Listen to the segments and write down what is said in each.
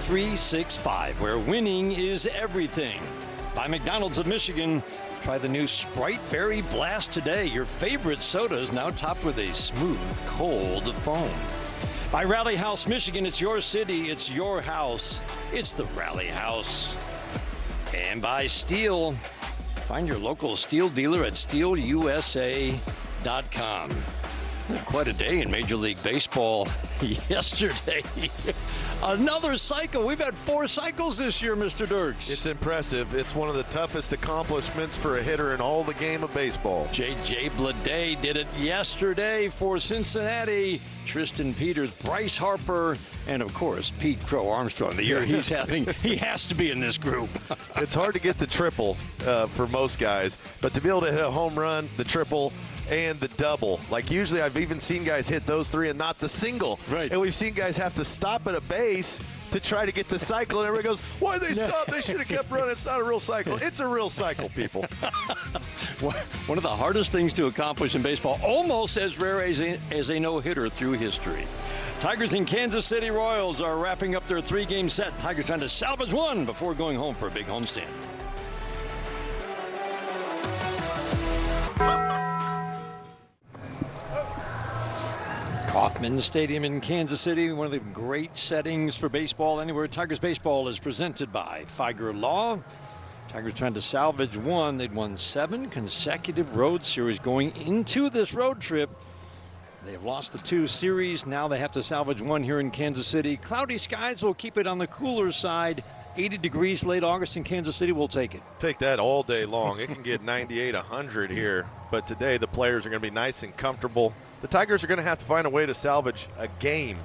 Bet365, where winning is everything. By McDonald's of Michigan, try the new Sprite Berry Blast today. Your favorite soda is now topped with a smooth, cold foam. By Rally House Michigan, it's your city, it's your house, it's the Rally House. And by Steel, find your local Steel dealer at steelusa.com. Quite a day in Major League Baseball yesterday. Another cycle. We've had 4 cycles this year, Mr. Dirks. It's impressive. It's one of the toughest accomplishments for a hitter in all the game of baseball. J.J. Bleday did it yesterday for Cincinnati. Tristan Peters, Bryce Harper, and, of course, Pete Crow Armstrong. The year he's having, he has to be in this group. It's hard to get the triple for most guys, but to be able to hit a home run, the triple, and the double. Like usually I've even seen guys hit those 3 and not the single. Right. And we've seen guys have to stop at a base to try to get the cycle, and everybody goes, why'd they stop? They should have kept running. It's not a real cycle. It's a real cycle, people. One of the hardest things to accomplish in baseball, almost as rare as a no-hitter through history. Tigers and Kansas City Royals are wrapping up their 3-game set. Tigers trying to salvage one before going home for a big homestand. Kauffman Stadium in Kansas City, one of the great settings for baseball anywhere. Tigers baseball is presented by Figer Law. Tigers trying to salvage one. They'd won 7 consecutive road series going into this road trip. They have lost the 2 series. Now they have to salvage one here in Kansas City. Cloudy skies will keep it on the cooler side. 80 degrees late August in Kansas City. We'll take it. Take that all day long. It can get 98, 100 here. But today the players are going to be nice and comfortable. The Tigers are going to have to find a way to salvage a game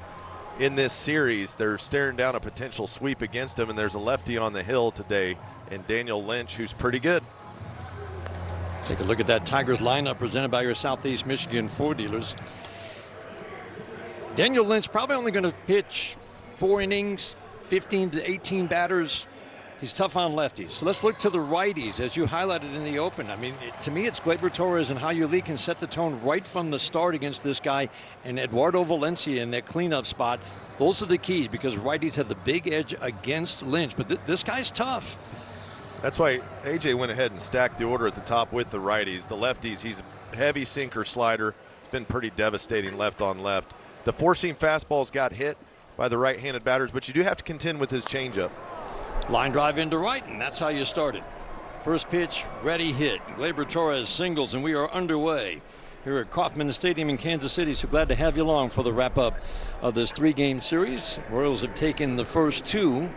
in this series. They're staring down a potential sweep against them, and there's a lefty on the hill today, and Daniel Lynch, who's pretty good. Take a look at that Tigers lineup presented by your Southeast Michigan Ford dealers. Daniel Lynch probably only going to pitch 4 innings, 15 to 18 batters. He's tough on lefties. So let's look to the righties, as you highlighted in the open. I mean, to me, it's Gleyber Torres and Hayu Lee can set the tone right from the start against this guy. And Eduardo Valencia in that cleanup spot, those are the keys because righties have the big edge against Lynch. But this guy's tough. That's why A.J. went ahead and stacked the order at the top with the righties. The lefties, he's a heavy sinker slider. It's been pretty devastating left on left. The 4-seam fastballs got hit by the right-handed batters, but you do have to contend with his changeup. Line drive into right, and that's how you start it. First pitch, ready, hit. Gleyber Torres singles, and we are underway here at Kauffman Stadium in Kansas City. So glad to have you along for the wrap-up of this 3-game series. Royals have taken the first 2.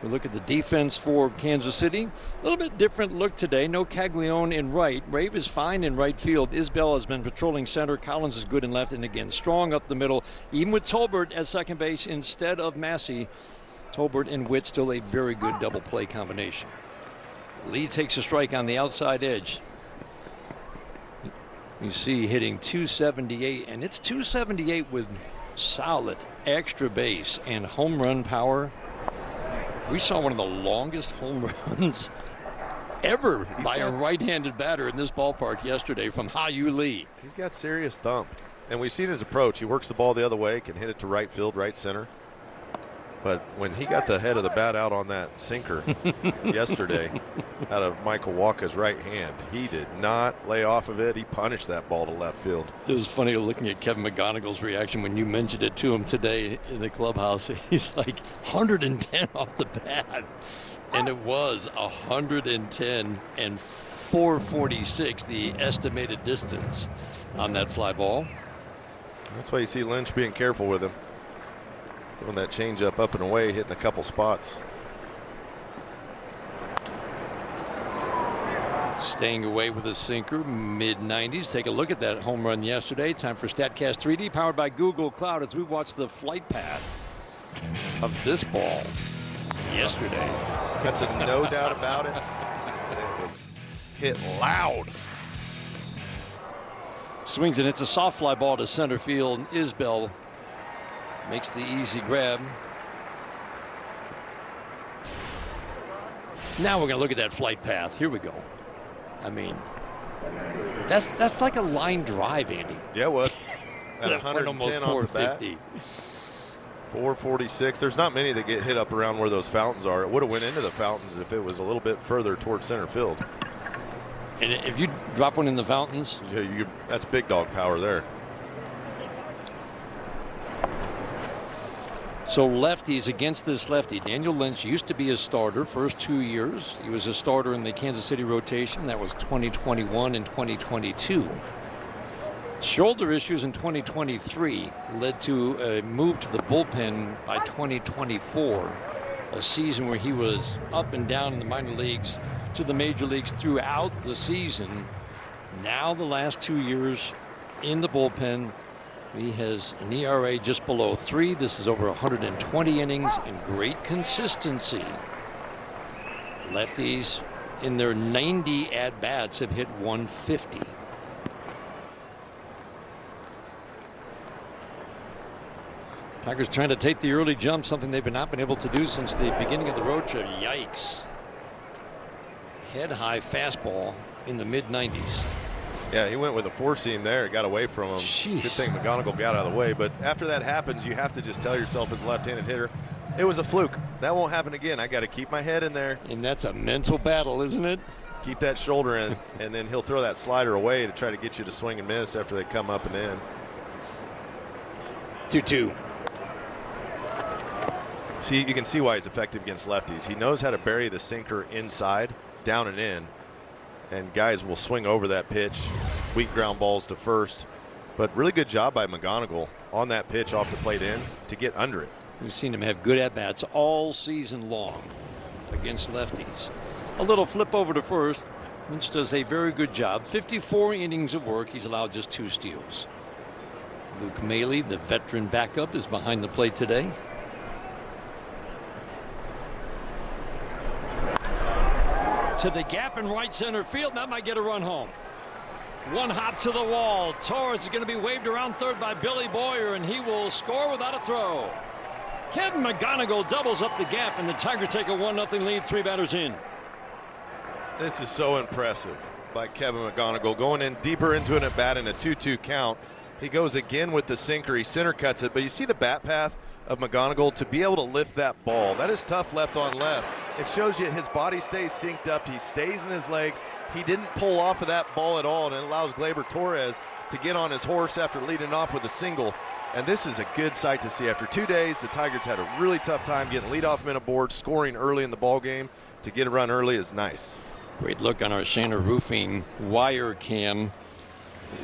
We look at the defense for Kansas City. A little bit different look today. No Caglione in right. Rave is fine in right field. Isbell has been patrolling center. Collins is good in left, and again, strong up the middle. Even with Tolbert at second base instead of Massey. Tolbert and Witt still a very good double play combination. Lee takes a strike on the outside edge. You see hitting 278, and it's 278 with solid extra base and home run power. We saw one of the longest home runs ever by a right-handed batter in this ballpark yesterday from Hayu Lee. He's got serious thump, and we've seen his approach. He works the ball the other way, can hit it to right field, right center. But when he got the head of the bat out on that sinker yesterday out of Michael Walker's right hand, he did not lay off of it. He punished that ball to left field. It was funny looking at Kevin McGonigal's reaction when you mentioned it to him today in the clubhouse. He's like 110 off the bat. And it was 110 and 446, the estimated distance on that fly ball. That's why you see Lynch being careful with him. Throwing that changeup up and away, hitting a couple spots. Staying away with a sinker, mid-90s. Take a look at that home run yesterday. Time for StatCast 3D, powered by Google Cloud, as we watch the flight path of this ball yesterday. That's a no doubt about it. It was hit loud. Swings and it's a soft fly ball to center field. Isbell makes the easy grab. Now we're going to look at that flight path. Here we go. I mean, that's like a line drive, Andy. Yeah, it was. At That went 110 almost on the bat. 450. 446. There's not many that get hit up around where those fountains are. It would have went into the fountains if it was a little bit further towards center field. And if you drop one in the fountains, yeah, that's big dog power there. So lefties against this lefty. Daniel Lynch used to be a starter first 2 years. He was a starter in the Kansas City rotation. That was 2021 and 2022. Shoulder issues in 2023 led to a move to the bullpen by 2024. A season where he was up and down in the minor leagues to the major leagues throughout the season. Now the last 2 years in the bullpen. He has an ERA just below 3. This is over 120 innings and great consistency. Lefties in their 90 at-bats have hit 150. Tigers trying to take the early jump, something they've not been able to do since the beginning of the road trip. Yikes. Head-high fastball in the mid-90s. Yeah, he went with a four-seam there. It got away from him. Jeez. Good thing McGonigal got out of the way. But after that happens, you have to just tell yourself as a left-handed hitter, it was a fluke. That won't happen again. I got to keep my head in there. And that's a mental battle, isn't it? Keep that shoulder in, and then he'll throw that slider away to try to get you to swing and miss after they come up and in. 2-2. See, you can see why he's effective against lefties. He knows how to bury the sinker inside, down and in. And guys will swing over that pitch, weak ground balls to first. But really good job by McGonigal on that pitch off the plate in to get under it. We've seen him have good at-bats all season long against lefties. A little flip over to first. Lynch does a very good job. 54 innings of work. He's allowed just 2 steals. Luke Maley, the veteran backup, is behind the plate today. To the gap in right center field. That might get a run home. One hop to the wall. Torres is going to be waved around third by Billy Boyer, and he will score without a throw. Kevin McGonigal doubles up the gap, and the Tigers take a 1-0 lead, 3 batters in. This is so impressive by Kevin McGonigal. Going in deeper into an at-bat in a 2-2 count. He goes again with the sinker. He center cuts it, but you see the bat path of McGonigal to be able to lift that ball. That is tough left on left. It shows you his body stays synced up. He stays in his legs. He didn't pull off of that ball at all, and it allows Gleyber Torres to get on his horse after leading off with a single. And this is a good sight to see. After 2 days, the Tigers had a really tough time getting leadoff men aboard. Scoring early in the ball game to get a run early is nice. Great look on our Shanner Roofing wire cam.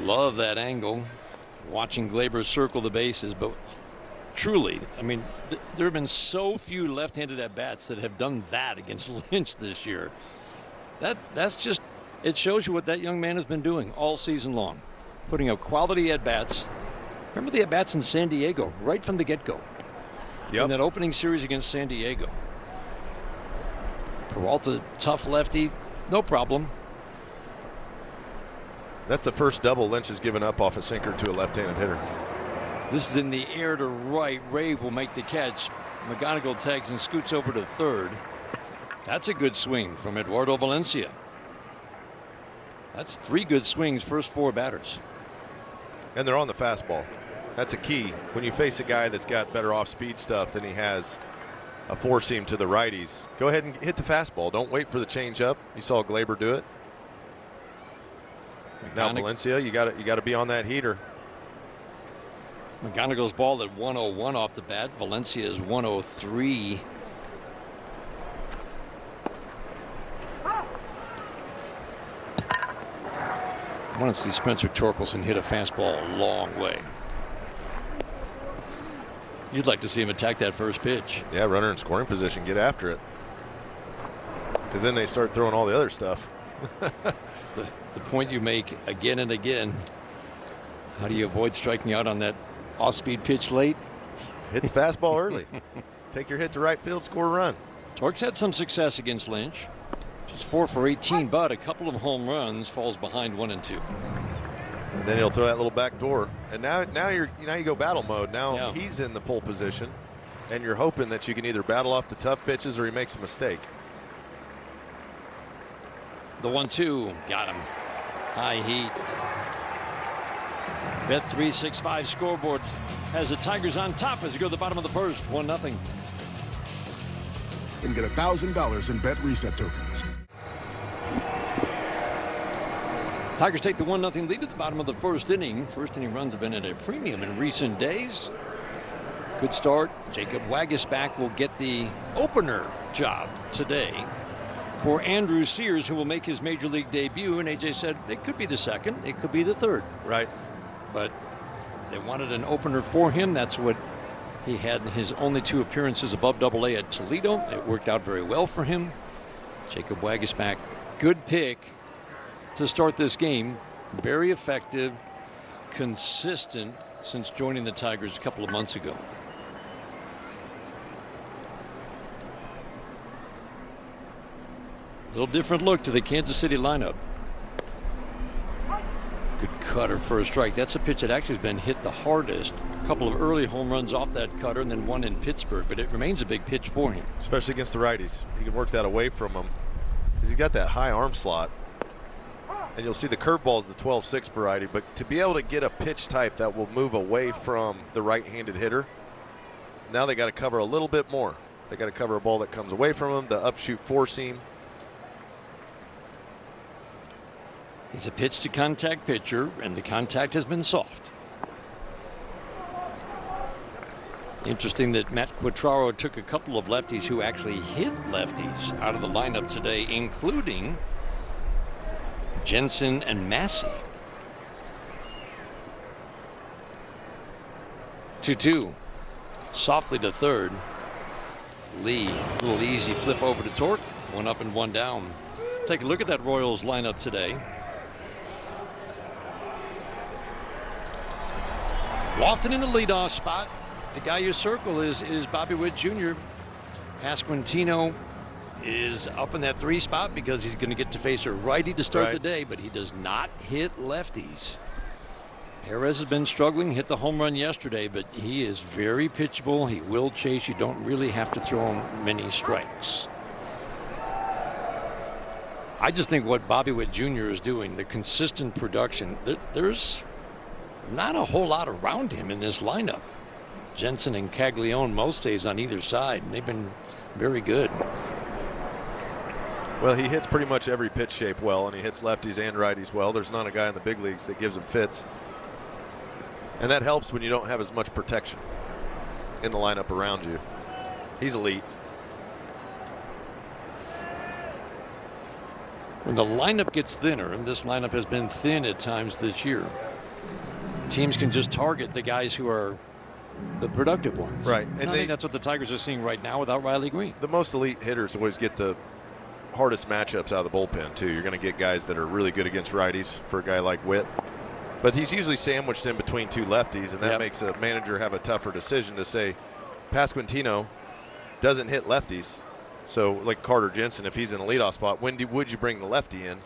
Love that angle. Watching Gleyber circle the bases, but truly, I mean, there have been so few left-handed at-bats that have done that against Lynch this year. That's just, it shows you what that young man has been doing all season long, putting up quality at-bats. Remember the at-bats in San Diego right from the get-go. Yep. In that opening series against San Diego. Peralta, tough lefty, no problem. That's the first double Lynch has given up off a sinker to a left-handed hitter. This is in the air to right. Rave will make the catch. McGonigal tags and scoots over to third. That's a good swing from Eduardo Valencia. That's 3 good swings, first 4 batters. And they're on the fastball. That's a key. When you face a guy that's got better off-speed stuff than he has a four-seam to the righties, go ahead and hit the fastball. Don't wait for the changeup. You saw Gleyber do it. Now Valencia, you got to be on that heater. McGonigal's ball at 101 off the bat. Valencia is 103. I want to see Spencer Torkelson hit a fastball a long way. You'd like to see him attack that first pitch. Yeah, runner in scoring position, get after it. Because then they start throwing all the other stuff. The point you make again and again. How do you avoid striking out on that off-speed pitch late? Hit the fastball early. Take your hit to right field, score a run. Tork's had some success against Lynch. Just 4 for 18, but a couple of home runs, falls behind 1 and 2. And then he'll throw that little back door. And now you go battle mode. Now Yeah. he's in the pole position, and you're hoping that you can either battle off the tough pitches or he makes a mistake. The 1-2, got him. High heat. Bet365 scoreboard has the Tigers on top as you go to the bottom of the first, 1-0. And get $1,000 in bet reset tokens. Tigers take the 1-0 lead at the bottom of the first inning. First inning runs have been at a premium in recent days. Good start. Jacob Wagisback will get the opener job today for Andrew Sears, who will make his major league debut. And AJ said it could be the second, it could be the third. Right. But they wanted an opener for him. That's what he had in his only 2 appearances above Double-A at Toledo. It worked out very well for him. Jacob Wagisback, good pick to start this game. Very effective, consistent since joining the Tigers a couple of months ago. A little different look to the Kansas City lineup. Good cutter for a strike. That's a pitch that actually has been hit the hardest. A couple of early home runs off that cutter and then one in Pittsburgh, but it remains a big pitch for him. Especially against the righties. He can work that away from him because he's got that high arm slot. And you'll see the curveball is the 12-6 variety, but to be able to get a pitch type that will move away from the right-handed hitter, now they got to cover a little bit more. They got to cover a ball that comes away from him, the upshoot four seam. He's a pitch to contact pitcher, and the contact has been soft. Interesting that Matt Quatraro took a couple of lefties who actually hit lefties out of the lineup today, including Jensen and Massey. 2-2. Softly to third. Lee, a little easy flip over to Torque. 1 up and 1 down. Take a look at that Royals lineup today. Lofton in the leadoff spot. The guy you circle is Bobby Witt Jr. Pasquantino is up in that 3 spot because he's going to get to face a righty to start the day, but he does not hit lefties. Perez has been struggling, hit the home run yesterday, but he is very pitchable. He will chase. You don't really have to throw him many strikes. I just think what Bobby Witt Jr. is doing, the consistent production, there's not a whole lot around him in this lineup. Jensen and Caglione most days on either side, and they've been very good. Well, he hits pretty much every pitch shape well, and he hits lefties and righties well. There's not a guy in the big leagues that gives him fits. And that helps when you don't have as much protection in the lineup around you. He's elite. When the lineup gets thinner, and this lineup has been thin at times this year, teams can just target the guys who are the productive ones. Right. And I think that's what the Tigers are seeing right now without Riley Green. The most elite hitters always get the hardest matchups out of the bullpen, too. You're going to get guys that are really good against righties for a guy like Witt. But he's usually sandwiched in between 2 lefties, and that makes a manager have a tougher decision to say, Pasquantino doesn't hit lefties. So, like Carter Jensen, if he's in the leadoff spot, would you bring the lefty in?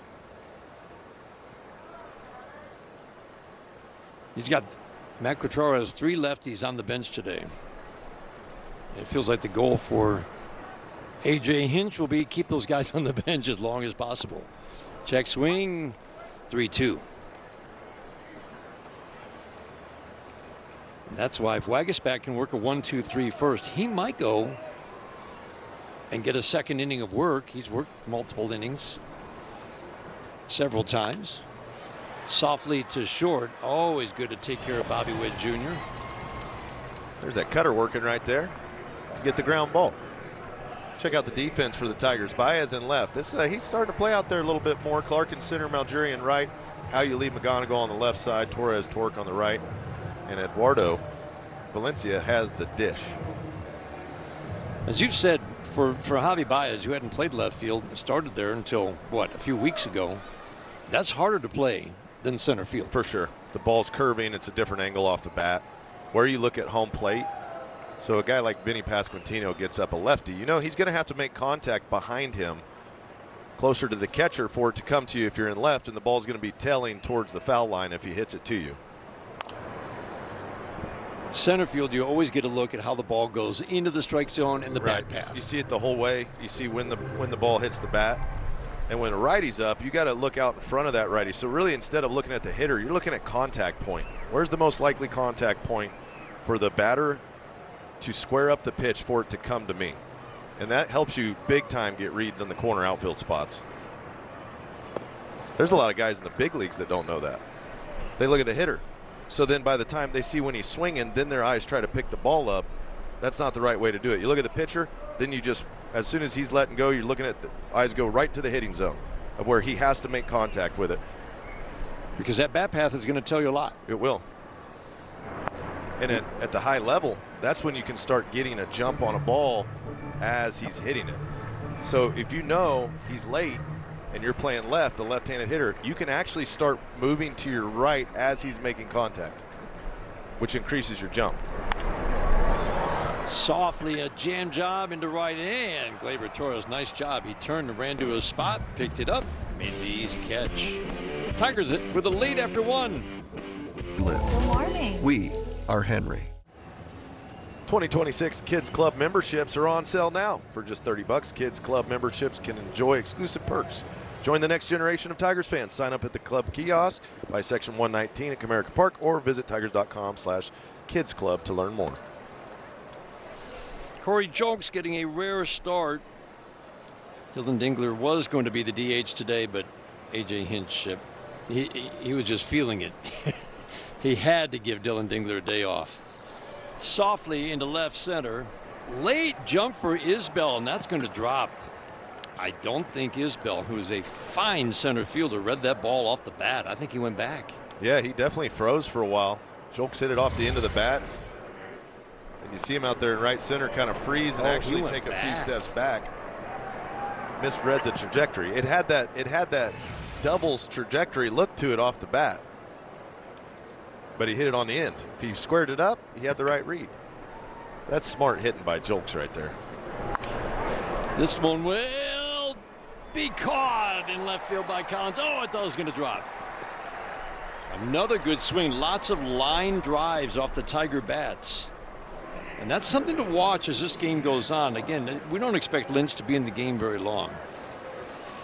Matt Quatraro has 3 lefties on the bench today. It feels like the goal for A.J. Hinch will be keep those guys on the bench as long as possible. Check swing, 3-2. That's why if Wagisback can work a 1-2-3 first, he might go and get a second inning of work. He's worked multiple innings several times. Softly to short. Always good to take care of Bobby Witt Jr. There's that cutter working right there to get the ground ball. Check out the defense for the Tigers. Baez in left. He's starting to play out there a little bit more. Clark in center, Malgerian right. How you leave McGonigal on the left side. Torres Torque on the right. And Eduardo Valencia has the dish. As you've said, for Javi Baez, who hadn't played left field, started there until, a few weeks ago, that's harder to play than center field. For sure. The ball's curving. It's a different angle off the bat. Where you look at home plate, so a guy like Vinny Pasquantino gets up a lefty, he's going to have to make contact behind him closer to the catcher for it to come to you if you're in left, and the ball's going to be tailing towards the foul line if he hits it to you. Center field, you always get a look at how the ball goes into the strike zone and the bat path. You see it the whole way. You see when the ball hits the bat. And when a righty's up, you got to look out in front of that righty. So really, instead of looking at the hitter, you're looking at contact point. Where's the most likely contact point for the batter to square up the pitch for it to come to me. And that helps you big time get reads on the corner outfield spots. There's a lot of guys in the big leagues that don't know that. They look at the hitter. So then by the time they see when he's swinging, then their eyes try to pick the ball up. That's not the right way to do it. You look at the pitcher, then you just, as soon as he's letting go, you're looking at the eyes go right to the hitting zone of where he has to make contact with it. Because that bat path is going to tell you a lot. It will. And at the high level, that's when you can start getting a jump on a ball as he's hitting it. So if you know he's late and you're playing left, the left-handed hitter, you can actually start moving to your right as he's making contact, which increases your jump. Softly a jam job into right hand. Gleyber Torres, nice job. He turned and ran to his spot, picked it up, made the easy catch. Tigers with a lead after one. Good morning. We are Henry. 2026 Kids Club memberships are on sale now. For just $30, Kids Club memberships can enjoy exclusive perks. Join the next generation of Tigers fans. Sign up at the club kiosk by section 119 at Comerica Park or visit tigers.com/kidsclub to learn more. Corey Julks getting a rare start. Dylan Dingler was going to be the DH today, but A.J. Hinch, he was just feeling it. He had to give Dylan Dingler a day off. Softly into left center. Late jump for Isbell, and that's going to drop. I don't think Isbell, who is a fine center fielder, read that ball off the bat. I think he went back. Yeah, he definitely froze for a while. Julks hit it off the end of the bat. And you see him out there in right center kind of freeze and actually take a few steps back. Misread the trajectory. It had that doubles trajectory look to it off the bat. But he hit it on the end. If he squared it up, he had the right read. That's smart hitting by Julks right there. This one will be caught in left field by Collins. Oh, I thought it was going to drop. Another good swing. Lots of line drives off the Tiger bats. And that's something to watch as this game goes on. Again, we don't expect Lynch to be in the game very long.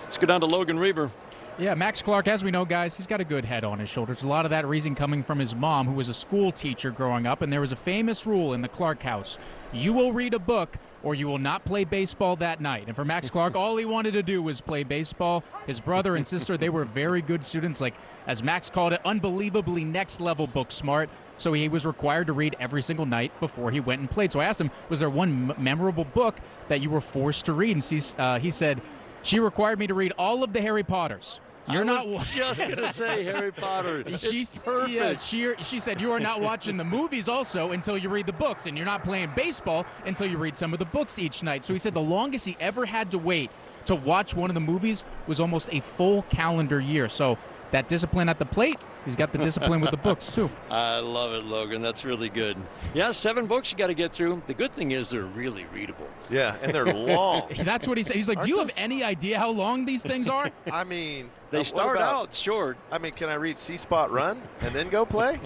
Let's go down to Logan Reber. Yeah, Max Clark, as we know, guys, he's got a good head on his shoulders. A lot of that reason coming from his mom, who was a school teacher growing up, and there was a famous rule in the Clark house. You will read a book or you will not play baseball that night. And for Max Clark, all he wanted to do was play baseball. His brother and sister, they were very good students, like, as Max called it, unbelievably next-level book smart. So he was required to read every single night before he went and played. So I asked him, was there one memorable book that you were forced to read? And he said, she required me to read all of the Harry Potters. You're not just going to say Harry Potter. It's perfect. Yeah, she said you are not watching the movies also until you read the books, and you're not playing baseball until you read some of the books each night. So he said the longest he ever had to wait to watch one of the movies was almost a full calendar year. So that discipline at the plate, he's got the discipline with the books too. I love it, Logan. That's really good. Yeah, 7 books you got to get through. The good thing is they're really readable. Yeah, and they're long. That's what he said. He's like, do you have any idea how long these things are? I mean, they start out short. I mean, can I read See Spot Run and then go play?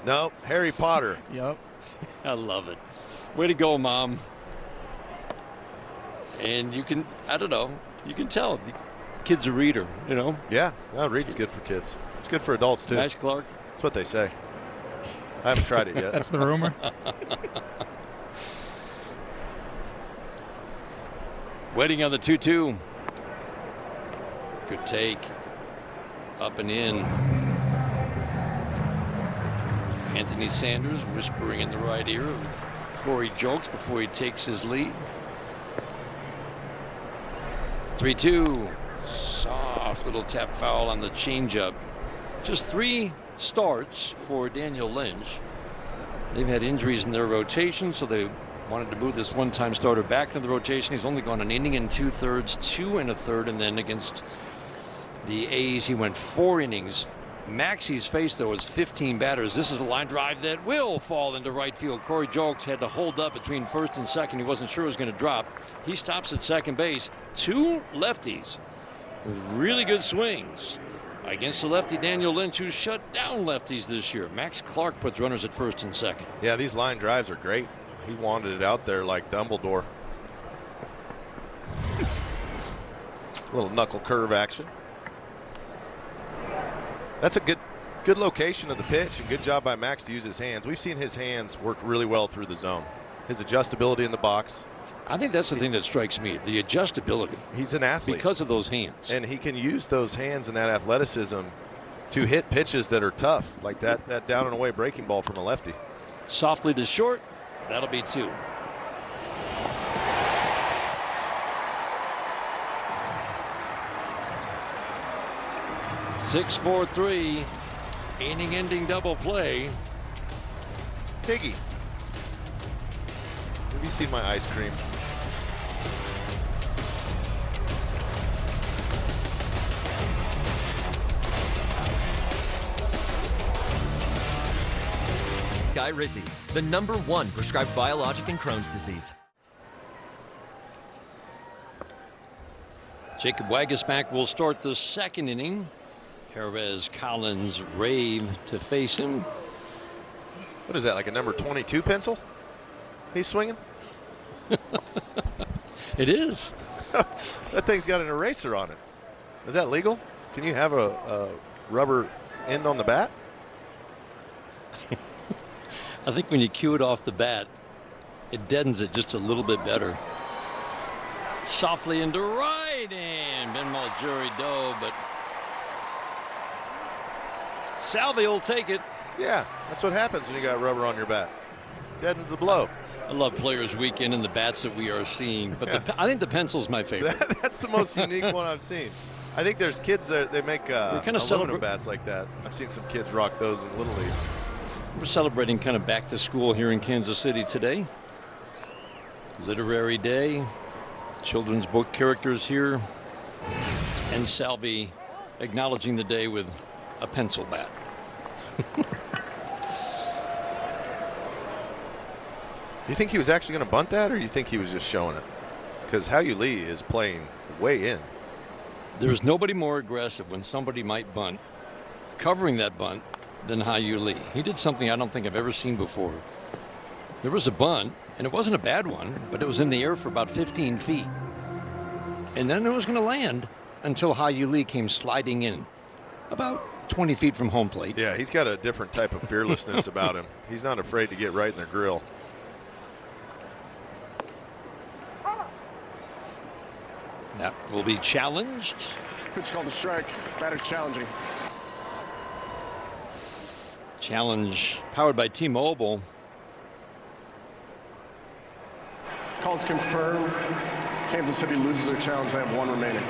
No, Harry Potter. Yep. I love it. Way to go, Mom. And you can, I don't know, you can tell the kid's a reader, you know? Yeah, well, reading's good for kids. It's good for adults, too. Max Clark. That's what they say. I haven't tried it yet. That's the rumor. Waiting on the 2-2. Good take. Up and in. Anthony Sanders whispering in the right ear of Corey Julks before he takes his lead. 3-2. Soft little tap foul on the changeup. Just 3 starts for Daniel Lynch. They've had injuries in their rotation, so they wanted to move this one-time starter back into the rotation. He's only gone an inning and 2/3, 2 1/3, and then against the A's, he went 4 innings. Maxey's face, though, is 15 batters. This is a line drive that will fall into right field. Corey Julks had to hold up between first and second. He wasn't sure it was going to drop. He stops at second base. 2 lefties with really good swings against the lefty Daniel Lynch, who shut down lefties this year. Max Clark puts runners at first and second. Yeah, these line drives are great. He wanted it out there like Dumbledore. A little knuckle curve action. That's a good Good location of the pitch and good job by Max to use his hands. We've seen his hands work really well through the zone. His adjustability in the box. I think that's the thing that strikes me, the adjustability. He's an athlete. Because of those hands. And he can use those hands and that athleticism to hit pitches that are tough, like that down and away breaking ball from a lefty. Softly to short, that'll be 2. (6-4-3), inning-ending double play. Piggy, have you seen my ice cream? Skyrizi, the #1 prescribed biologic in Crohn's disease. Jacob Waguespack will start the 2nd inning. Perez, Collins, Rave to face him. What is that, like a number 22 pencil he's swinging? It is. That thing's got an eraser on it. Is that legal? Can you have a rubber end on the bat? I think when you cue it off the bat, it deadens it just a little bit better. Softly into right, and Ben Maljury dove, but Salvi will take it. Yeah, that's what happens when you got rubber on your bat. Deadens the blow. I love Players Weekend and the bats that we are seeing, but I think the pencil's my favorite. That's the most unique one I've seen. I think there's kids that they make aluminum bats like that. I've seen some kids rock those in Little League. We're celebrating kind of back to school here in Kansas City today. Literary Day, children's book characters here, and Salvi acknowledging the day with a pencil bat. You think he was actually going to bunt that, or you think he was just showing it? Because Hao Yu Lee is playing way in. There's nobody more aggressive when somebody might bunt, covering that bunt, than Hao Yu Lee. He did something I don't think I've ever seen before. There was a bunt, and it wasn't a bad one, but it was in the air for about 15 feet. And then it was going to land until Hao Yu Lee came sliding in about 20 feet from home plate. Yeah, he's got a different type of fearlessness about him. He's not afraid to get right in the grill. That will be challenged. Pitch called a strike. Batter's challenging. Challenge powered by T-Mobile. Calls confirmed. Kansas City loses their challenge. They have 1 remaining.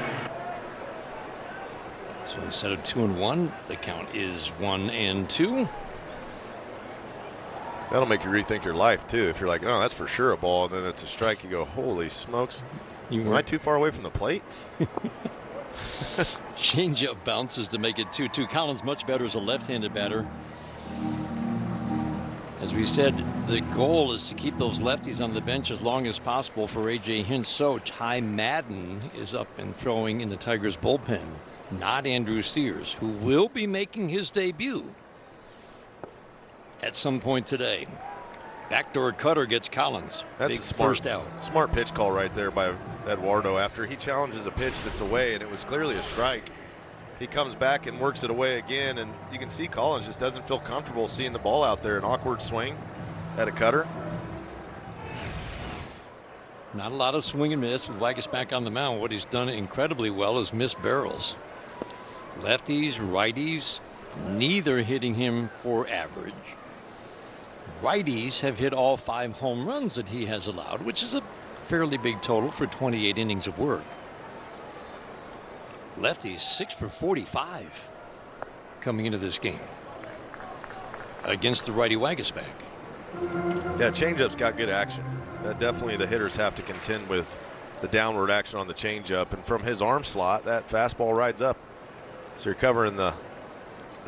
So instead of 2-1, the count is 1-2. That'll make you rethink your life, too. If you're like, oh, that's for sure a ball, and then it's a strike, you go, holy smokes. Am I too far away from the plate? Changeup bounces to make it 2-2. Collins much better as a left-handed batter. As we said, the goal is to keep those lefties on the bench as long as possible for A.J. Hinch. So Ty Madden is up and throwing in the Tigers bullpen, not Andrew Sears, who will be making his debut at some point today. Backdoor cutter gets Collins. That's big a smart, first out. Smart pitch call right there by Eduardo after he challenges a pitch that's away, and it was clearly a strike. He comes back and works it away again, and you can see Collins just doesn't feel comfortable seeing the ball out there. An awkward swing at a cutter. Not a lot of swing and miss with Waguespack on the mound. What he's done incredibly well is miss barrels. Lefties, righties, neither hitting him for average. Righties have hit all 5 home runs that he has allowed, which is a fairly big total for 28 innings of work. Lefties 6 for 45 coming into this game against the righty Waguespack. Yeah, changeup's got good action. Definitely the hitters have to contend with the downward action on the changeup, and from his arm slot, that fastball rides up. So you're covering the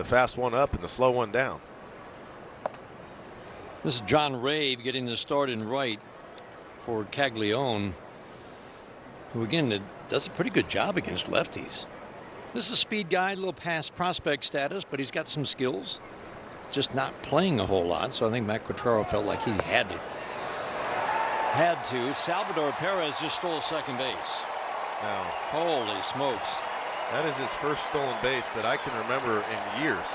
fast one up and the slow one down. This is John Rave getting the start in right for Caglione, who again does a pretty good job against lefties. This is a speed guy, a little past prospect status, but he's got some skills. Just not playing a whole lot, so I think Matt Quatraro felt like he had to. Salvador Perez just stole second base. Now, holy smokes. that is his first stolen base that I can remember in years.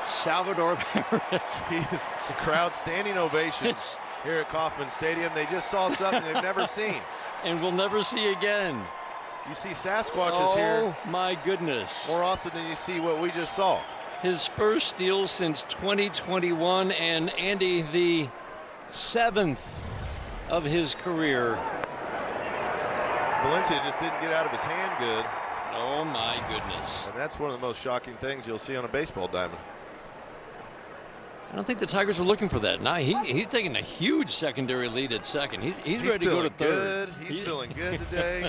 Salvador Perez. The crowd standing ovations here at Kauffman Stadium. They just saw something they've never seen. And we'll never see again. You see Sasquatches here. Oh, my goodness. More often than you see what we just saw. His first steal since 2021, and Andy, the 7th of his career. Valencia just didn't get out of his hand good. Oh, my goodness. And that's one of the most shocking things you'll see on a baseball diamond. I don't think the Tigers are looking for that. Now he's taking a huge secondary lead at second. He's ready to go to third. He's feeling good today.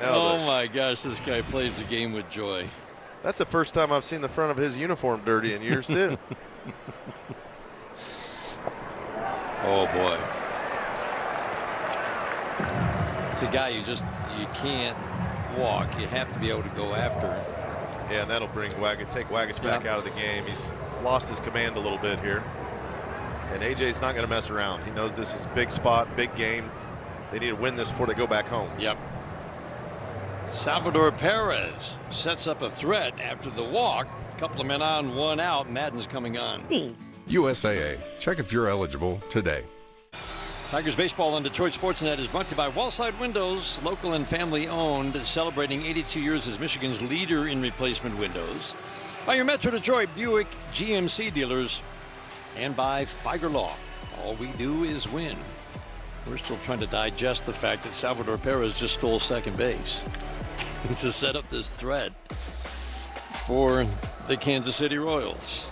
Oh my gosh, this guy plays the game with joy. That's the first time I've seen the front of his uniform dirty in years too. Oh boy. It's a guy you can't walk. You have to be able to go after him. Yeah, and that'll take Wagas back out of the game. He's lost his command a little bit here. And AJ's not going to mess around. He knows this is big spot, big game. They need to win this before they go back home. Yep. Salvador Perez sets up a threat after the walk. A couple of men on, one out. Madden's coming on. USAA. Check if you're eligible today. Tigers baseball on Detroit Sportsnet is brought to you by Wallside Windows, local and family owned, celebrating 82 years as Michigan's leader in replacement windows. By your Metro Detroit Buick GMC dealers, and by Figer Law. All we do is win. We're still trying to digest the fact that Salvador Perez just stole second base to set up this threat for the Kansas City Royals.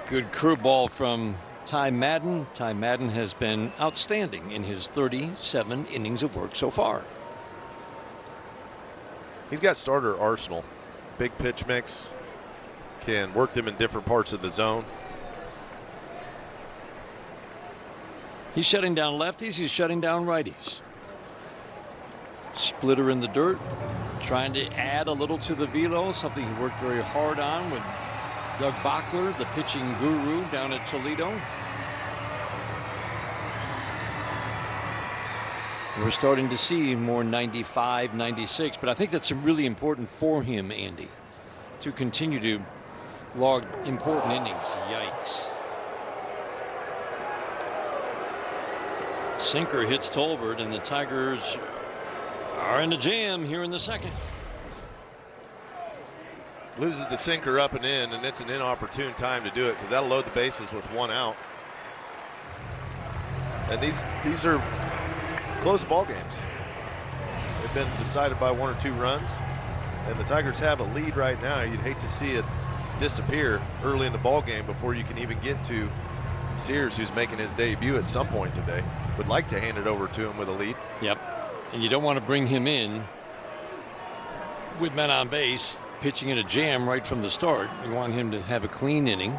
Good curveball from Ty Madden. Ty Madden has been outstanding in his 37 innings of work so far. He's got starter arsenal. Big pitch mix. Can work them in different parts of the zone. He's shutting down lefties. He's shutting down righties. Splitter in the dirt. Trying to add a little to the velo. Something he worked very hard on with Doug Bachler, the pitching guru down at Toledo. We're starting to see more 95, 96, but I think that's really important for him, Andy, to continue to log important innings. Yikes. Sinker hits Tolbert, and the Tigers are in a jam here in the second. Loses the sinker up and in, and it's an inopportune time to do it because that'll load the bases with one out. And these are close ball games. They've been decided by 1 or 2 runs, and the Tigers have a lead right now. You'd hate to see it disappear early in the ball game before you can even get to Sears, who's making his debut at some point today. Would like to hand it over to him with a lead. Yep, and you don't want to bring him in with men on base, pitching in a jam right from the start. You want him to have a clean inning.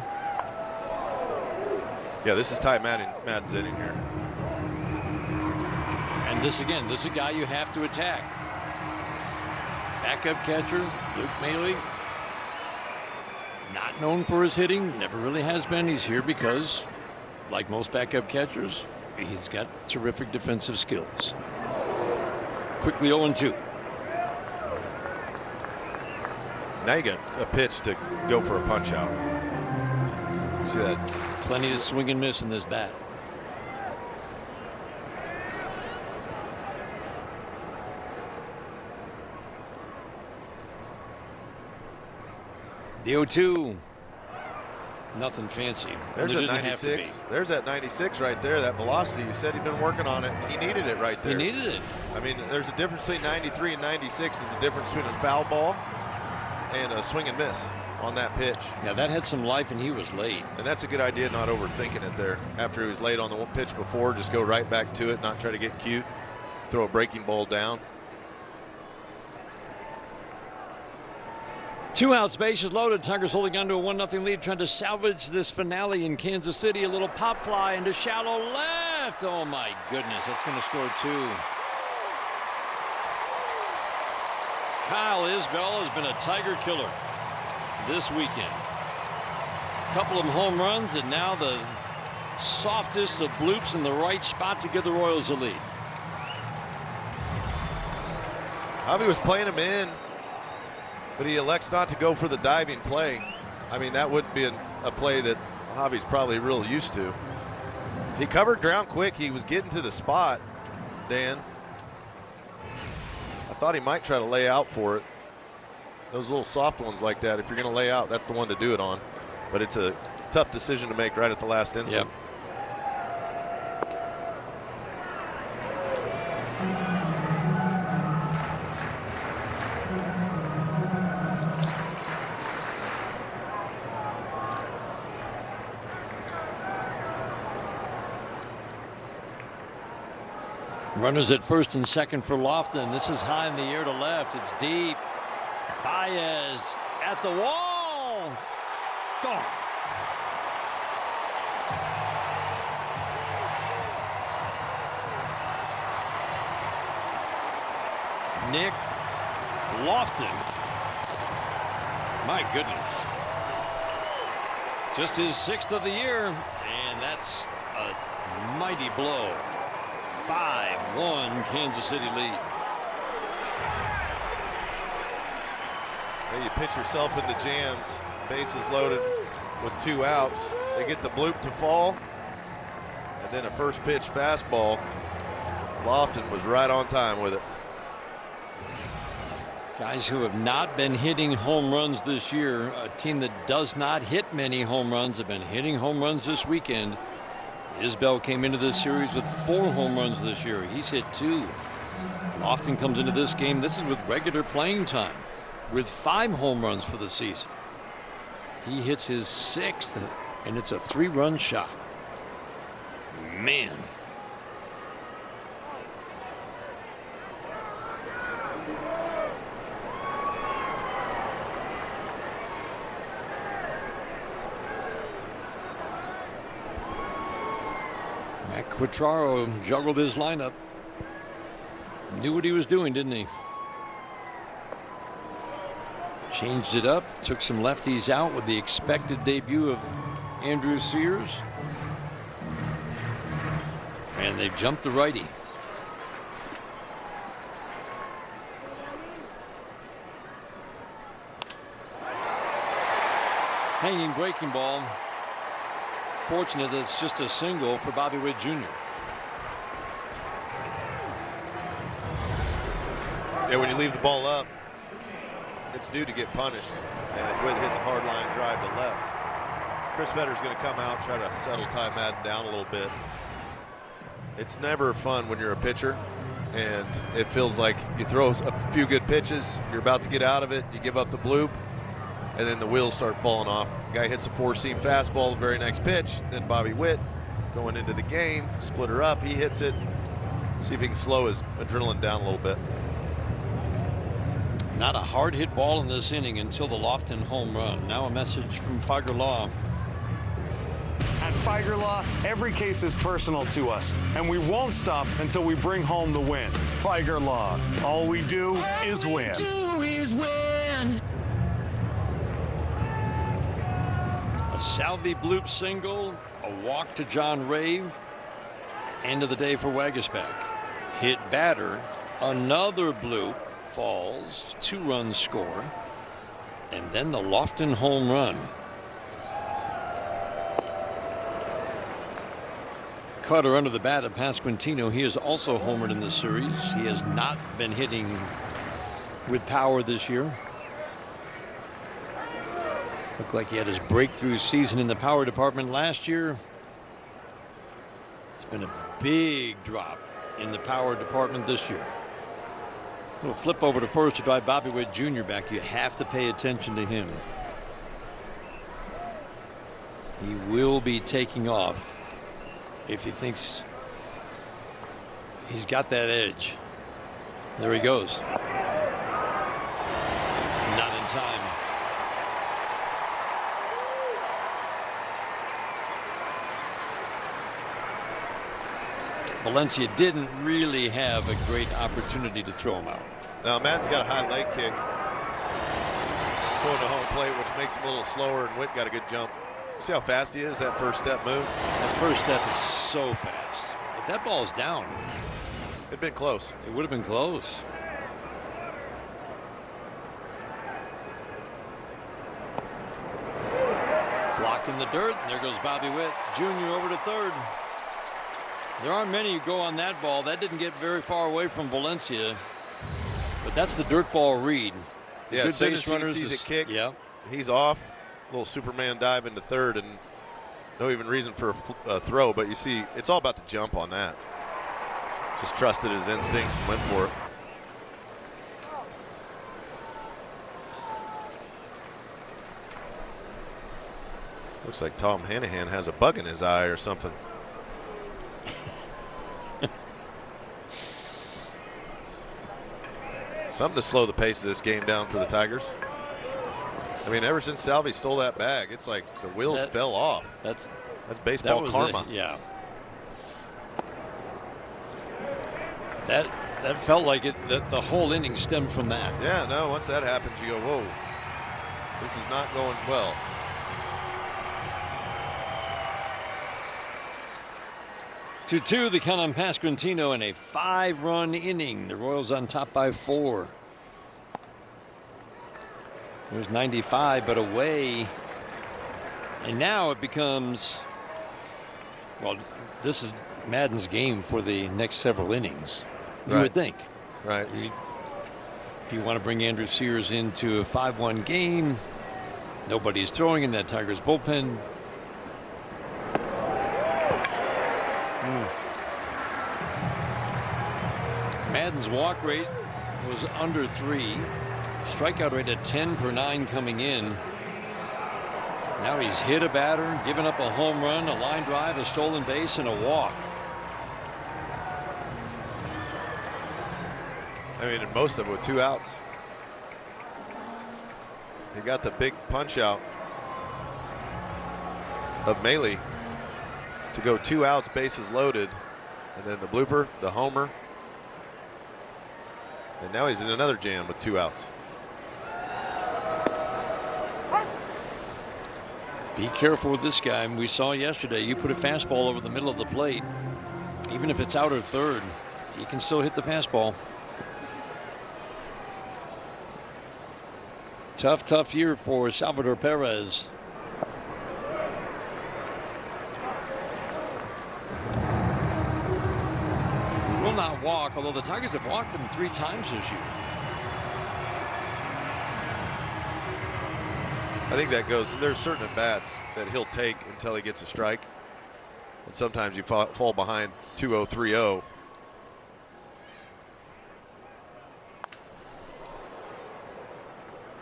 Yeah, this is Ty Madden's inning here. And this is a guy you have to attack. Backup catcher, Luke Maley. Not known for his hitting, never really has been. He's here because, like most backup catchers, he's got terrific defensive skills. Quickly 0-2. Now you got a pitch to go for a punch out. See that? Plenty of swing and miss in this bat. The 0-2. Nothing fancy. There's that 96. There's that 96 right there. That velocity. You said he'd been working on it. He needed it right there. He needed it. I mean, there's a difference between 93 and 96. Is the difference between a foul ball and a swing and miss on that pitch. Yeah, that had some life, and he was late. And that's a good idea, not overthinking it there. After he was late on the pitch before, just go right back to it, not try to get cute, throw a breaking ball down. 2 outs, bases loaded. Tigers holding on to a 1-0 lead, trying to salvage this finale in Kansas City. A little pop fly into shallow left. Oh my goodness, that's going to score 2. Kyle Isbell has been a Tiger killer this weekend. A couple of home runs, and now the softest of bloops in the right spot to give the Royals a lead. Javi was playing him in. but he elects not to go for the diving play. I mean, that wouldn't be a play that Javi's probably real used to. He covered ground quick. He was getting to the spot, Dan. I thought he might try to lay out for it. Those little soft ones like that, if you're going to lay out, that's the one to do it on. But it's a tough decision to make right at the last instant. Yep. Runners at first and second for Lofton. This is high in the air to left. It's deep. Baez at the wall. Gone. Nick Lofton. My goodness. Just his 6th of the year, and that's a mighty blow. 5-1 Kansas City lead. You pitch yourself into jams. Bases loaded with 2 outs. They get the bloop to fall, and then a first pitch fastball. Lofton was right on time with it. Guys who have not been hitting home runs this year, a team that does not hit many home runs, have been hitting home runs this weekend. Isbell came into this series with 4 home runs this year. He's hit 2. Lofton comes into this game. This is with regular playing time, with 5 home runs for the season. He hits his 6th, and it's a 3-run shot. Man. Matt Quatraro juggled his lineup. Knew what he was doing, didn't he? Changed it up, took some lefties out with the expected debut of Andrew Sears. And they've jumped the righty. Hanging breaking ball. Fortunate that it's just a single for Bobby Witt Jr. Yeah, when you leave the ball up, it's due to get punished. And Witt hits a hard line drive to left. Chris Vetter's going to come out, try to settle Ty Madden down a little bit. It's never fun when you're a pitcher, and it feels like you throw a few good pitches, you're about to get out of it, you give up the bloop, and then the wheels start falling off. Guy hits a 4-seam fastball the very next pitch. Then Bobby Witt going into the game, split her up, he hits it. See if he can slow his adrenaline down a little bit. Not a hard hit ball in this inning until the Lofton home run. Now a message from Figer Law. At Figer Law, every case is personal to us, and we won't stop until we bring home the win. Figer Law, all we do is win. A Salvi bloop single, a walk to John Rave. End of the day for Waguespack. Hit batter, another bloop, falls, 2-run score, and then the Lofton home run. Cutter under the bat of Pasquantino. He has also homered in this series. He has not been hitting with power this year. Looked like he had his breakthrough season in the power department last year. It's been a big drop in the power department this year. We'll flip over to first to drive Bobby Witt Jr. back. You have to pay attention to him. He will be taking off if he thinks he's got that edge. There he goes. Not in time. Valencia didn't really have a great opportunity to throw him out. Now Madden's got a high leg kick going to home plate, which makes him a little slower, and Witt got a good jump. See how fast he is, that first step move? That first step is so fast. If that ball's down, it'd been close. It would have been close. Block in the dirt, and there goes Bobby Witt Jr. over to third. There aren't many who go on that ball. That didn't get very far away from Valencia, but that's the dirt ball read. Yeah, good as soon base as runners. he sees a kick, yeah. he's off. Little Superman dive into third, and no even reason for a throw, but you see, it's all about the jump on that. Just trusted his instincts and went for it. Looks like Tom Hanahan has a bug in his eye or something. Something to slow the pace of this game down for the Tigers. I mean, ever since Salvi stole that bag, it's like the wheels fell off. That's baseball karma. Yeah. That felt like it. The whole inning stemmed from that. Yeah, no. Once that happens, you go, whoa, this is not going well. Two, the count on Pasquantino in a 5-run inning. The Royals on top by 4. There's 95, but away. And now it becomes, well, this is Madden's game for the next several innings. You would think. Right. Do you want to bring Andrew Sears into a 5-1 game? Nobody's throwing in that Tigers bullpen. Madden's walk rate was under 3. Strikeout rate at 10 per 9 coming in. Now he's hit a batter, given up a home run, a line drive, a stolen base, and a walk. I mean, and most of it with 2 outs. He got the big punch out of Maley to go 2 outs, bases loaded, and then the blooper, the homer, and now he's in another jam with 2 outs. Be careful with this guy. We saw yesterday, you put a fastball over the middle of the plate, even if it's out or third, he can still hit the fastball. Tough year for Salvador Perez. Will not walk, although the Tigers have walked him 3 times this year. I think that goes, there's certain at-bats that he'll take until he gets a strike. And sometimes you fall behind 2-0, 3-0.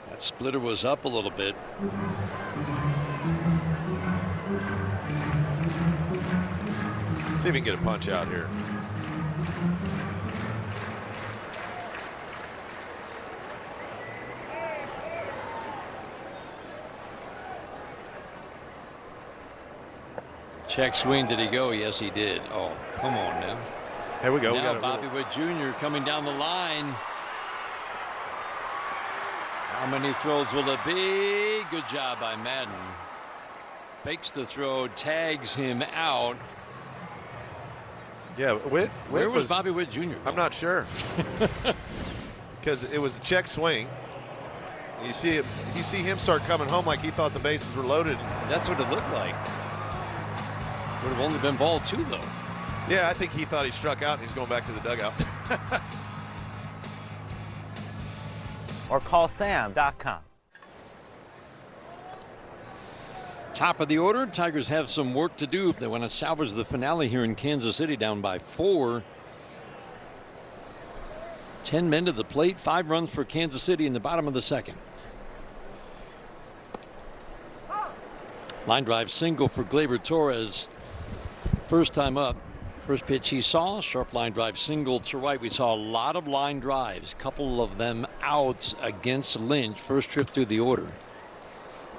That splitter was up a little bit. See if he can get a punch out here. Check swing. Did he go? Yes, he did. Oh, come on now. Here we go. Now Bobby Witt Jr. coming down the line. How many throws will it be? Good job by Madden. Fakes the throw, tags him out. Yeah, Witt Where was Bobby Witt Jr. going? I'm not sure. Because it was a check swing. You see him start coming home like he thought the bases were loaded. That's what it looked like. Would have only been ball 2, though. Yeah, I think he thought he struck out and he's going back to the dugout. Or call Sam.com. Top of the order. Tigers have some work to do if they want to salvage the finale here in Kansas City, down by 4. 10 men to the plate, 5 runs for Kansas City in the bottom of the 2nd. Line drive single for Gleyber Torres. First time up. First pitch he saw, sharp line drive single to right. We saw a lot of line drives, a couple of them outs against Lynch. First trip through the order.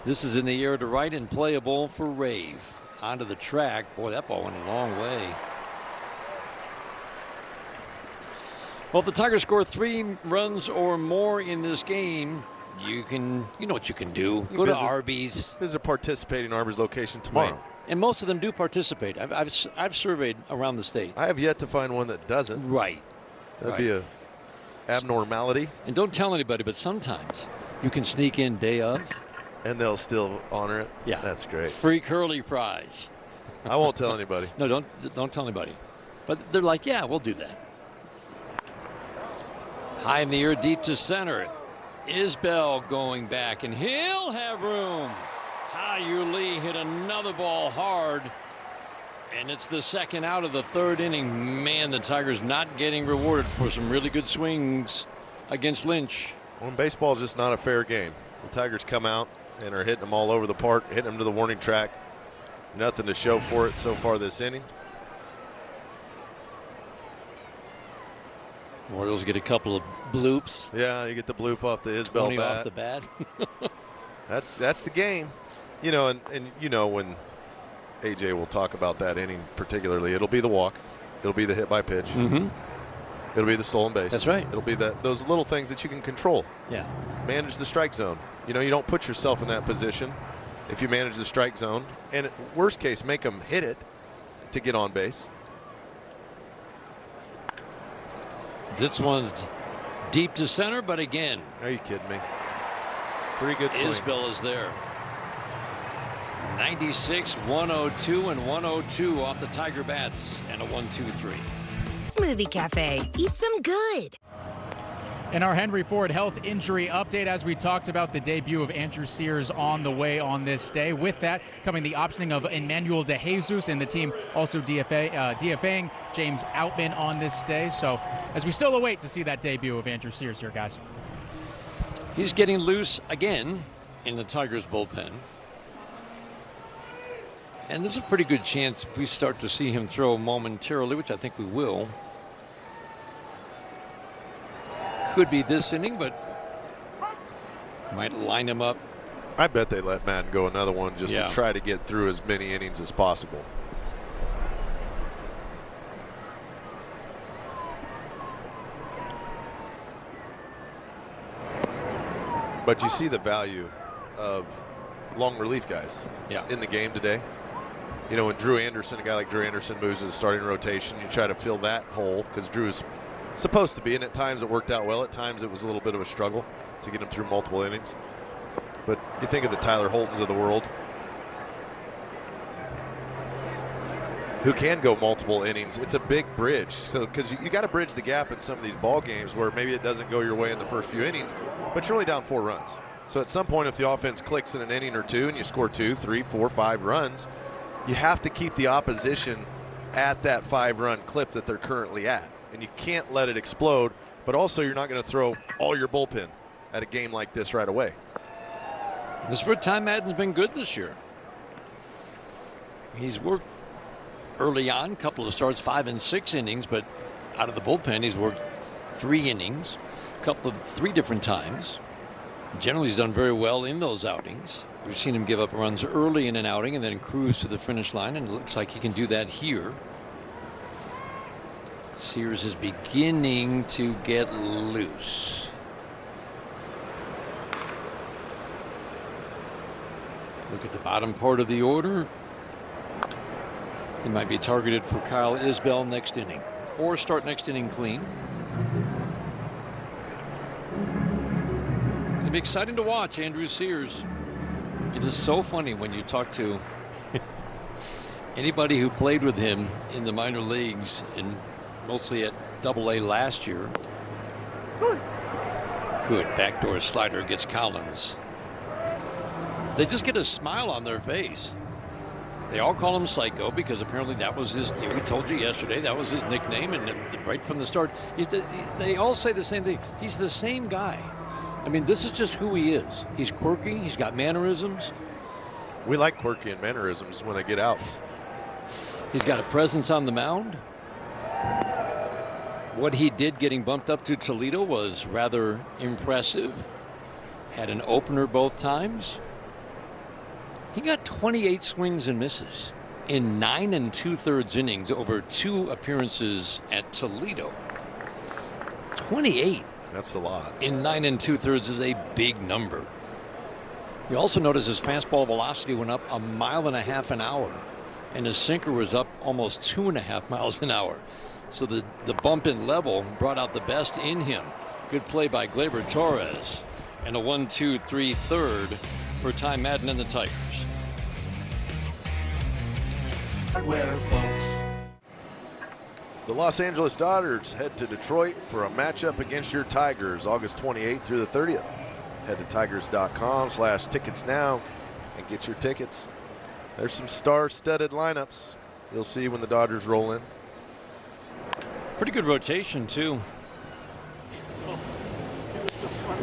This is in the air to right and playable for Rave. Onto the track. Boy, that ball went a long way. Well, if the Tigers score 3 runs or more in this game, you know what you can do. Go to Arby's. Visit a participating Arby's location tomorrow. Right. And most of them do participate. I've surveyed around the state. I have yet to find one that doesn't. Right. That'd be a abnormality. And don't tell anybody, but sometimes you can sneak in day of And they'll still honor it? Yeah. That's great. Free curly fries. I won't tell anybody. No, don't tell anybody. But they're like, yeah, we'll do that. High in the air, deep to center. Isbell going back, and he'll have room. Hao Lee hit another ball hard, and it's the second out of the third inning. Man, the Tigers not getting rewarded for some really good swings against Lynch. Well, baseball is just not a fair game. The Tigers come out and are hitting them all over the park, hitting them to the warning track. Nothing to show for it so far this inning. Orioles get a couple of bloops. Yeah, you get the bloop off the Isbell bat. Off the bat. That's the game. You know, and you know when AJ will talk about that inning particularly, it'll be the walk. It'll be the hit by pitch. Mm-hmm. It'll be the stolen base. That's right. It'll be those little things that you can control. Yeah. Manage the strike zone. You know, you don't put yourself in that position if you manage the strike zone. And worst case, make them hit it to get on base. This one's deep to center, but again. Are you kidding me? 3 good swings. Isbell is there. 96, 102, and 102 off the Tiger bats, and a 1-2-3. Smoothie Cafe. Eat some good. In our Henry Ford health injury update, as we talked about the debut of Andrew Sears on the way on this day. With that coming the optioning of Emmanuel DeJesus, and the team also DFAing James Outman on this day. So as we still await to see that debut of Andrew Sears here, guys. He's getting loose again in the Tigers bullpen. And there's a pretty good chance if we start to see him throw momentarily, which I think we will. Could be this inning, but might line him up. I bet they let Madden go another one just to try to get through as many innings as possible. But you see the value of long relief guys in the game today. You know, when Drew Anderson, a guy like Drew Anderson, moves to the starting rotation, you try to fill that hole because Drew is supposed to be, and at times it worked out well. At times it was a little bit of a struggle to get him through multiple innings. But you think of the Tyler Holtons of the world who can go multiple innings. It's a big bridge. So because you got to bridge the gap in some of these ball games where maybe it doesn't go your way in the first few innings, but you're only down 4 runs. So at some point, if the offense clicks in an inning or two and you score 2, 3, 4, 5 runs, you have to keep the opposition at that 5-run clip that they're currently at. And you can't let it explode, but also you're not going to throw all your bullpen at a game like this right away. This is where Ty Madden's been good this year. He's worked early on, a couple of starts, 5 and 6 innings, but out of the bullpen, he's worked 3 innings, a couple of 3 different times. Generally, he's done very well in those outings. We've seen him give up runs early in an outing and then cruise to the finish line, and it looks like he can do that here. Sears is beginning to get loose. Look at the bottom part of the order. He might be targeted for Kyle Isbell next inning, or start next inning clean. It'll be exciting to watch Andrew Sears. It is so funny when you talk to anybody who played with him in the minor leagues and mostly at Double-A last year. Good backdoor slider gets Collins. They just get a smile on their face. They all call him Psycho because apparently that was his. We told you yesterday that was his nickname, and right from the start, they all say the same thing. He's the same guy. I mean, this is just who he is. He's quirky. He's got mannerisms. We like quirky and mannerisms when they get outs. He's got a presence on the mound. What he did getting bumped up to Toledo was rather impressive. Had an opener both times. He got 28 swings and misses in 9 2/3 innings over 2 appearances at Toledo. 28. That's a lot. In 9 2/3 is a big number. You also notice his fastball velocity went up 1.5 miles an hour, and his sinker was up almost 2.5 miles an hour. So the bump in level brought out the best in him. Good play by Gleyber Torres, and a 1-2-3 third for Ty Madden and the Tigers. Hardware, folks. The Los Angeles Dodgers head to Detroit for a matchup against your Tigers August 28th through the 30th. Head to tigers.com/tickets now and get your tickets. There's some star-studded lineups you'll see when the Dodgers roll in. Pretty good rotation, too.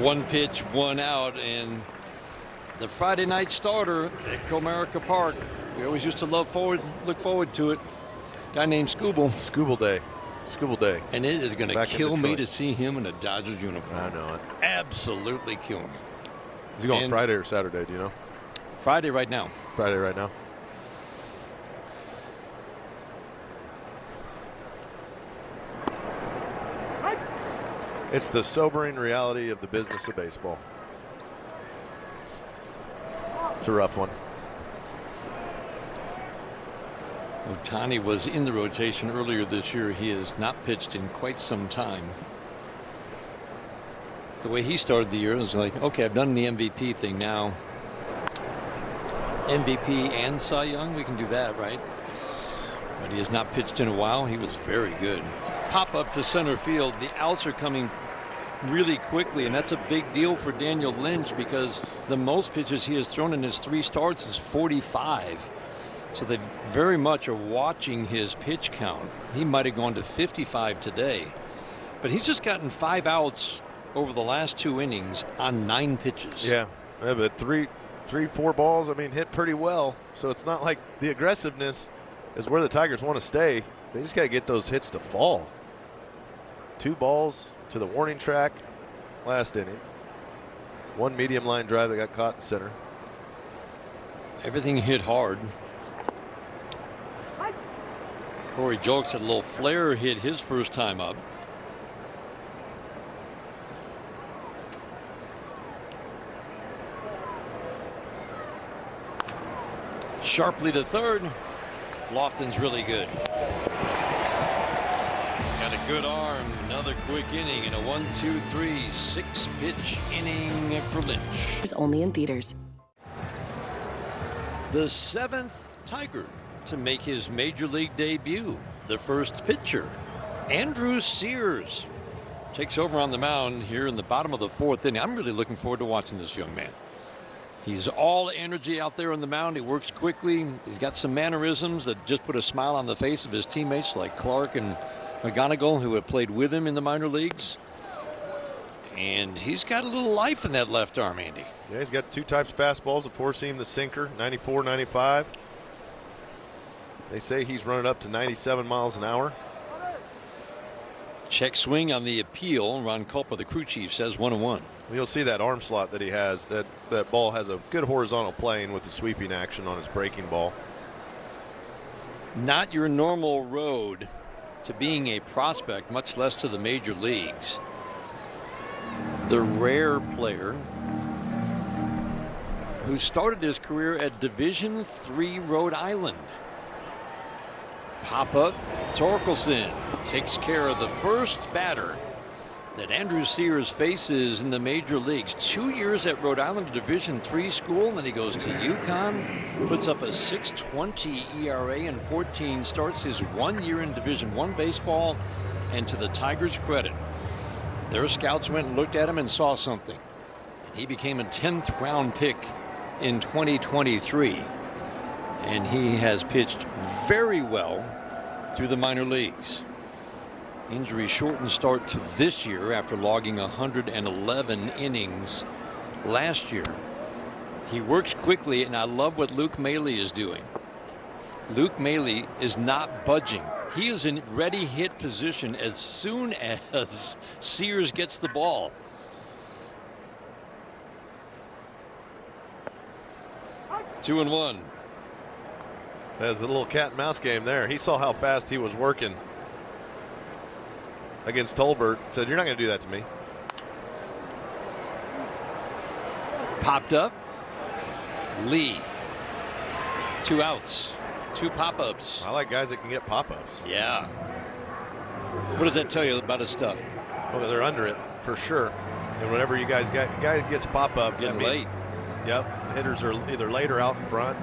One pitch, one out, and the Friday night starter at Comerica Park. We always used to look forward to it. Guy named Scooble. Scooble Day. And it is going to kill me to see him in a Dodgers uniform. I know it. Absolutely kill me. Is he going Friday or Saturday, do you know? Friday right now. Friday right now. It's the sobering reality of the business of baseball. It's a rough one. Ohtani was in the rotation earlier this year. He has not pitched in quite some time. The way he started the year was like, okay, I've done the MVP thing now. MVP and Cy Young, we can do that, right? But he has not pitched in a while. He was very good. Pop up to center field. The outs are coming really quickly, and that's a big deal for Daniel Lynch because the most pitches he has thrown in his 3 starts is 45. So they very much are watching his pitch count. He might have gone to 55 today, but he's just gotten 5 outs over the last 2 innings on 9 pitches. Yeah, but three, 4 balls, I mean, hit pretty well. So it's not like the aggressiveness is where the Tigers want to stay. They just got to get those hits to fall. 2 balls to the warning track last inning. 1 medium line drive that got caught in center. Everything hit hard. Corey Julks had a little flare hit his first time up. Sharply to third. Lofton's really good. Got a good arm. Another quick inning in a 1-2-3 6-pitch inning for Lynch. It's only in theaters. The 7th Tiger to make his major league debut. The first pitcher, Andrew Sears, takes over on the mound here in the bottom of the 4th inning. I'm really looking forward to watching this young man. He's all energy out there on the mound. He works quickly. He's got some mannerisms that just put a smile on the face of his teammates like Clark and McGonigal, who have played with him in the minor leagues. And he's got a little life in that left arm, Andy. Yeah, he's got 2 types of fastballs, the 4-seam, the sinker, 94, 95. They say he's running up to 97 miles an hour. Check swing on the appeal. Ron Culpa, the crew chief, says 1-1. You'll see that arm slot that he has. That ball has a good horizontal plane with the sweeping action on his breaking ball. Not your normal road to being a prospect, much less to the major leagues. The rare player who started his career at Division III Rhode Island. Pop up, Torkelson takes care of the first batter that Andrew Sears faces in the major leagues. 2 years at Rhode Island Division III school, and then he goes to UConn, puts up a .620 ERA in 14 starts, his 1 year in Division I baseball. And to the Tigers' credit, their scouts went and looked at him and saw something. And he became a 10th round pick in 2023. And he has pitched very well through the minor leagues. Injury shortened start to this year after logging 111 innings last year. He works quickly, and I love what Luke Maley is doing. Luke Maley is not budging. He is in ready hit position as soon as Sears gets the ball. Two and one. There's a little cat and mouse game there. He saw how fast he was working against Tolbert. Said, "You're not going to do that to me." Popped up. Lee. 2 outs. 2 pop-ups. I like guys that can get pop-ups. Yeah. What does that tell you about his stuff? Well, they're under it for sure. And whenever you guys guy gets pop-up, Getting that late. Yep, hitters are either late or out in front,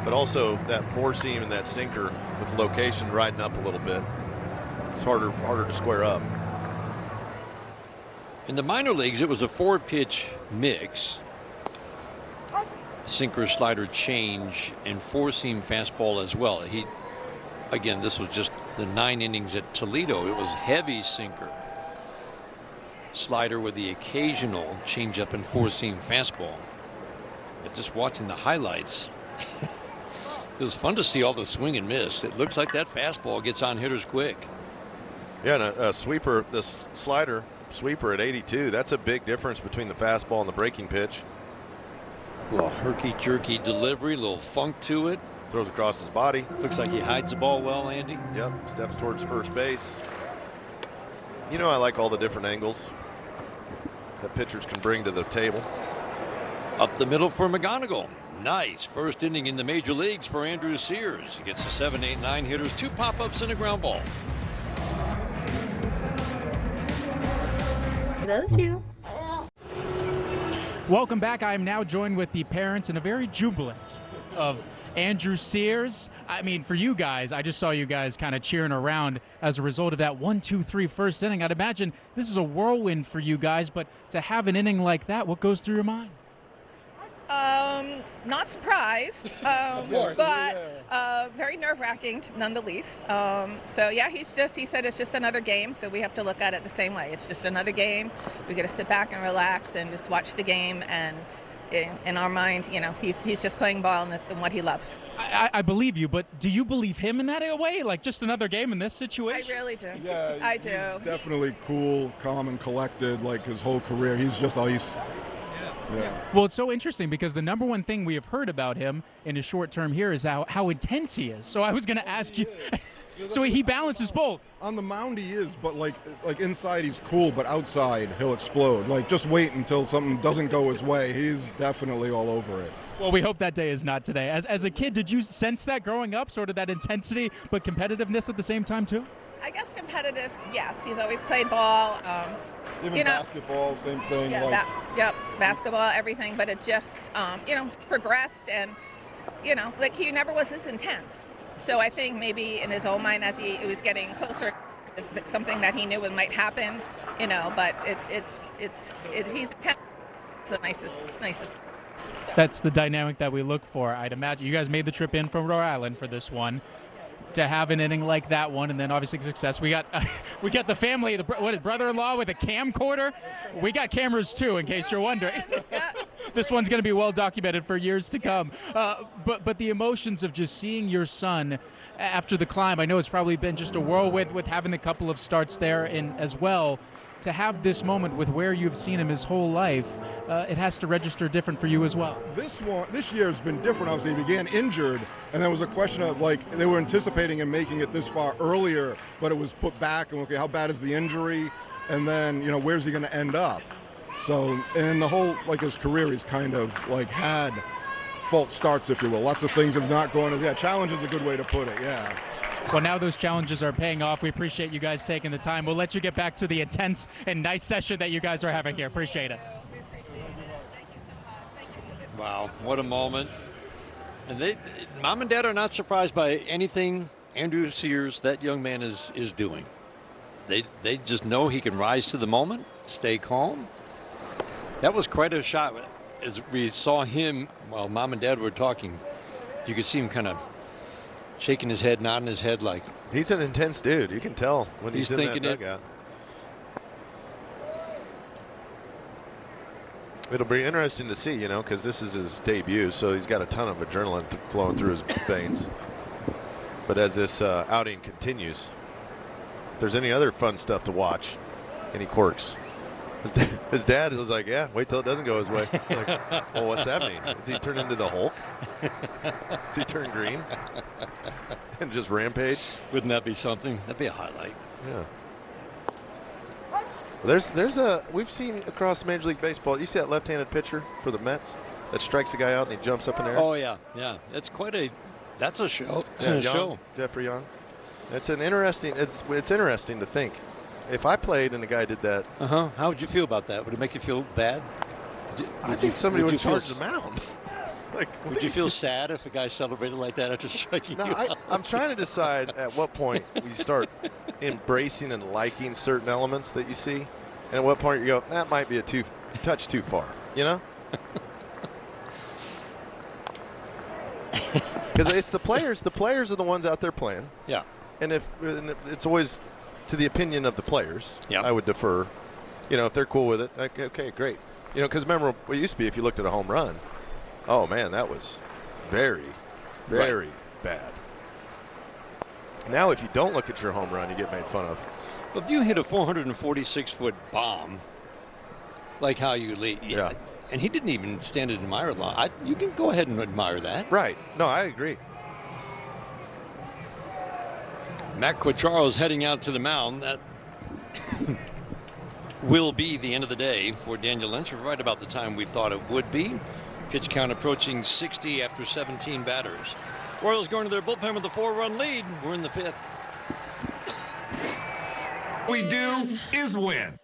but also that four seam and that sinker with the location riding up a little bit. It's harder to square up. In the minor leagues, it was a 4-pitch mix. Sinker, slider, change, and four-seam fastball as well. Again, this was just the 9 innings at Toledo. It was heavy sinker, slider with the occasional changeup and four-seam fastball. But just watching the highlights, it was fun to see all the swing and miss. It looks like that fastball gets on hitters quick. Yeah, and a sweeper, this slider sweeper at 82, that's a big difference between the fastball and the breaking pitch. A little herky-jerky delivery, a little funk to it. Throws across his body. Looks like he hides the ball well, Andy. Yep, steps towards first base. You know, I like all the different angles that pitchers can bring to the table. Up the middle for McGonigal. Nice first inning in the major leagues for Andrew Sears. He gets the 7, 8, 9 hitters, 2 pop-ups and a ground ball. Loves you. Welcome back. I am now joined with the parents and a very jubilant of Andrew Sears. I mean, for you guys, I just saw you guys kind of cheering around as a result of that 1-2-3 first inning. I'd imagine this is a whirlwind for you guys, but to have an inning like that, what goes through your mind? Not surprised, but very nerve-wracking none the least. So yeah, he said it's just another game, so we have to look at it the same way. It's just another game. We got to sit back and relax and just watch the game, and in our mind, you know, he's just playing ball in what he loves. I believe you, but do you believe him in that way? Like just another game in this situation? I really do. Yeah, I do. He's definitely cool, calm, and collected. Like his whole career, he's just ice. Yeah. Well, it's so interesting because the number one thing we have heard about him in his short term here is how intense he is. So I was going to ask you. So he balances both. On the mound he is, but like inside he's cool, but outside he'll explode. Like just wait until something doesn't go his way. He's definitely all over it. Well, we hope that day is not today. As a kid, did you sense that growing up, sort of that intensity but competitiveness at the same time too? I guess competitive, yes. He's always played ball. Even basketball, same thing. Yeah, yep, basketball, everything. But it just, it's progressed, and like he never was this intense. So I think maybe in his own mind, as he was getting closer, is something that he knew might happen. But he's the nicest. So. That's the dynamic that we look for. I'd imagine you guys made the trip in from Rhode Island for this one. To have an inning like that one, and then obviously success. We got the family, brother-in-law with a camcorder. We got cameras too, in case you're wondering. This one's going to be well documented for years to come. But the emotions of just seeing your son after the climb. I know it's probably been just a whirlwind with having a couple of starts there in as well. To have this moment with where you've seen him his whole life, it has to register different for you as well. This year has been different. Obviously, he began injured, and there was a question of they were anticipating him making it this far earlier, but it was put back. And okay, how bad is the injury? And then where's he going to end up? So, and in the whole his career, he's kind of had false starts, if you will. Lots of things have not gone. Yeah, challenge is a good way to put it. Yeah. Well, now those challenges are paying off. We appreciate you guys taking the time. We'll let you get back to the intense and nice session that you guys are having here. Appreciate it. We appreciate it. Thank you so much. Thank you so much. Wow, what a moment. And Mom and Dad are not surprised by anything Andrew Sears, that young man, is doing. They just know he can rise to the moment, stay calm. That was quite a shot. As we saw him while Mom and Dad were talking, you could see him kind of shaking his head, nodding his head like... He's an intense dude. You can tell when he's in thinking that dugout. It'll be interesting to see, because this is his debut, so he's got a ton of adrenaline flowing through his veins. But as this outing continues, if there's any other fun stuff to watch, any quirks, his dad was like, yeah, wait till it doesn't go his way. Like, well, what's that mean? Does he turn into the Hulk? Does he turn green and just rampage? Wouldn't that be something? That'd be a highlight. Yeah. We've seen across Major League Baseball, you see that left-handed pitcher for the Mets that strikes a guy out and he jumps up in the air? Oh, yeah. That's a show. Yeah, show. Jeffrey Young. It's interesting to think. If I played and the guy did that. How would you feel about that? Would it make you feel bad? I think somebody would charge the mound. Would you feel sad if a guy celebrated like that after striking you out? I'm trying to decide at what point we start embracing and liking certain elements that you see, and at what point you go, that might be a touch too far, you know? Because it's the players. The players are the ones out there playing. Yeah. And if it's always to the opinion of the players, yeah. I would defer. You know, if they're cool with it, okay, great. You know, because remember what it used to be if you looked at a home run. Oh, man, that was very, very bad. Now, if you don't look at your home run, you get made fun of. But if you hit a 446-foot bomb, like how you lead, yeah. And he didn't even stand and admire long. You can go ahead and admire that. Right. No, I agree. Matt Quattro's heading out to the mound. That will be the end of the day for Daniel Lynch, right about the time we thought it would be. Pitch count approaching 60 after 17 batters. Royals going to their bullpen with a 4-run lead. We're in the 5th. We do is win.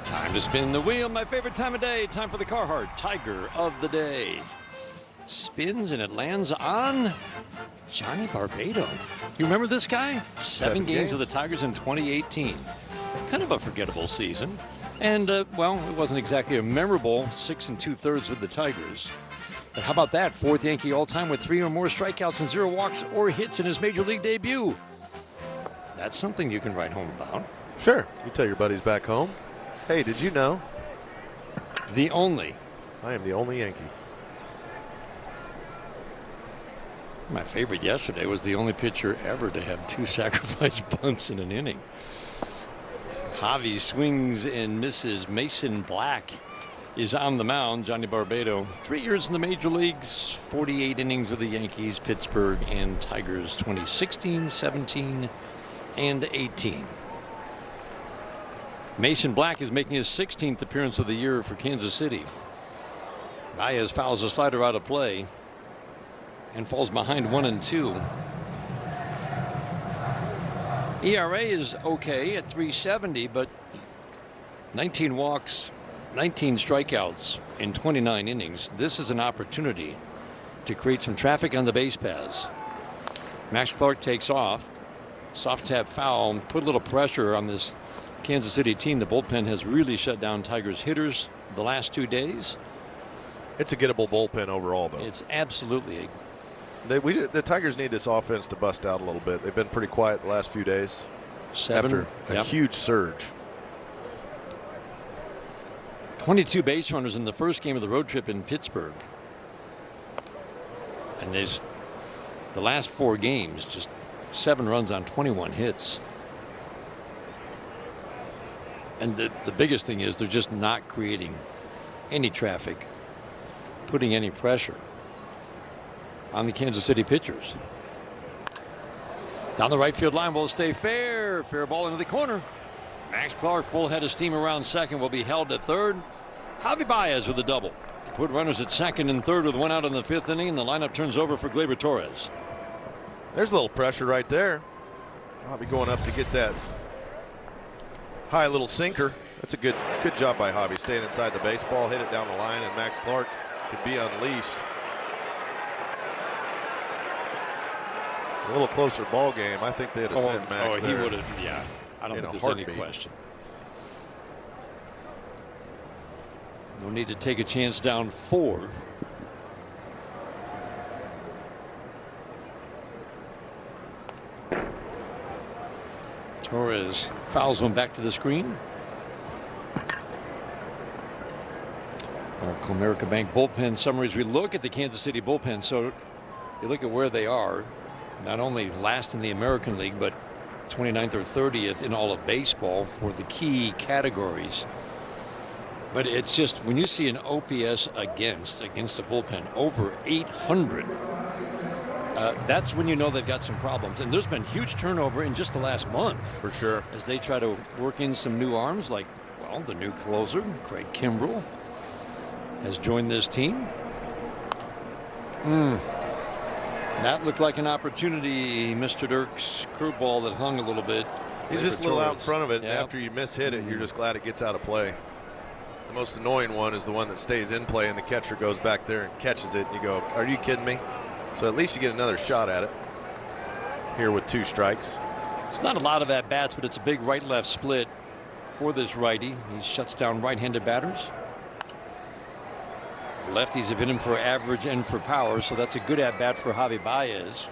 Time to spin the wheel. My favorite time of day. Time for the Carhartt Tiger of the Day. Spins and it lands on Johnny Barbado. You remember this guy? 7 games of the Tigers in 2018. Kind of a forgettable season. And, well, it wasn't exactly a memorable 6 2/3 with the Tigers. But how about that? 4th Yankee all-time with 3 or more strikeouts and 0 walks or hits in his major league debut. That's something you can write home about. Sure. You tell your buddies back home, hey, did you know? I am the only Yankee. My favorite yesterday was the only pitcher ever to have 2 sacrifice bunts in an inning. Javi swings and misses. Mason Black is on the mound. Johnny Barbado, 3 years in the major leagues, 48 innings with the Yankees, Pittsburgh, and Tigers, 2016, 17, and 18. Mason Black is making his 16th appearance of the year for Kansas City. Baez fouls a slider out of play and falls behind 1-2. ERA is okay at 3.70, but 19 walks, 19 strikeouts in 29 innings. This is an opportunity to create some traffic on the base paths. Max Clark takes off. Soft tap foul, put a little pressure on this Kansas City team. The bullpen has really shut down Tigers hitters the last 2 days. It's a gettable bullpen overall, though. It's absolutely. The Tigers need this offense to bust out a little bit. They've been pretty quiet the last few days. 7 after a huge surge. 22 base runners in the first game of the road trip in Pittsburgh. And there's the last 4 games, just 7 runs on 21 hits. And the biggest thing is they're just not creating any traffic, putting any pressure on the Kansas City pitchers. Down the right field line will stay fair. Fair ball into the corner. Max Clark, full head of steam around second, will be held at third. Javi Baez with a double. Put runners at second and third with 1 out in the 5th inning, and the lineup turns over for Gleyber Torres. There's a little pressure right there. I'll be going up to get that high little sinker. That's a good job by Javi, staying inside the baseball, hit it down the line, and Max Clark could be unleashed. A little closer ball game. I think they'd have sent Max there. He would have, yeah. I don't think there's any question. No need to take a chance down 4. Torres fouls one back to the screen. Our Comerica Bank bullpen summaries. We look at the Kansas City bullpen. So you look at where they are. Not only last in the American League, but 29th or 30th in all of baseball for the key categories. But it's just when you see an OPS against a bullpen over 800, that's when you know they've got some problems. And there's been huge turnover in just the last month. For sure. As they try to work in some new arms, like, well, the new closer, Craig Kimbrell, has joined this team. That looked like an opportunity. Mr. Dirk's curveball that hung a little bit. He's just a little out in front of it. And after you miss hit it, you're just glad it gets out of play. The most annoying one is the one that stays in play and the catcher goes back there and catches it. And you go, are you kidding me? So at least you get another shot at it here with 2 strikes. It's not a lot of at-bats, but it's a big right-left split for this righty. He shuts down right-handed batters. Lefties have hit him for average and for power, so that's a good at-bat for Javi Baez.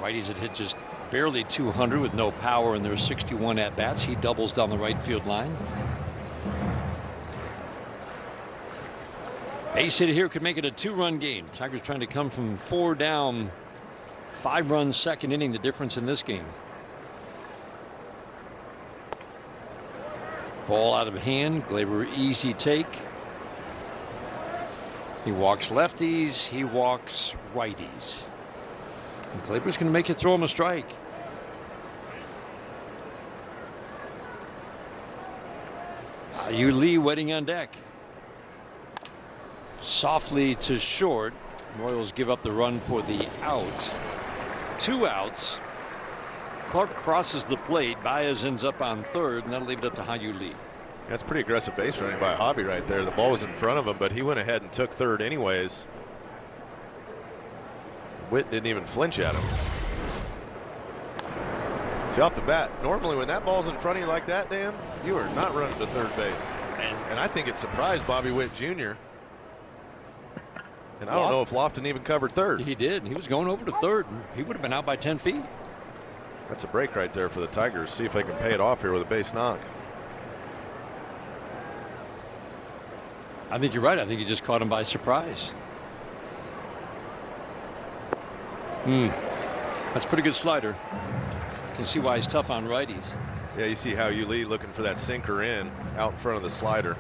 Righties had hit just barely 200 with no power in their 61 at-bats. He doubles down the right field line. Base hit here could make it a 2-run game. Tigers trying to come from 4 down. 5-run second inning, the difference in this game. Ball out of hand. Gleyber easy take. He walks lefties. He walks righties. And Gleyber's going to make you throw him a strike. Yu Lee waiting on deck. Softly to short. Royals give up the run for the out. 2 outs. Clark crosses the plate. Baez ends up on third, and that'll leave it up to Yu Lee. That's pretty aggressive base running by Javi right there. The ball was in front of him, but he went ahead and took third anyways. Witt didn't even flinch at him. See, off the bat, normally when that ball's in front of you like that, Dan, you are not running to third base. And I think it surprised Bobby Witt Jr. And I don't know if Lofton even covered third. He did. He was going over to third. He would have been out by 10 feet. That's a break right there for the Tigers. See if they can pay it off here with a base knock. I think you're right. I think he just caught him by surprise. That's a pretty good slider. You can see why he's tough on righties. Yeah, you see how Yu Lee looking for that sinker in out in front of the slider.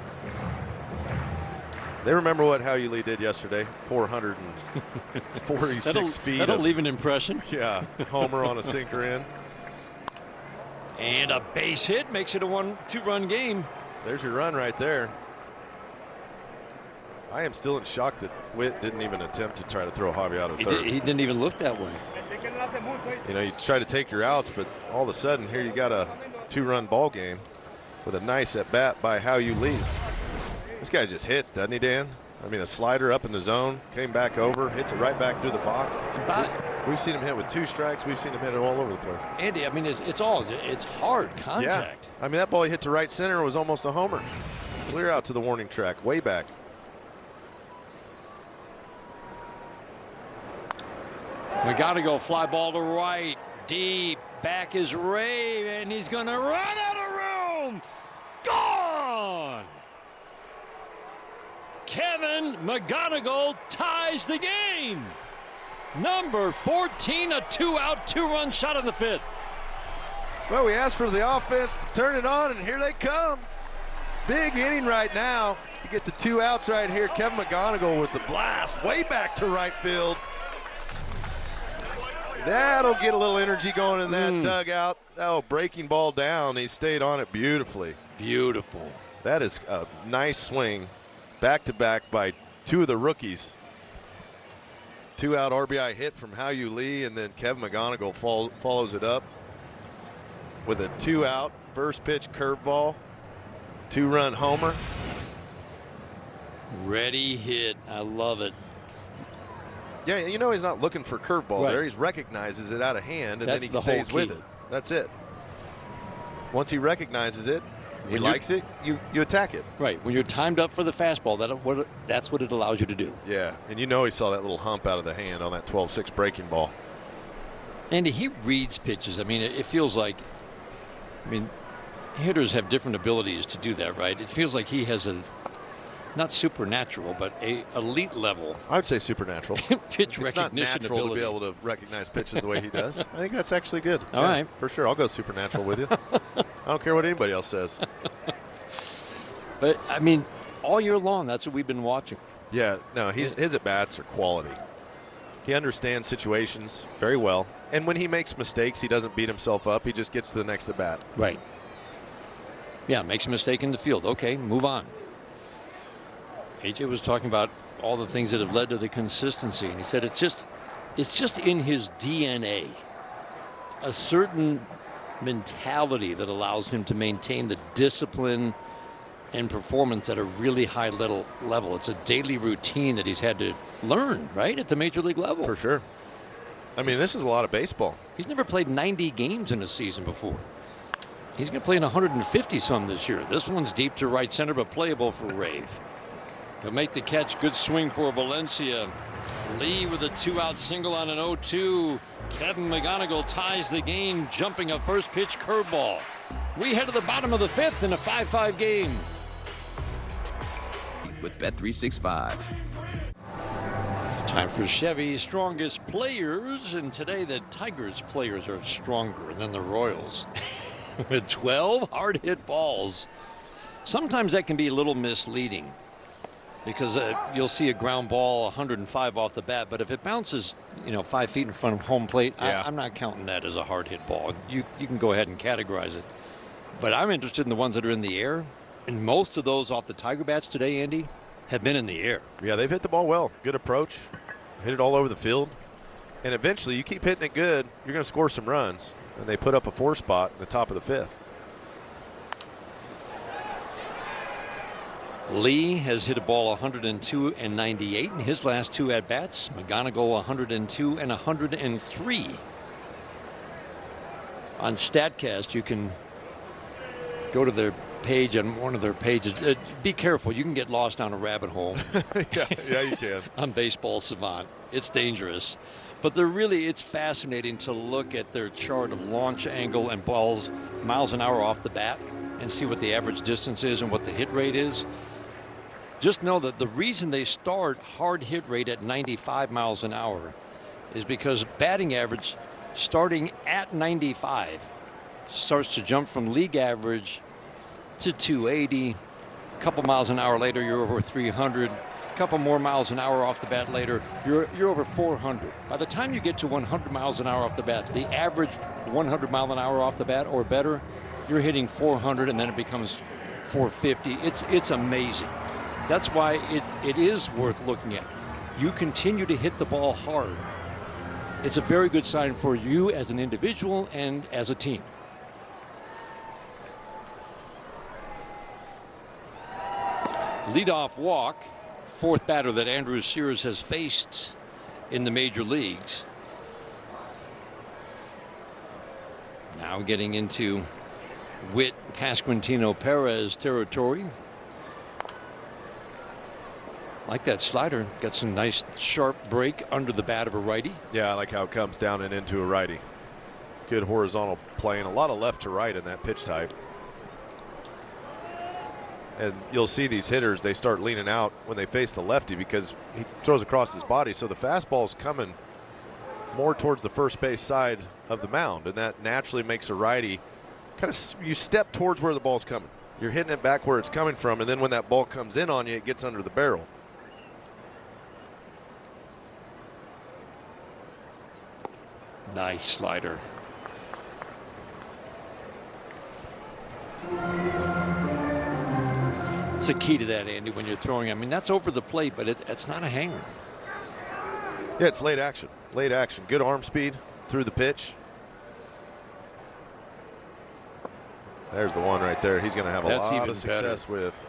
They remember what Yu Lee did yesterday. 446 feet. That'll leave an impression. Yeah, homer on a sinker in. And a base hit makes it a 2-run game. There's your run right there. I am still in shock that Witt didn't even attempt to try to throw Javi out of third. He didn't even look that way. You know, you try to take your outs, but all of a sudden here you got a 2-run ball game with a nice at bat by Yu Lee. This guy just hits, doesn't he, Dan? I mean, a slider up in the zone, came back over, hits it right back through the box. We've seen him hit with 2 strikes. We've seen him hit it all over the place. Andy, I mean, it's hard contact. Yeah. I mean, that ball he hit to right center was almost a homer. Clear out to the warning track, way back. We got to go fly ball to right, deep. Back is Ray, and he's going to run out of room. Gone. Kevin McGonigal ties the game. Number 14, a 2-out, 2-run shot in the 5th. Well, we asked for the offense to turn it on, and here they come. Big inning right now. You get the 2 outs right here. Kevin McGonigal with the blast way back to right field. That'll get a little energy going in that dugout. Oh, breaking ball down. He stayed on it beautifully. Beautiful. That is a nice swing. Back-to-back by 2 of the rookies. 2-out RBI hit from Yu Lee, and then Kevin McGonigal follows it up with a 2-out first pitch curveball, 2-run homer. Ready hit. I love it. Yeah, you know he's not looking for curveball there. He recognizes it out of hand, and then he stays with it. That's it. Once he recognizes it, he likes it, you attack it. Right. When you're timed up for the fastball, that's what it allows you to do. Yeah, and you know he saw that little hump out of the hand on that 12-6 breaking ball. And he reads pitches. I mean, it feels like, hitters have different abilities to do that, right? It feels like he has not supernatural, but a elite level. I would say supernatural. Pitch recognition ability. It's not natural to be able to recognize pitches the way he does. I think that's actually good. All right. For sure. I'll go supernatural with you. I don't care what anybody else says. But, I mean, all year long, that's what we've been watching. Yeah. No, his at-bats are quality. He understands situations very well. And when he makes mistakes, he doesn't beat himself up. He just gets to the next at-bat. Right. Yeah, makes a mistake in the field. Okay, move on. AJ was talking about all the things that have led to the consistency, and he said it's just in his DNA, a certain mentality that allows him to maintain the discipline and performance at a really high level. It's a daily routine that he's had to learn, right, at the major league level. For sure. I mean, this is a lot of baseball. He's never played 90 games in a season before. He's going to play in 150-some this year. This one's deep to right center, but playable for Rave. He'll make the catch. Good swing for Valencia. Lee with a 2-out single on an 0-2. Kevin McGonigal ties the game, jumping a first pitch curveball. We head to the bottom of the 5th in a 5-5 game. With Bet365. Time for Chevy's strongest players, and today the Tigers players are stronger than the Royals. With 12 hard hit balls. Sometimes that can be a little misleading because you'll see a ground ball 105 off the bat, but if it bounces 5 feet in front of home plate, I'm not counting that as a hard hit ball. You can go ahead and categorize it. But I'm interested in the ones that are in the air, and most of those off the Tiger bats today, Andy, have been in the air. Yeah, they've hit the ball well. Good approach. Hit it all over the field. And eventually, you keep hitting it good, you're going to score some runs. And they put up a 4 spot in the top of the 5th. Lee has hit a ball 102 and 98 in his last 2 at-bats. McGonigal 102 and 103. On StatCast, you can go to their page on one of their pages. Be careful. You can get lost down a rabbit hole. yeah, you can. On Baseball Savant. It's dangerous. But it's fascinating to look at their chart of launch angle and balls miles an hour off the bat and see what the average distance is and what the hit rate is. Just know that the reason they start hard hit rate at 95 miles an hour is because batting average starting at 95 starts to jump from league average to 280. A couple miles an hour later, you're over 300. A couple more miles an hour off the bat later, you're over 400. By the time you get to 100 miles an hour off the bat, the average 100 mile an hour off the bat or better, you're hitting 400, and then it becomes 450. It's amazing. That's why it is worth looking at. You continue to hit the ball hard. It's a very good sign for you as an individual and as a team. Leadoff walk. 4th batter that Andrew Sears has faced in the major leagues. Now getting into Witt, Pasquantino, Perez territory. Like that slider. Got some nice sharp break under the bat of a righty. Yeah, I like how it comes down and into a righty. Good horizontal play and a lot of left to right in that pitch type. And you'll see these hitters, they start leaning out when they face the lefty because he throws across his body. So the fastball's coming more towards the first base side of the mound, and that naturally makes a righty kind of, you step towards where the ball's coming. You're hitting it back where it's coming from, and then when that ball comes in on you, it gets under the barrel. Nice slider. It's the key to that, Andy, when you're throwing. I mean, that's over the plate, but it's not a hanger. Yeah, it's late action. Late action. Good arm speed through the pitch. There's the one right there. He's going to have a lot of success with.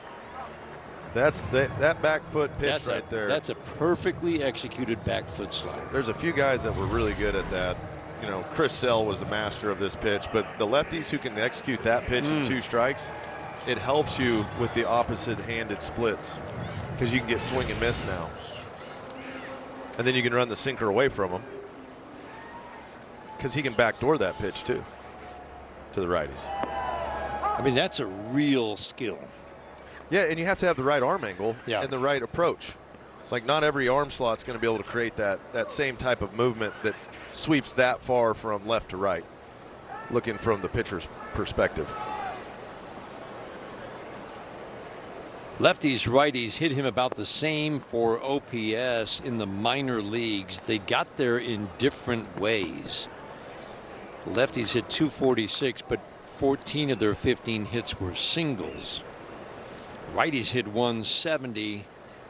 That's that back foot pitch there. That's a perfectly executed back foot slider. There's a few guys that were really good at that. You know, Chris Sell was the master of this pitch, but the lefties who can execute that pitch in 2 strikes, it helps you with the opposite-handed splits because you can get swing and miss now. And then you can run the sinker away from him because he can backdoor that pitch too to the righties. I mean, that's a real skill. Yeah, and you have to have the right arm angle and the right approach. Like, not every arm slot's going to be able to create that same type of movement that sweeps that far from left to right, looking from the pitcher's perspective. Lefties, righties hit him about the same for OPS in the minor leagues. They got there in different ways. Lefties hit 246, but 14 of their 15 hits were singles. Righties hit 170.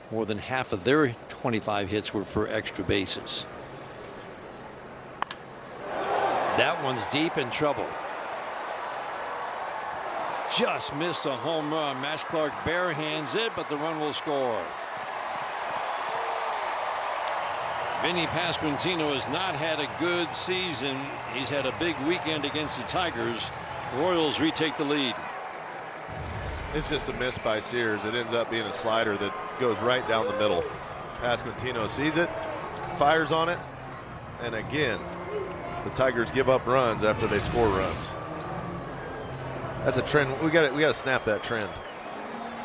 More than half of their 25 hits were for extra bases. That one's deep in trouble. just missed a home run. Max Clark barehands it, but the run will score. Vinny Pasquantino has not had a good season. He's had a big weekend against the Tigers. Royals retake the lead. It's just a miss by Sears. It ends up being a slider that goes right down the middle. Pasquantino sees it, fires on it, and again, the Tigers give up runs after they score runs. That's a trend. We got to snap that trend.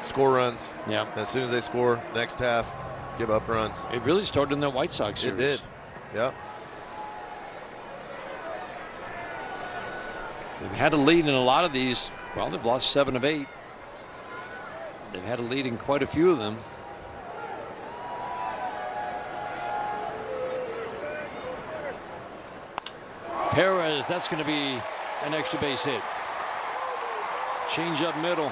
Score runs. Yeah. As soon as they score, next half, give up runs. It really started in that White Sox series. It did. Yep. They've had a lead in a lot of these. Well, they've lost 7 of 8. They've had a lead in quite a few of them. Perez, that's going to be an extra base hit. Change up middle.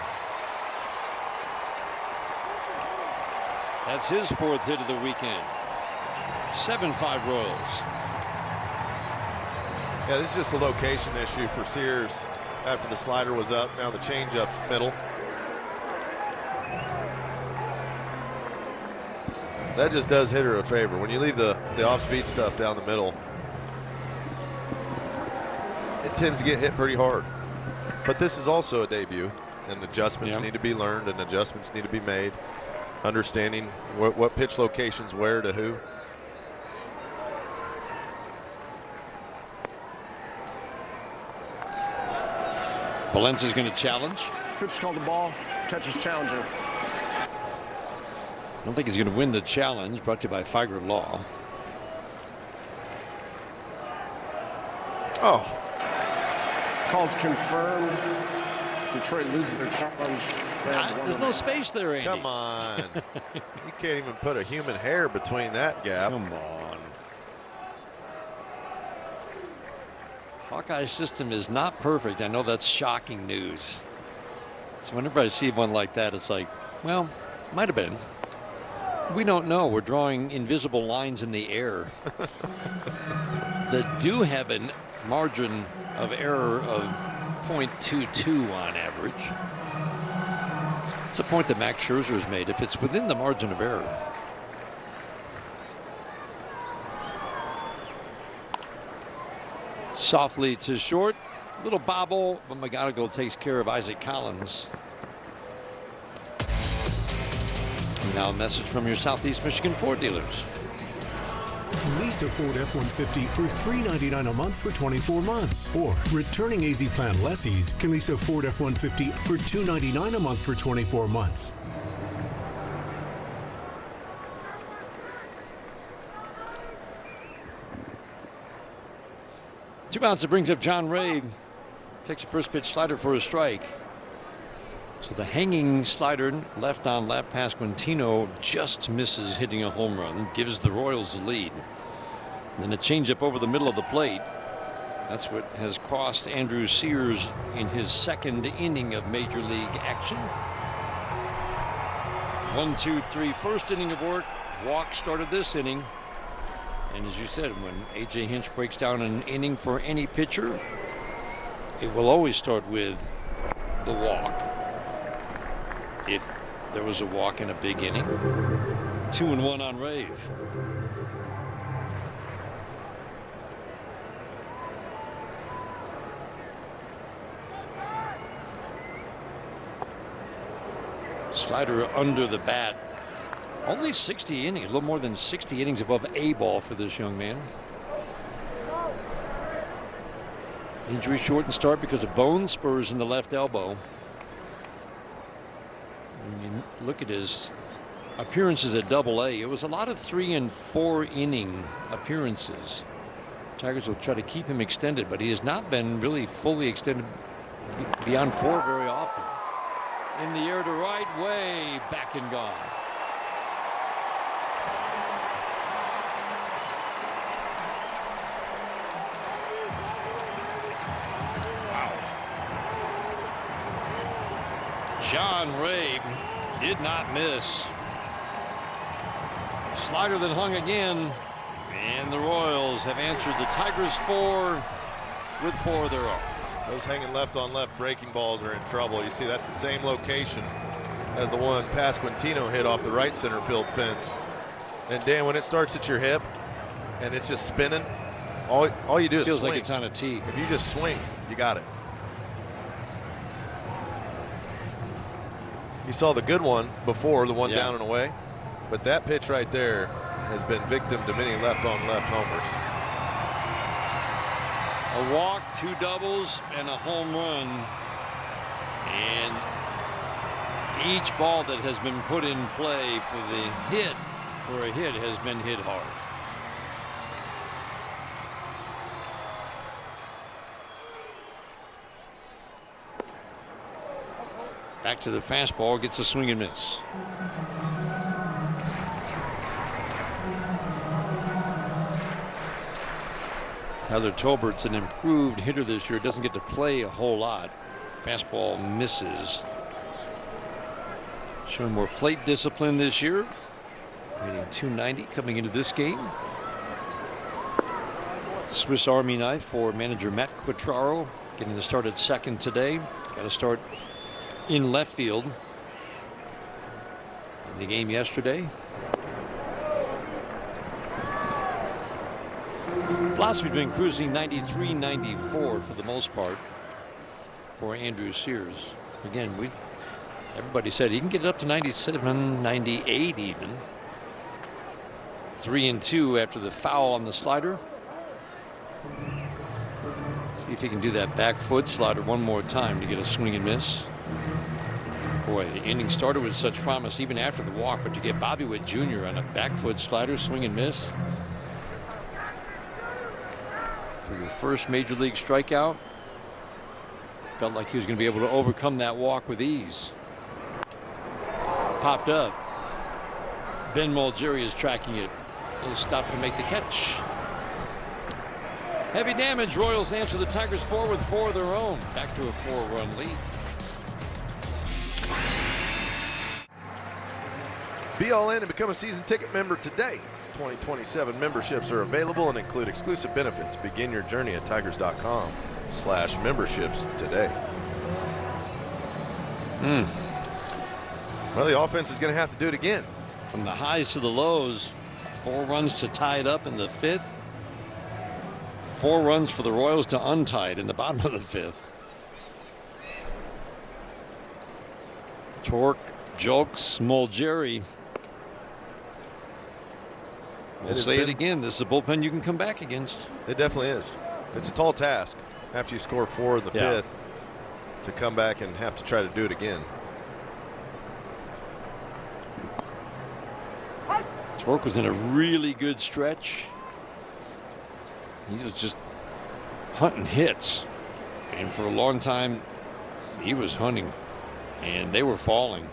That's his 4th hit of the weekend. 7-5 Royals. Yeah, this is just a location issue for Sears after the slider was up. Now the change up middle. That just does hit her a favor. When you leave the off-speed stuff down the middle, it tends to get hit pretty hard. But this is also a debut, and adjustments need to be learned and adjustments need to be made. Understanding what pitch locations where to who. Valencia's going to challenge. Pitch called the ball. Catches challenger. I don't think he's going to win the challenge. Brought to you by Figer Law. Oh. Calls confirmed. Detroit loses their challenge. There's no space there, Andy. Come on. You can't even put a human hair between that gap. Come on. Hawkeye's system is not perfect. I know that's shocking news. So whenever I see one like that, it's like, well, might have been. We don't know. We're drawing invisible lines in the air that do have a margin of error of 0.22 on average. It's a point that Max Scherzer has made. If it's within the margin of error. Softly to short. Little bobble, but McGonigal takes care of Isaac Collins. And now a message from your Southeast Michigan Ford dealers. Lease a Ford F-150 for $399 a month for 24 months. Or returning AZ Plan lessees can lease a Ford F-150 for $299 a month for 24 months. Two outs. It brings up John Ray. Takes a first pitch slider for a strike. So the hanging slider left on left Pasquantino just misses hitting a home run. Gives the Royals the lead. And then a changeup over the middle of the plate. That's what has cost Andrew Sears in his 2nd inning of Major League action. 1, 2, 3. First inning of work. Walk started this inning. And as you said, when A.J. Hinch breaks down an inning for any pitcher, it will always start with the walk. If there was a walk in a big inning. 2-1 on Rave. Slider under the bat. Only 60 innings, a little more than 60 innings above A ball for this young man. Injury shortened start because of bone spurs in the left elbow. When you look at his appearances at Double-A, it was a lot of 3- and 4-inning appearances. Tigers will try to keep him extended, but he has not been really fully extended beyond 4 very often. In the air to right, way back and gone. John Ray did not miss. Slider that hung again. And the Royals have answered the Tigers 4 with 4 of their own. Those hanging left on left breaking balls are in trouble. You see, that's the same location as the one Pasquantino hit off the right center field fence. And Dan, when it starts at your hip and it's just spinning, all you do is feels swing. Like it's on a tee. If you just swing, you got it. You saw the good one before, the one down and away, but that pitch right there has been victim to many left on left homers. A walk, 2 doubles, and a home run. And each ball that has been put in play for a hit has been hit hard. Back to the fastball, gets a swing and miss. Tyler Tolbert's an improved hitter this year. Doesn't get to play a whole lot. Fastball misses. Showing more plate discipline this year. Hitting .290 coming into this game. Swiss Army knife for manager Matt Quattraro. Getting the start at second today. Got to start in left field. In the game yesterday. Velocity's been cruising 93, 94 for the most part for Andrew Sears. Again, everybody said he can get it up to 97, 98 even. 3-2 after the foul on the slider. See if he can do that back foot slider one more time to get a swing and miss. Boy, the inning started with such promise even after the walk, but to get Bobby Witt Jr. on a back foot slider, swing and miss. For your first major league strikeout. Felt like he was going to be able to overcome that walk with ease. Popped up. Ben Mulgeri is tracking it. He'll stop to make the catch. Heavy damage. Royals answer the Tigers 4 with 4 of their own. Back to a 4-run lead. Be all in and become a season ticket member today. 2027 memberships are available and include exclusive benefits. Begin your journey at tigers.com/memberships today. Well, the offense is going to have to do it again. From the highs to the lows, 4 runs to tie it up in the 5th. 4 runs for the Royals to untie it in the bottom of the 5th. Torque, Jokes, Mulgeri. We'll say it again. This is a bullpen you can come back against. It definitely is. It's a tall task after you score 4 in the 5th to come back and have to try to do it again. Torque was in a really good stretch. He was just hunting hits. And for a long time, he was hunting. And they were falling.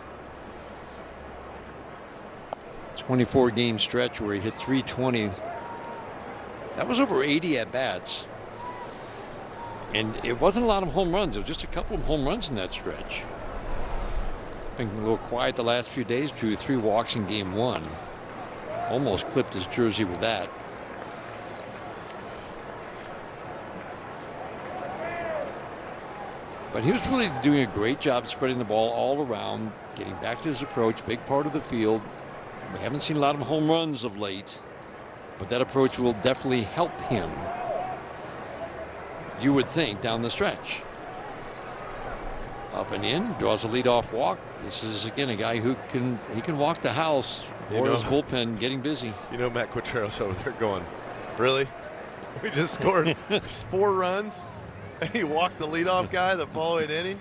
24-game stretch where he hit .320. That was over 80 at-bats. And it wasn't a lot of home runs. It was just a couple of home runs in that stretch. Been a little quiet the last few days. Drew 3 walks in game 1. Almost clipped his jersey with that. But he was really doing a great job spreading the ball all around, getting back to his approach, big part of the field. We haven't seen a lot of home runs of late, but that approach will definitely help him, you would think, down the stretch. Up and in, draws a leadoff walk. This is, again, a guy who can walk the house. Royals bullpen getting busy. You know, Matt Quattraro's over there going, really? We just scored 4 runs and he walked the leadoff guy the following inning?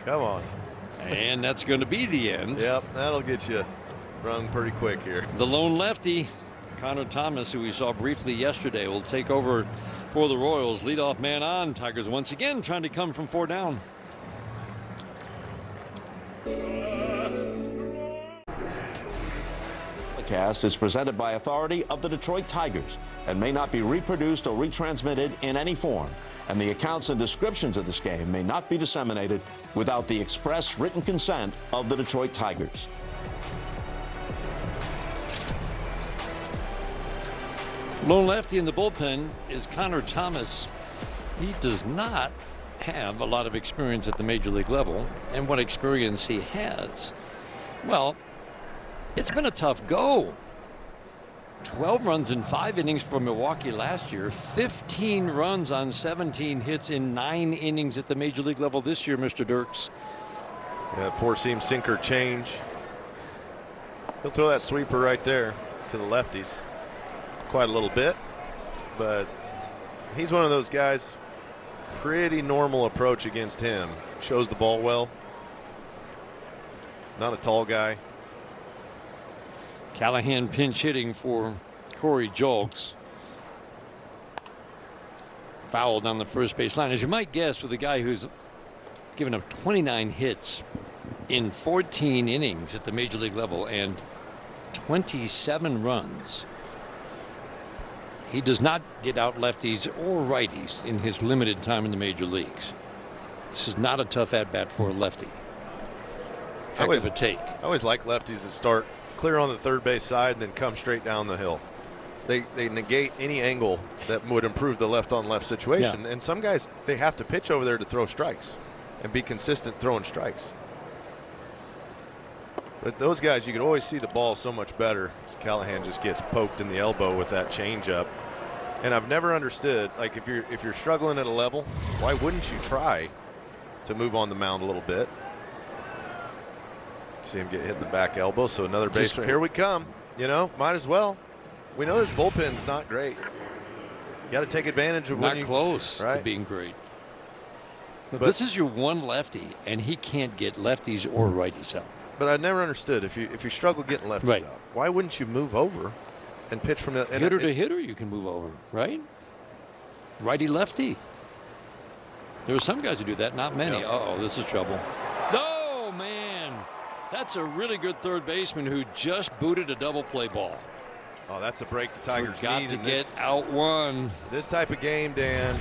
Come on. And that's going to be the end. Yep, that'll get you rung pretty quick here. The lone lefty, Connor Thomas, who we saw briefly yesterday, will take over for the Royals. Leadoff man on. Tigers once again trying to come from 4 down. Cast is presented by authority of the Detroit Tigers and may not be reproduced or retransmitted in any form, and the accounts and descriptions of this game may not be disseminated without the express written consent of the Detroit Tigers. Lone lefty in the bullpen is Connor Thomas. He does not have a lot of experience at the major league level, and what experience he has, well, it's been a tough go. 12 runs in 5 innings for Milwaukee last year, 15 runs on 17 hits in 9 innings at the major league level this year, Mr. Dirks. Yeah, four-seam sinker change. He'll throw that sweeper right there to the lefties. Quite a little bit, but he's one of those guys, pretty normal approach against him. Shows the ball well. Not a tall guy. Callahan pinch hitting for Corey Julks. Fouled on the first base line. As you might guess, with a guy who's given up 29 hits in 14 innings at the major league level and 27 runs, he does not get out lefties or righties in his limited time in the major leagues. This is not a tough at-bat for a lefty. Heck of a take. I always like lefties that start clear on the third base side and then come straight down the hill. They negate any angle that would improve the left-on-left situation. Yeah. And some guys, they have to pitch over there to throw strikes and be consistent throwing strikes. But those guys, you could always see the ball so much better as Callahan just gets poked in the elbow with that changeup. And I've never understood, like, if you're struggling at a level, why wouldn't you try to move on the mound a little bit? See him get hit in the back elbow, so another base. Here we come. You know, might as well. We know this bullpen's not great. You got to take advantage of not close to being great. But this is your one lefty, and he can't get lefties or righties out. But I never understood, if you struggle getting lefties out, why wouldn't you move over and pitch from the hitter to hitter? You can move over, right? Righty lefty. There are some guys who do that, not many. Uh-oh, this is trouble. Oh man, that's a really good third baseman who just booted a double play ball. Oh, that's a break the Tigers Forgot need to in get out one. This type of game, Dan,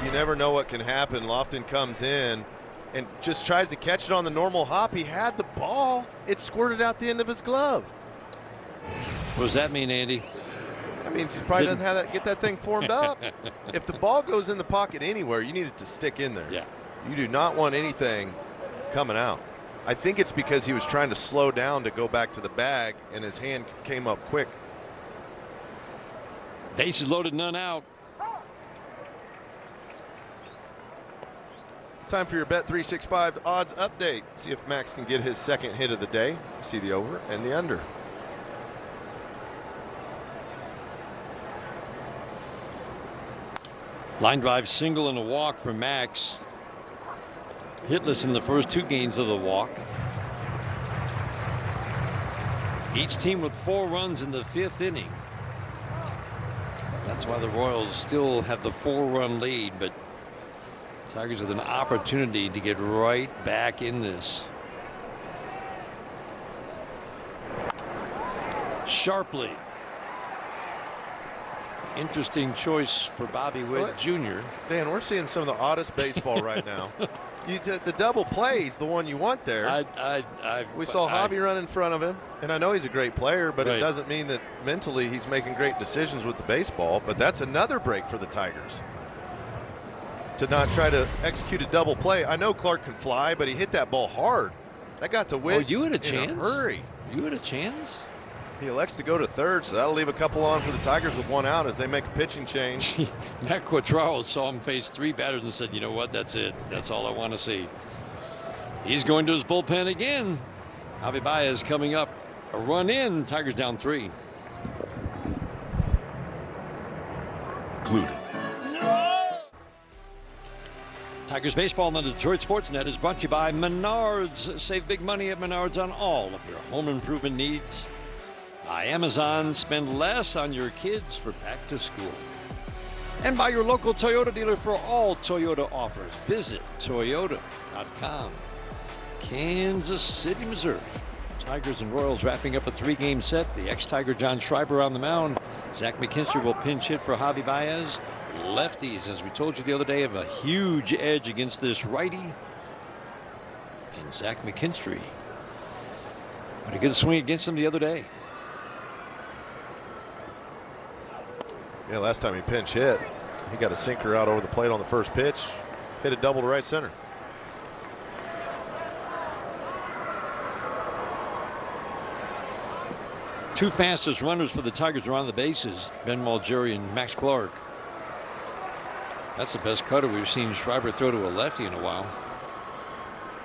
you never know what can happen. Lofton comes in and just tries to catch it on the normal hop. He had the ball. It squirted out the end of his glove. What does that mean, Andy? That means he probably doesn't have get that thing formed up. If the ball goes in the pocket anywhere, you need it to stick in there. Yeah. You do not want anything coming out. I think it's because he was trying to slow down to go back to the bag, and his hand came up quick. Bases loaded, none out. It's time for your Bet365 odds update. See if Max can get his second hit of the day. See the over and the under. Line drive single and a walk for Max. Hitless in the first 2 games of the walk. Each team with 4 runs in the 5th inning. That's why the Royals still have the 4-run lead, but Tigers with an opportunity to get right back in this. Sharply. Interesting choice for Bobby Witt Jr. Dan, we're seeing some of the oddest baseball right now. The double play is the one you want there. We saw Javi run in front of him, and I know he's a great player, but it doesn't mean that mentally he's making great decisions with the baseball. But that's another break for the Tigers to not try to execute a double play. I know Clark can fly, but he hit that ball hard. That got to Witt. Oh, you had a in chance? a hurry. You had a chance? He elects to go to third, so that'll leave a couple on for the Tigers with 1 out as they make a pitching change. Matt Quatraro saw him face 3 batters and said, you know what, that's it. That's all I want to see. He's going to his bullpen again. Javi Baez coming up. A run in. Tigers down 3. Included. Tigers baseball on the Detroit Sports Net is brought to you by Menards. Save big money at Menards on all of your home improvement needs. By Amazon, spend less on your kids for back to school. And by your local Toyota dealer for all Toyota offers. Visit Toyota.com. Kansas City, Missouri. Tigers and Royals wrapping up a 3-game set. The ex-Tiger John Schreiber on the mound. Zach McKinstry will pinch hit for Javi Baez. Lefties, as we told you the other day, have a huge edge against this righty. And Zach McKinstry had a good swing against him the other day. Yeah, last time he pinch hit, He got a sinker out over the plate on the first pitch. Hit a double to right center. Two fastest runners for the Tigers are on the bases, Ben Malgeri and Max Clark. That's the best cutter we've seen Schreiber throw to a lefty in a while.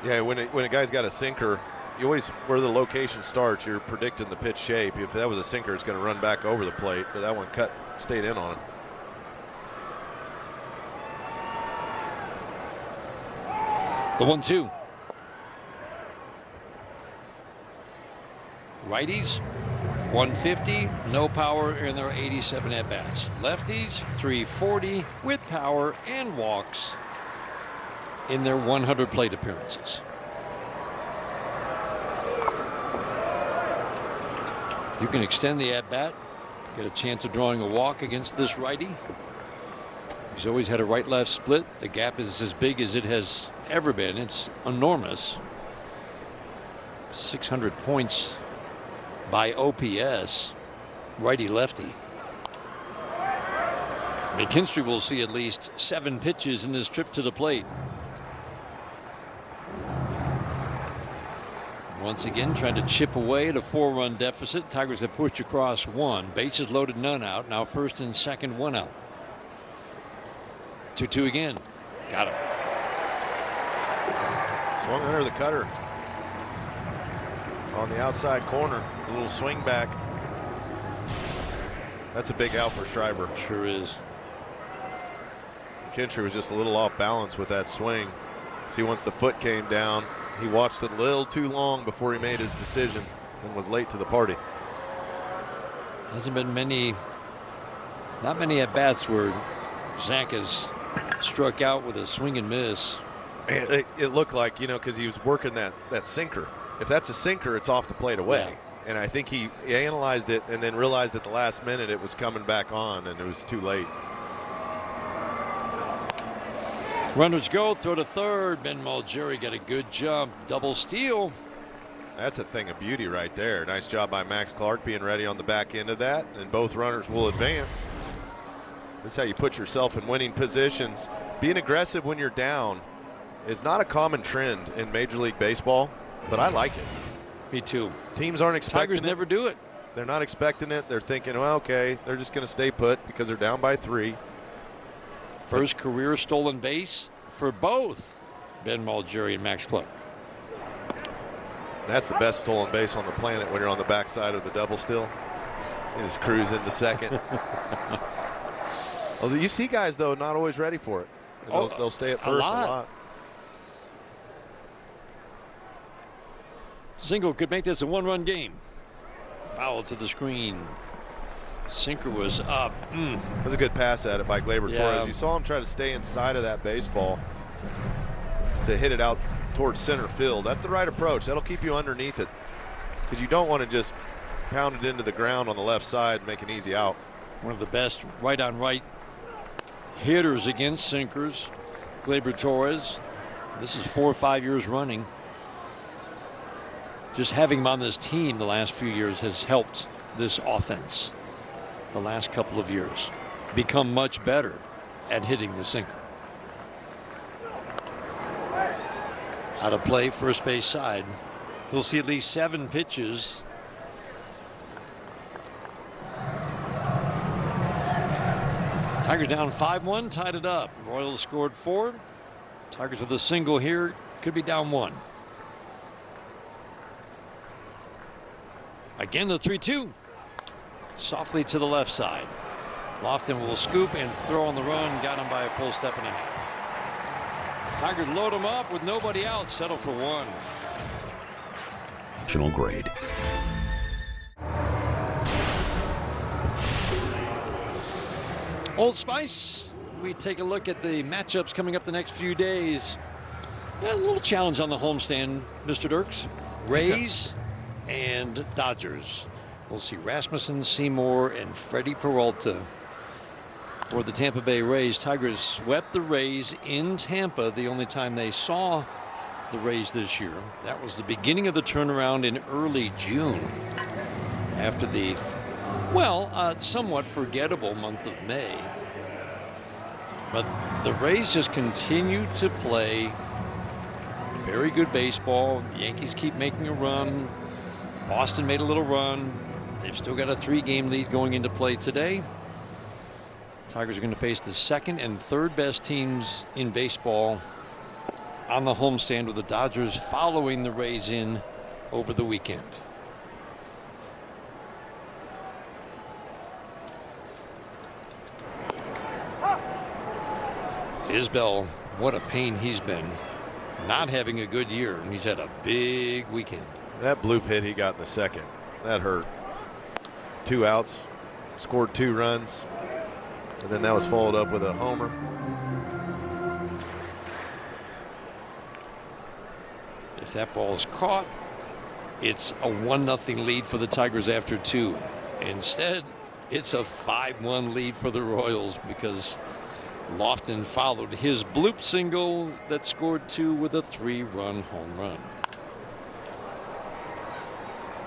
Yeah, when a guy's got a sinker, you always, where the location starts, you're predicting the pitch shape. If that was a sinker, it's going to run back over the plate, but that one stayed in on it. The 1-2. Righties, 150, no power, and there are 87 at-bats. Lefties, 340 with power and walks in their 100 plate appearances. You can extend the at-bat, get a chance of drawing a walk against this righty. He's always had a right-left split. The gap is as big as it has ever been. It's enormous. 600 points by OPS, righty-lefty. McKinstry will see at least 7 pitches in this trip to the plate. Once again, trying to chip away at a 4-run deficit. Tigers have pushed across 1. Bases loaded, none out. Now first and second, 1 out. 2-2 again. Got him. Swung under the cutter. On the outside corner, a little swing back. That's a big out for Schreiber. Sure is. McKinstry was just a little off balance with that swing. See, once the foot came down, he watched it a little too long before he made his decision and was late to the party. Hasn't been not many at bats where Zach has struck out with a swing and miss. Man, it looked like, because he was working that sinker. If that's a sinker, it's off the plate away. Yeah. And I think he analyzed it and then realized at the last minute it was coming back on, and it was too late. Runners go, throw to third. Ben Malgeri got a good jump. Double steal. That's a thing of beauty right there. Nice job by Max Clark being ready on the back end of that, and both runners will advance. This is how you put yourself in winning positions. Being aggressive when you're down is not a common trend in Major League Baseball, but I like it. Me too. Teams aren't expecting Tigers never do it. They're not expecting it. They're thinking, well, okay, they're just going to stay put because they're down by 3. First career stolen base for both Ben Malgeri and Max Clark. That's the best stolen base on the planet when you're on the backside of the double steal. You just cruise into second. You see guys, though, not always ready for it. They'll stay at first a lot. Single could make this a 1-run game. Foul to the screen. Sinker was up. That was a good pass at it by Gleyber Torres. You saw him try to stay inside of that baseball to hit it out towards center field. That's the right approach. That'll keep you underneath it because you don't want to just pound it into the ground on the left side and make an easy out. One of the best right-on-right hitters against sinkers, Gleyber Torres. This is 4 or 5 years running. Just having him on this team the last few years has helped this offense. The last couple of years become much better at hitting the sinker. Out of play, first base side. He'll see at least 7 pitches. Tigers down 5-1, tied it up. Royals scored 4. Tigers with a single here, could be down 1. Again, the 3-2. Softly to the left side. Lofton will scoop and throw on the run. Got him by a full step and a half. Tigers load him up with nobody out. Settle for 1. National grade. Old Spice. We take a look at the matchups coming up the next few days. Yeah, a little challenge on the homestand, Mr. Dirks. Rays and Dodgers. We'll see Rasmussen, Seymour, and Freddie Peralta for the Tampa Bay Rays. Tigers swept the Rays in Tampa the only time they saw the Rays this year. That was the beginning of the turnaround in early June after the, somewhat forgettable month of May. But the Rays just continue to play very good baseball. The Yankees keep making a run. Boston made a little run. They've still got a 3-game lead going into play today. Tigers are going to face the second and third best teams in baseball on the homestand, with the Dodgers following the Rays in over the weekend. Isbell, what a pain he's been. Not having a good year, and he's had a big weekend. That bloop hit he got in the second, that hurt. 2 outs, scored 2 runs, and then that was followed up with a homer. If that ball is caught, it's a 1-0 lead for the Tigers after 2. Instead, it's a 5-1 lead for the Royals, because Lofton followed his bloop single that scored 2 with a 3-run home run.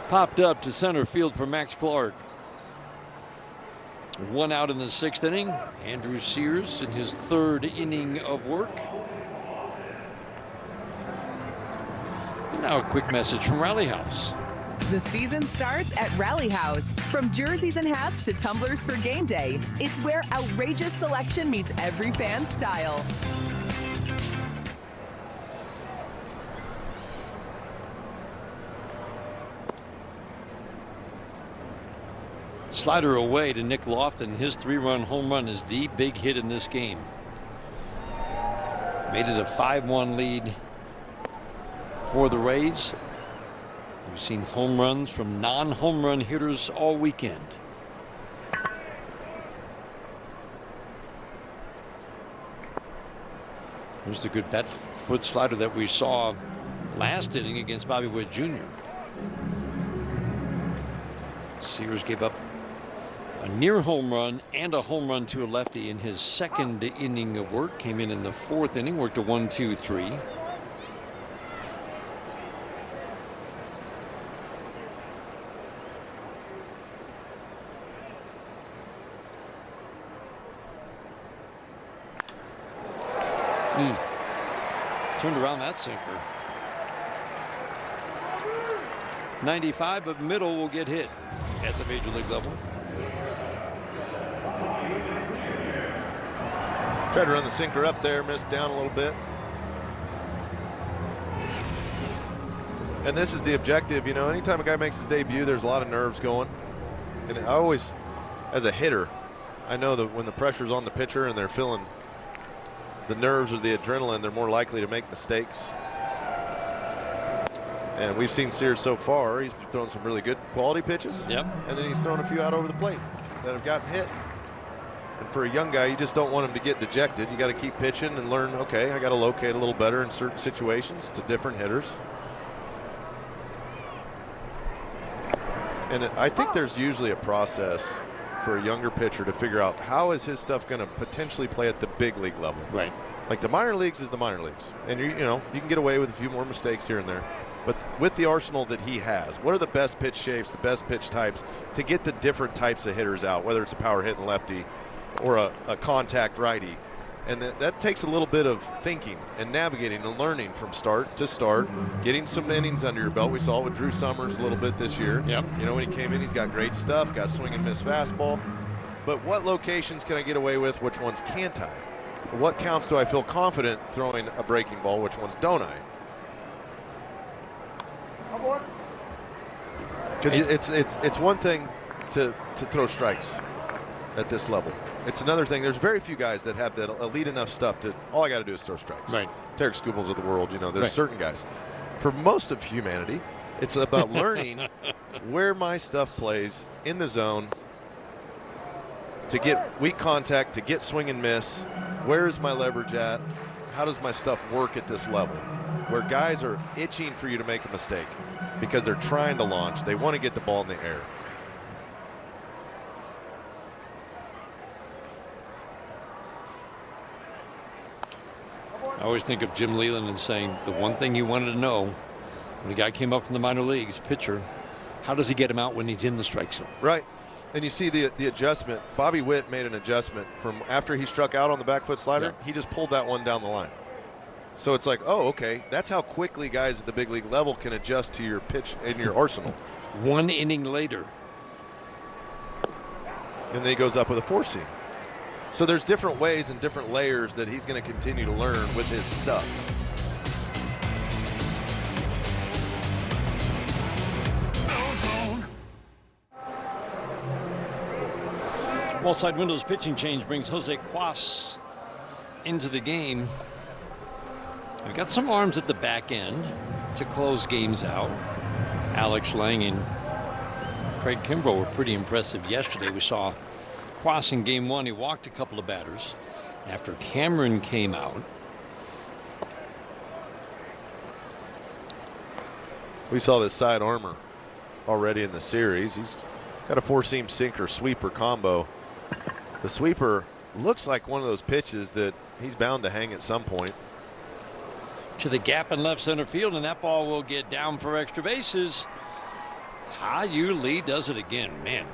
Popped up to center field for Max Clark. 1 out in the 6th inning. Andrew Sears in his 3rd inning of work. And now a quick message from Rally House. The season starts at Rally House. From jerseys and hats to tumblers for game day, it's where outrageous selection meets every fan's style. Slider away to Nick Lofton. His 3-run home run is the big hit in this game. Made it a 5-1 lead for the Rays. We've seen home runs from non-home run hitters all weekend. There's the good bat foot slider that we saw last inning against Bobby Witt Jr. Sears gave up a near home run and a home run to a lefty in his 2nd inning of work. Came in the 4th inning, worked a 1-2-3. Turned around that sinker. 95, but middle will get hit at the major league level. Tried to run the sinker up there, missed down a little bit. And this is the objective, you know, anytime a guy makes his debut, there's a lot of nerves going. And I always, as a hitter, I know that when the pressure's on the pitcher and they're feeling the nerves or the adrenaline, they're more likely to make mistakes. And we've seen Sears so far. He's thrown some really good quality pitches. Yep. And then he's thrown a few out over the plate that have gotten hit. And for a young guy, you just don't want him to get dejected. You got to keep pitching and learn, okay, I got to locate a little better in certain situations to different hitters. And I think there's usually a process for a younger pitcher to figure out how is his stuff going to potentially play at the big league level. Right. Like the minor leagues is the minor leagues. And you know, you can get away with a few more mistakes here and there. But with the arsenal that he has, what are the best pitch shapes, the best pitch types to get the different types of hitters out, whether it's a power hitting lefty or a contact righty? And that takes a little bit of thinking and navigating and learning from start to start, getting some innings under your belt. We saw it with Drew Summers a little bit this year. Yep. You know, when he came in, he's got great stuff, got swing and miss fastball. But what locations can I get away with? Which ones can't I? What counts do I feel confident throwing a breaking ball? Which ones don't I? Because it's one thing to throw strikes at this level. It's another thing. There's very few guys that have that elite enough stuff to, all I got to do is throw strikes. Right. Tarek Skubals of the world, you know, there's right. certain guys. For most of humanity, it's about learning where my stuff plays in the zone to get weak contact, to get swing and miss. Where is my leverage at? How does my stuff work at this level? Where guys are itching for you to make a mistake because they're trying to launch. They want to get the ball in the air. I always think of Jim Leland and saying the one thing he wanted to know when the guy came up from the minor leagues, pitcher, how does he get him out when he's in the strike zone? Right. And you see the adjustment. Bobby Witt made an adjustment from after he struck out on the back foot slider. Yeah. He just pulled that one down the line. So it's like, oh, okay, that's how quickly guys at the big league level can adjust to your pitch and your arsenal. 1 inning later. And then he goes up with a 4-seam. So there's different ways and different layers that he's going to continue to learn with his stuff. Wallside Windows pitching change brings Jose Cuas into the game. We've got some arms at the back end to close games out. Alex Lang and Craig Kimbrough were pretty impressive yesterday. We saw Cuas in game 1. He walked a couple of batters after Cameron came out. We saw this side armor already in the series. He's got a 4-seam sinker sweeper combo. The sweeper looks like one of those pitches that he's bound to hang at some point. To the gap in left center field, and that ball will get down for extra bases. Ha-Yu Lee does it again. Man,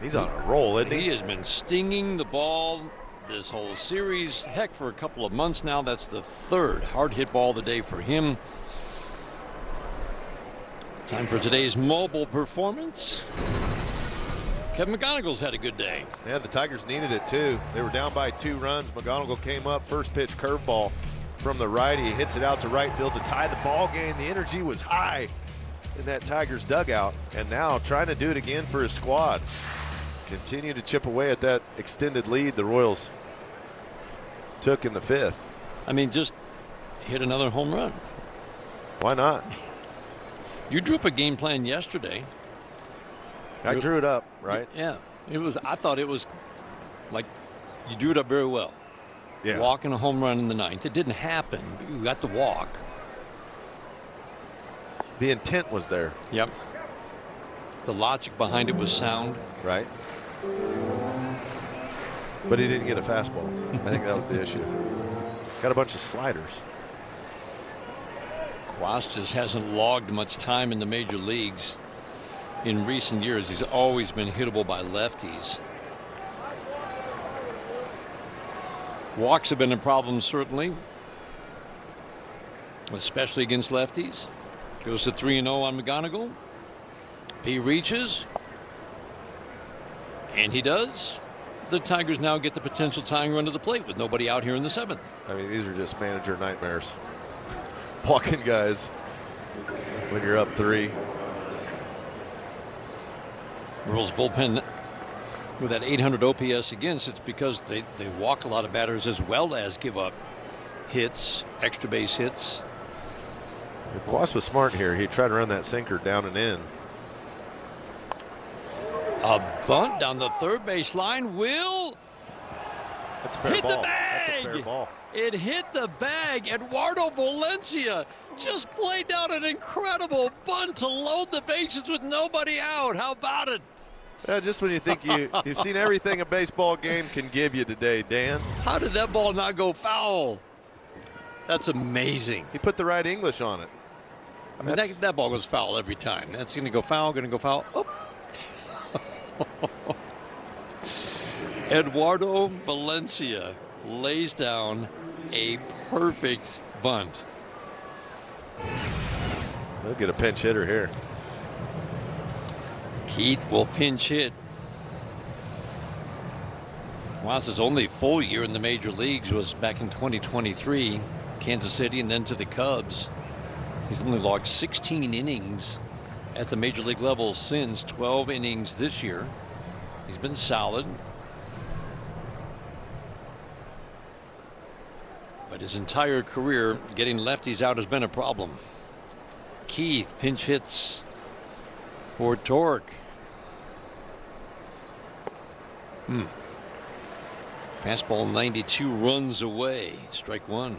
he's on a roll, isn't he? He has been stinging the ball this whole series. Heck, for a couple of months now. That's the 3rd hard hit ball of the day for him. Time for today's mobile performance. Kevin McGonigal's had a good day. Yeah, the Tigers needed it too. They were down by 2 runs. McGonigal came up, first pitch curveball from the righty. He hits it out to right field to tie the ball game. The energy was high in that Tigers dugout, and now trying to do it again for his squad. Continue to chip away at that extended lead the Royals took in the 5th. I mean, just hit another home run. Why not? You drew up a game plan yesterday. I drew it up, right? Yeah. I thought it was like you drew it up very well. Yeah. Walking a home run in the 9th. It didn't happen, but you got the walk. The intent was there. Yep. The logic behind it was sound. Right. But he didn't get a fastball. I think that was the issue. Got a bunch of sliders. Cuas just hasn't logged much time in the major leagues in recent years. He's always been hittable by lefties. Walks have been a problem, certainly, especially against lefties. Goes to 3-0 on McGonigal. If he reaches, and he does, the Tigers now get the potential tying run to the plate with nobody out here in the 7th. I mean, these are just manager nightmares. Walking guys when you're up 3. Royals bullpen with that 800 OPS against, it's because they walk a lot of batters as well as give up hits, extra base hits. If Cuas was smart here, he'd try to run that sinker down and in. A bunt down the third base line will That's a fair hit ball. the bag. That's a fair ball. It hit the bag. Eduardo Valencia just played down an incredible bunt to load the bases with nobody out. How about it? Yeah, just when you think you've seen everything a baseball game can give you today, Dan. How did that ball not go foul? That's amazing. He put the right English on it. I mean, that ball goes foul every time. That's going to go foul, going to go foul. Oh. Eduardo Valencia lays down a perfect bunt. They'll get a pinch hitter here. Keith will pinch hit. Cuas's only full year in the major leagues was back in 2023, Kansas City, and then to the Cubs. He's only logged 16 innings at the major league level since, 12 innings this year. He's been solid. But his entire career, getting lefties out has been a problem. Keith pinch hits for Torque. Fastball 92 runs away. Strike 1.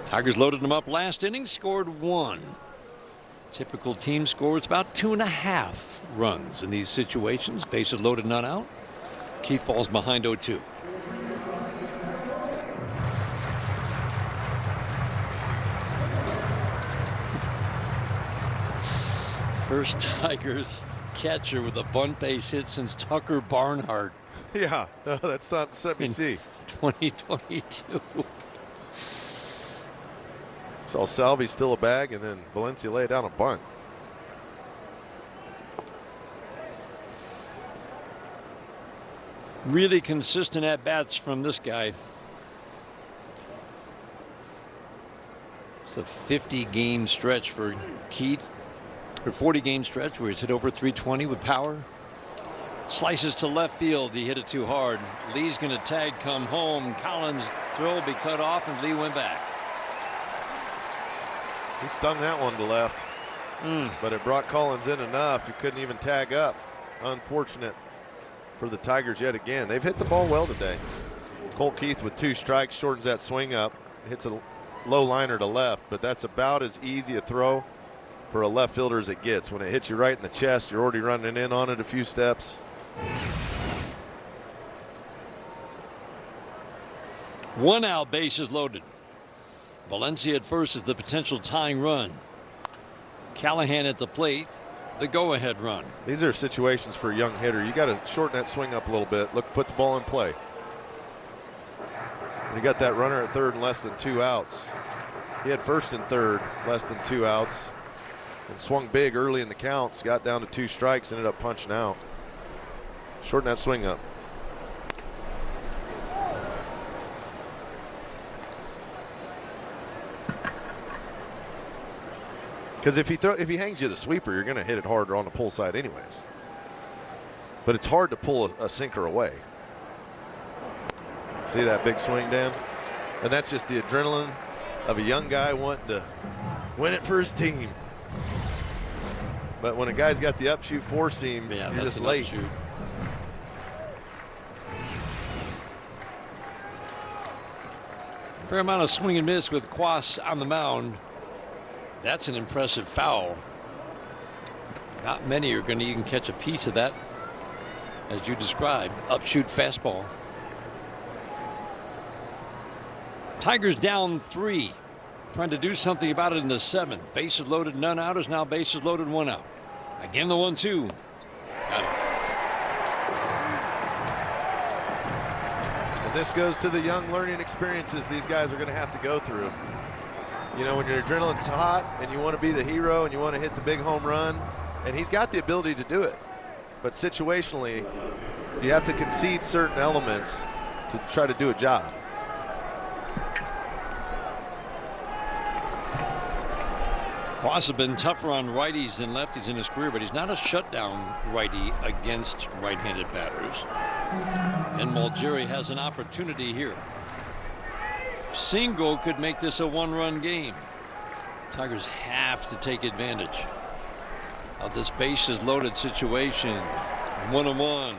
Tigers loaded him up last inning, scored 1. Typical team scores about 2.5 runs in these situations. Bases loaded, none out. Keith falls behind 0-2. First Tigers catcher with a bunt base hit since Tucker Barnhart. Yeah, no, that's not something to see. 2022. Saw Salvi steal a bag, and then Valencia lay down a bunt. Really consistent at-bats from this guy. It's a 50-game stretch for Keith, or 40-game stretch where he's hit over 320 with power. Slices to left field. He hit it too hard. Lee's going to tag, come home. Collins' throw will be cut off, and Lee went back. He stung that one to left, but it brought Collins in enough. He couldn't even tag up. Unfortunate for the Tigers yet again. They've hit the ball well today. Colt Keith with 2 strikes shortens that swing up. Hits a low liner to left, but that's about as easy a throw for a left fielder as it gets. When it hits you right in the chest, you're already running in on it a few steps. One out, bases loaded. Valencia at first is the potential tying run. Callahan at the plate, the go-ahead run. These are situations for a young hitter. You got to shorten that swing up a little bit. Look, put the ball in play. You got that runner at third and less than 2 outs. He had first and third, less than 2 outs, and swung big early in the counts. Got down to 2 strikes, ended up punching out. Shorten that swing up. Because if he hangs you the sweeper, you're going to hit it harder on the pull side anyways. But it's hard to pull a sinker away. See that big swing, Dan? And that's just the adrenaline of a young guy wanting to win it for his team. But when a guy's got the upshoot 4-seam, you're just late. Upshoot. Fair amount of swing and miss with Quas on the mound. That's an impressive foul. Not many are going to even catch a piece of that, as you described, upshoot fastball. Tigers down 3, trying to do something about it in the 7th. Bases loaded, none out is now bases loaded, 1 out. Again, the 1-2. Got it. And this goes to the young learning experiences these guys are going to have to go through. You know, when your adrenaline's hot and you want to be the hero and you want to hit the big home run, and he's got the ability to do it. But situationally, you have to concede certain elements to try to do a job. Quas has been tougher on righties than lefties in his career, but he's not a shutdown righty against right-handed batters. And Malgeri has an opportunity here. Single could make this a 1-run game. Tigers have to take advantage of this bases loaded situation. 1-1.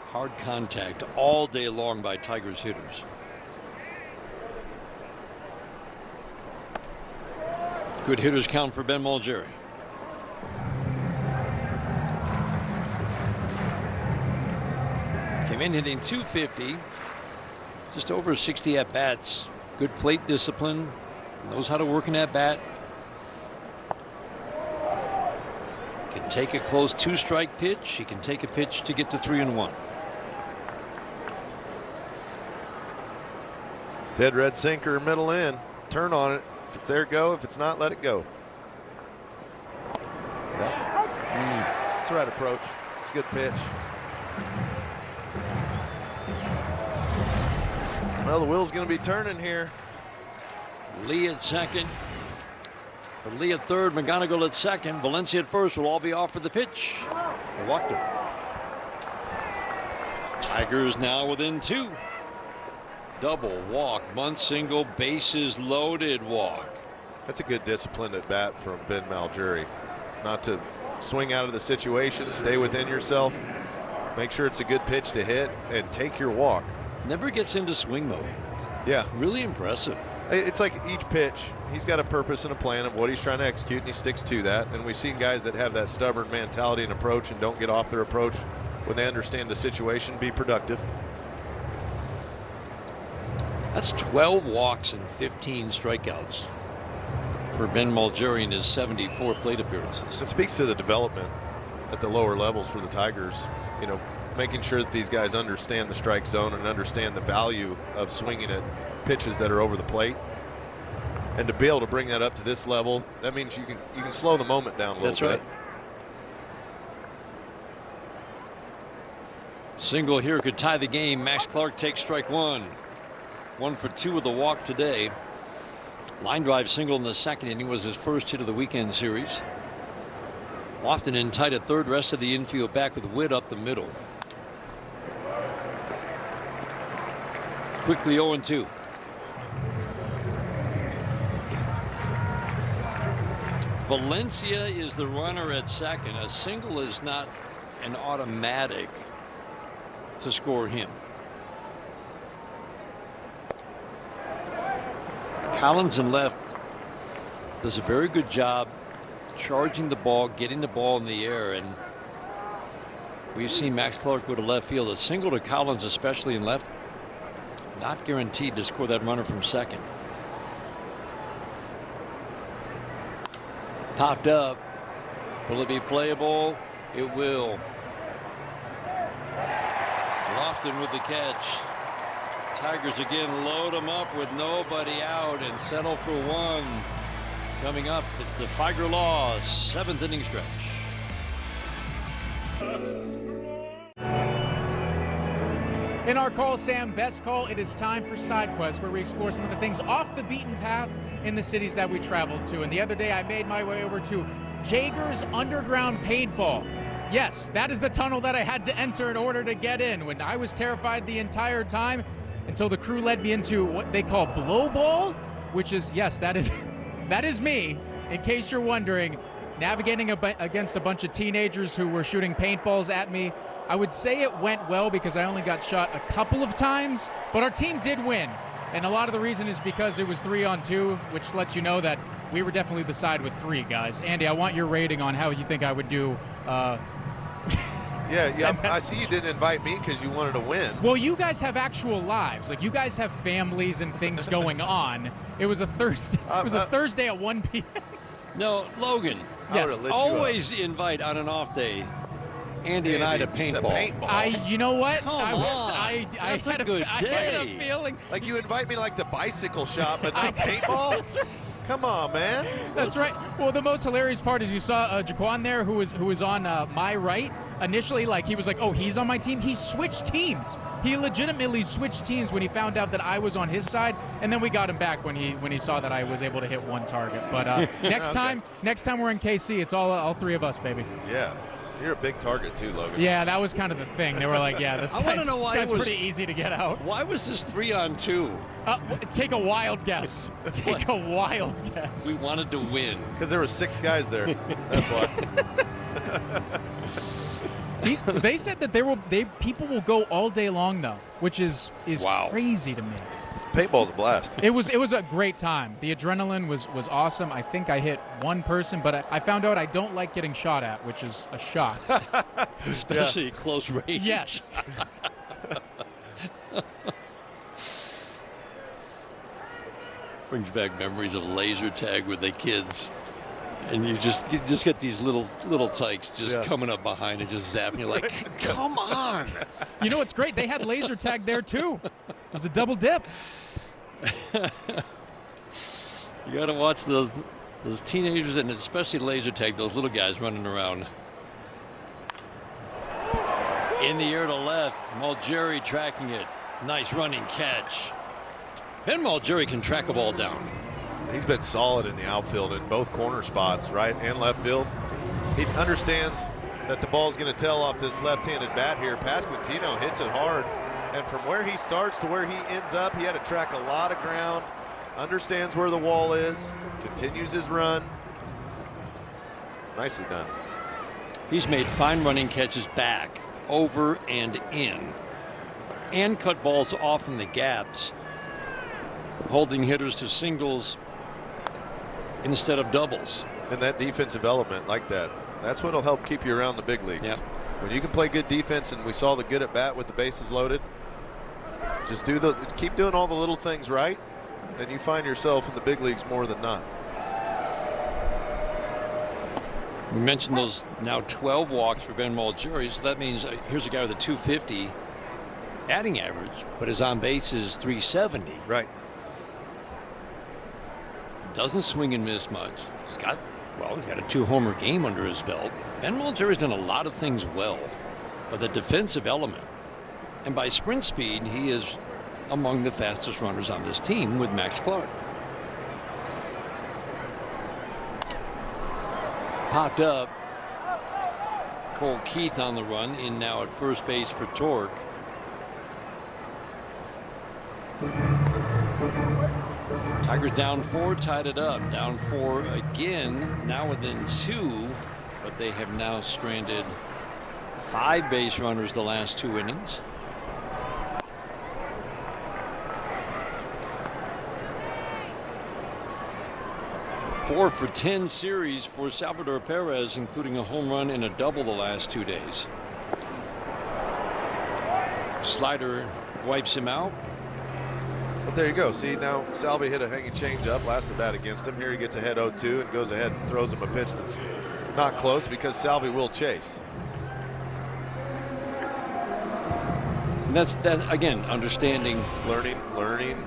Hard contact all day long by Tigers hitters. Good hitters count for Ben Malgeri. Came in hitting .250, just over 60 at bats. Good plate discipline, knows how to work an at bat. Can take a close 2-strike pitch. He can take a pitch to get to 3-1. Dead red sinker, middle in. Turn on it. If it's there, go. If it's not, let it go. That's the right approach. It's a good pitch. Well, the wheel's going to be turning here. Lee at second. Lee at third, McGonigal at second. Valencia at first will all be off for the pitch. They walked him. Tigers now within 2. Double, walk, bunt, single, bases loaded, walk. That's a good disciplined at bat from Ben Malgeri. Not to swing out of the situation, stay within yourself, make sure it's a good pitch to hit, and take your walk. Never gets into swing mode. Yeah. Really impressive. It's like each pitch, he's got a purpose and a plan of what he's trying to execute, and he sticks to that. And we've seen guys that have that stubborn mentality and approach and don't get off their approach when they understand the situation, be productive. That's 12 walks and 15 strikeouts for Ben Mulgeri in his 74 plate appearances. It speaks to the development at the lower levels for the Tigers. You know, making sure that these guys understand the strike zone and understand the value of swinging at pitches that are over the plate. And to be able to bring that up to this level, that means you can slow the moment down a little bit. That's right. Single here could tie the game. Max Clark takes strike one. 1 for 2 with the walk today. Line drive single in the second inning was his first hit of the weekend series. Lofton in tight at third, rest of the infield back with Witt up the middle. Quickly 0-2. Valencia is the runner at second. A single is not an automatic to score him. Collins in left does a very good job charging the ball, getting the ball in the air, and we've seen Max Clark go to left field. A single to Collins, especially in left, not guaranteed to score that runner from second. Popped up. Will it be playable? It will. Lofton with the catch. Tigers again load them up with nobody out and settle for one. Coming up, it's the Figer Law 7th inning stretch. In our Call Sam Best Call, it is time for Side Quest, where we explore some of the things off the beaten path in the cities that we travel to. And the other day I made my way over to Jager's Underground Paintball. Yes, that is the tunnel that I had to enter in order to get in, when I was terrified the entire time until the crew led me into what they call blow ball, which is, yes, that is me, in case you're wondering, navigating against a bunch of teenagers who were shooting paintballs at me. I would say it went well because I only got shot a couple of times, but our team did win. And a lot of the reason is because it was 3-on-2, which lets you know that we were definitely the side with 3 guys. Andy, I want your rating on how you think I would do. Yeah, I see you didn't invite me because you wanted to win. Well, you guys have actual lives. Like, you guys have families and things going on. It was a Thursday. It was a Thursday at 1 p.m. No, Logan. Yes. Always invite on an off day Andy and I to paintball. You know what? Come on. That's a good day. I had a feeling. Like, you invite me like the bicycle shop, but not paintball? Come on, man. That's right. Well, the most hilarious part is you saw Jaquan there, who was on my right. Initially, like, he was like, oh, he's on my team. He switched teams. He legitimately switched teams when he found out that I was on his side, and then we got him back when he saw that I was able to hit one target. But next time we're in KC, it's all 3 of us, baby. Yeah. You're a big target too, Logan. Yeah, that was kind of the thing. They were like, yeah, this guy's pretty easy to get out. Why was this 3-on-2? Take a wild guess. Take a wild guess. We wanted to win. Because there were 6 guys there. That's why. They said that people will go all day long, though, which is wow. Crazy to me. Paintball's a blast. It was a great time. The adrenaline was awesome. I think I hit one person, but I found out I don't like getting shot at, which is a shock. Especially close range. Yes. Brings back memories of laser tag with the kids. And you just get these little tykes just coming up behind and just zapping you like, come on. You know what's great? They had laser tag there too. It was a double dip. You got to watch those teenagers, and especially laser tag, those little guys running around. In the air to left, Mulgeri tracking it. Nice running catch. Ben Mulgeri can track a ball down. He's been solid in the outfield in both corner spots, right and left field. He understands that the ball's going to tell off this left-handed bat here. Pasquantino hits it hard, and from where he starts to where he ends up, he had to track a lot of ground, understands where the wall is, continues his run. Nicely done. He's made fine running catches back, over and in, and cut balls off in the gaps, holding hitters to singles instead of doubles. And that defensive element like that, that's what will help keep you around the big leagues. Yep. When you can play good defense, and we saw the good at bat with the bases loaded, Just keep doing all the little things right, and you find yourself in the big leagues more than not. We mentioned those now 12 walks for Ben Malgeri, so that means here's a guy with a 250 batting average, but his on base is 370. Right. Doesn't swing and miss much. He's got a 2-homer game under his belt. Ben Malgeri's done a lot of things well, but the defensive element, and by sprint speed, he is among the fastest runners on this team with Max Clark. Popped up. Cole Keith on the run, in now at first base for Torque. Tigers down 4, tied it up. Down 4 again, now within 2, but they have now stranded 5 base runners the last 2 innings. Four for 10 series for Salvador Perez, including a home run and a double the last 2 days. Slider wipes him out. But there you go. See, now Salvi hit a hanging changeup, last at bat against him. Here he gets ahead 0-2 and goes ahead and throws him a pitch that's not close because Salvi will chase. And that's again, understanding. Learning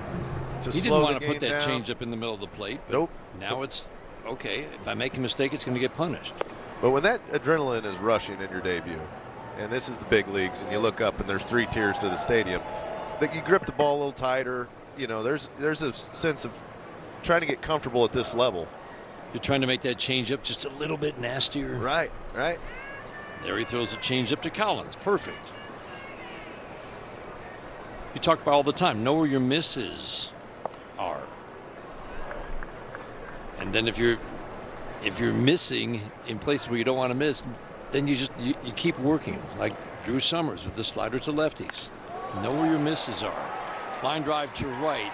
to he slow didn't want the to put game that down. changeup in the middle of the plate. But Nope. Now it's okay. If I make a mistake, it's going to get punished. But when that adrenaline is rushing in your debut, and this is the big leagues, and you look up and there's 3 tiers to the stadium, that you grip the ball a little tighter. You know, there's a sense of trying to get comfortable at this level. You're trying to make that changeup just a little bit nastier. Right. There he throws a changeup to Collins. Perfect. You talk about all the time. Know where your misses are. And then if you're missing in places where you don't want to miss, then you keep working, like Drew Summers with the slider to lefties. Know where your misses are. Line drive to right.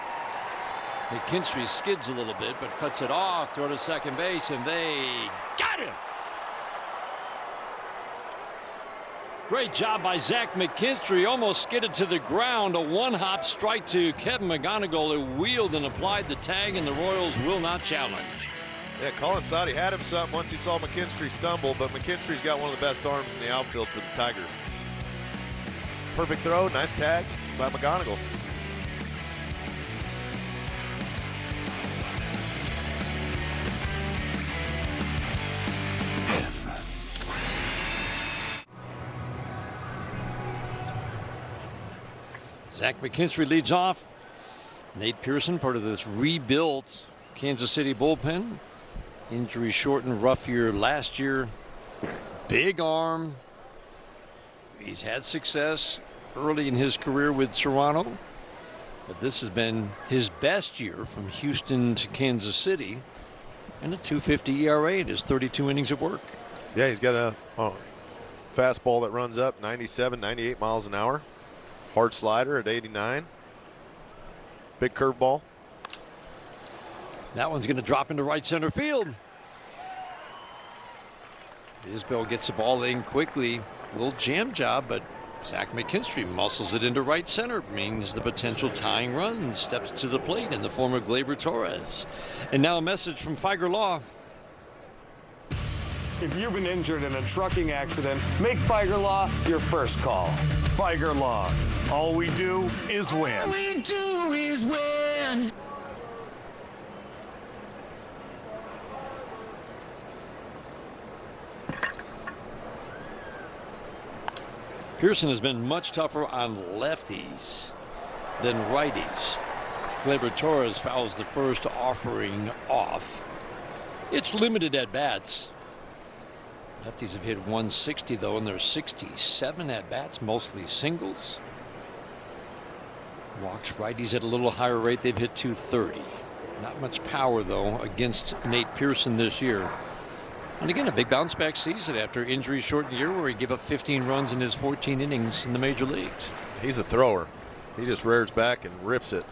McKinstry skids a little bit, but cuts it off. Throw to second base, and they got him. Great job by Zach McKinstry. Almost skidded to the ground. A 1-hop strike to Kevin McGonigal, who wheeled and applied the tag, and the Royals will not challenge. Yeah, Collins thought he had him something once he saw McKinstry stumble, but McKinstry's got one of the best arms in the outfield for the Tigers. Perfect throw, nice tag by McGonigal. Zach McKinstry leads off. Nate Pearson, part of this rebuilt Kansas City bullpen. Injury shortened, rough year last year. Big arm. He's had success early in his career with Toronto, but this has been his best year from Houston to Kansas City, and a 2.50 ERA in his 32 innings of work. Yeah, he's got a fastball that runs up 97, 98 miles an hour. Hard slider at 89. Big curveball. That one's going to drop into right center field. Isbell gets the ball in quickly. A little jam job, but Zach McKinstry muscles it into right center. Means the potential tying run steps to the plate in the form of Gleyber Torres. And now a message from Figer Law. If you've been injured in a trucking accident, make Figer Law your first call. Figer Law. All we do is win. All we do is win. Pearson has been much tougher on lefties than righties. Gleyber Torres fouls the first offering off. It's limited at bats. Lefties have hit 160 though, and there's 67 at bats, mostly singles. Walks righties at a little higher rate. They've hit 230. Not much power though against Nate Pearson this year. And again, a big bounce back season after injury shortened year where he gave up 15 runs in his 14 innings in the major leagues. He's a thrower. He just rears back and rips it.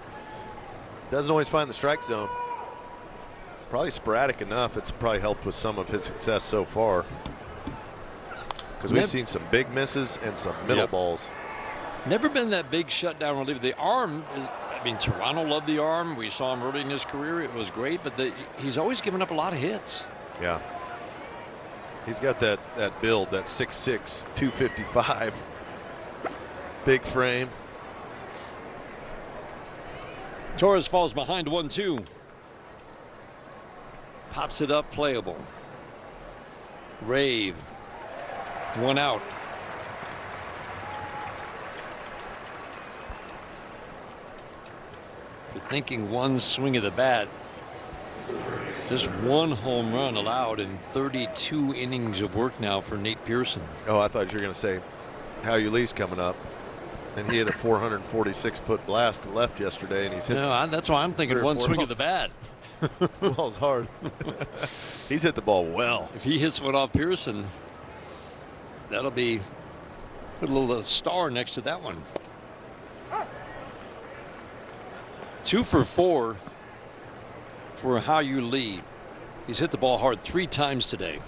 Doesn't always find the strike zone. Probably sporadic enough. It's probably helped with some of his success so far. Because we've seen some big misses and some middle balls. Never been that big shutdown reliever. The arm, I mean, Toronto loved the arm. We saw him early in his career. It was great, but he's always given up a lot of hits. Yeah. He's got that build, that 6'6", 255. Big frame. Torres falls behind 1-2. Pops it up, playable. Rave. 1 out. You're thinking one swing of the bat. Just 1 home run allowed in 32 innings of work now for Nate Pearson. Oh, I thought you were going to say Hal Yuli's coming up. And he hit a 446-foot blast to left yesterday, and he's hit. No, that's why I'm thinking 1 swing of the bat. Ball's hard. He's hit the ball well. If he hits one off Pearson, that'll be put a little star next to that one. 2 for 4 for Hao Yu Lee. He's hit the ball hard 3 times today.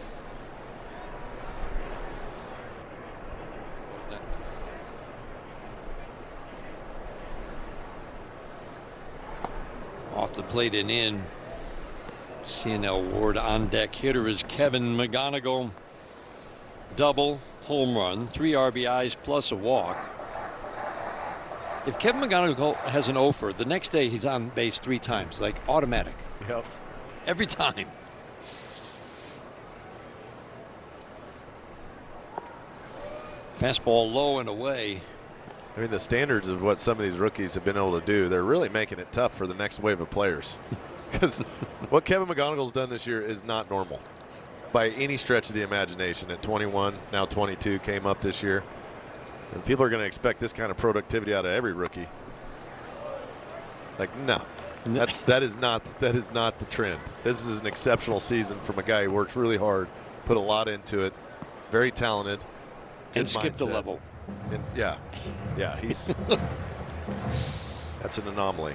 Off the plate and in. CNL Ward on deck. Hitter is Kevin McGonigal. Double, home run, 3 RBIs plus a walk. If Kevin McGonigal has an offer, the next day he's on base 3 times, like automatic. Yep. Every time. Fastball low and away. I mean, the standards of what some of these rookies have been able to do, they're really making it tough for the next wave of players. Because what Kevin McGonigal's done this year is not normal by any stretch of the imagination. At 21, now 22, came up this year. And people are going to expect this kind of productivity out of every rookie. Like, no. That is not the trend. This is an exceptional season from a guy who works really hard, put a lot into it, very talented, and skipped a level. Yeah, he's that's an anomaly.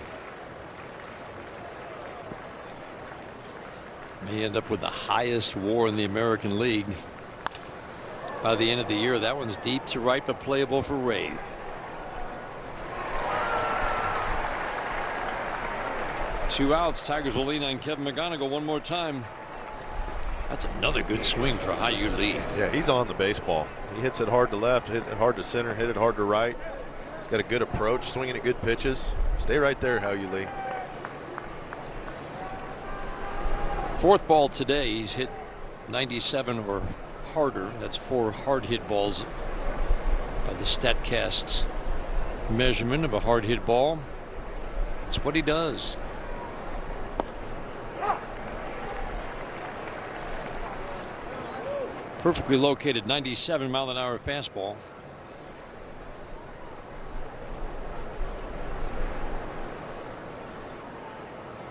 May end up with the highest WAR in the American League by the end of the year. That one's deep to right, but playable for Rave. Two outs. Tigers will lean on Kevin McGonigal one more time. That's another good swing for Hao Yu Lee. Yeah, he's on the baseball. He hits it hard to left, hit it hard to center, hit it hard to right. He's got a good approach, swinging at good pitches. Stay right there, Hao Yu Lee. 4th ball today. He's hit 97 or harder. That's 4 hard hit balls by the StatCast's measurement of a hard hit ball. That's what he does. Perfectly located 97-mile-an-hour fastball.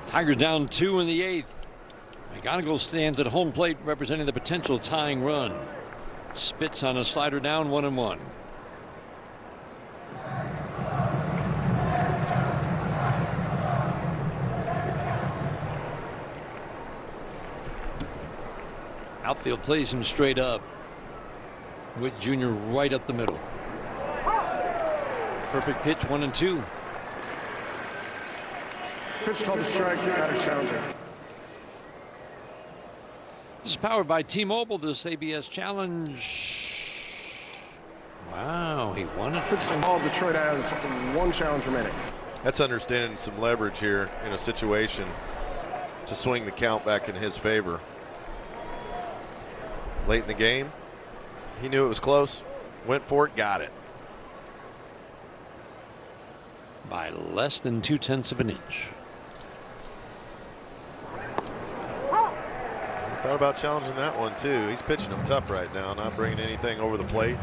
Tigers down 2 in the 8th. McGonigal stands at home plate representing the potential tying run. Spits on a slider down 1-1. Outfield plays him straight up. Witt Jr. right up the middle. Perfect pitch, 1-2. Pitch called a strike, out of challenger. This is powered by T-Mobile, this ABS challenge. Wow, he won it. Pitch ball. Detroit has 1 challenge remaining. That's understanding some leverage here in a situation to swing the count back in his favor. Late in the game, he knew it was close, went for it, got it. By less than 0.2 of an inch. Thought about challenging that one too. He's pitching him tough right now, not bringing anything over the plate.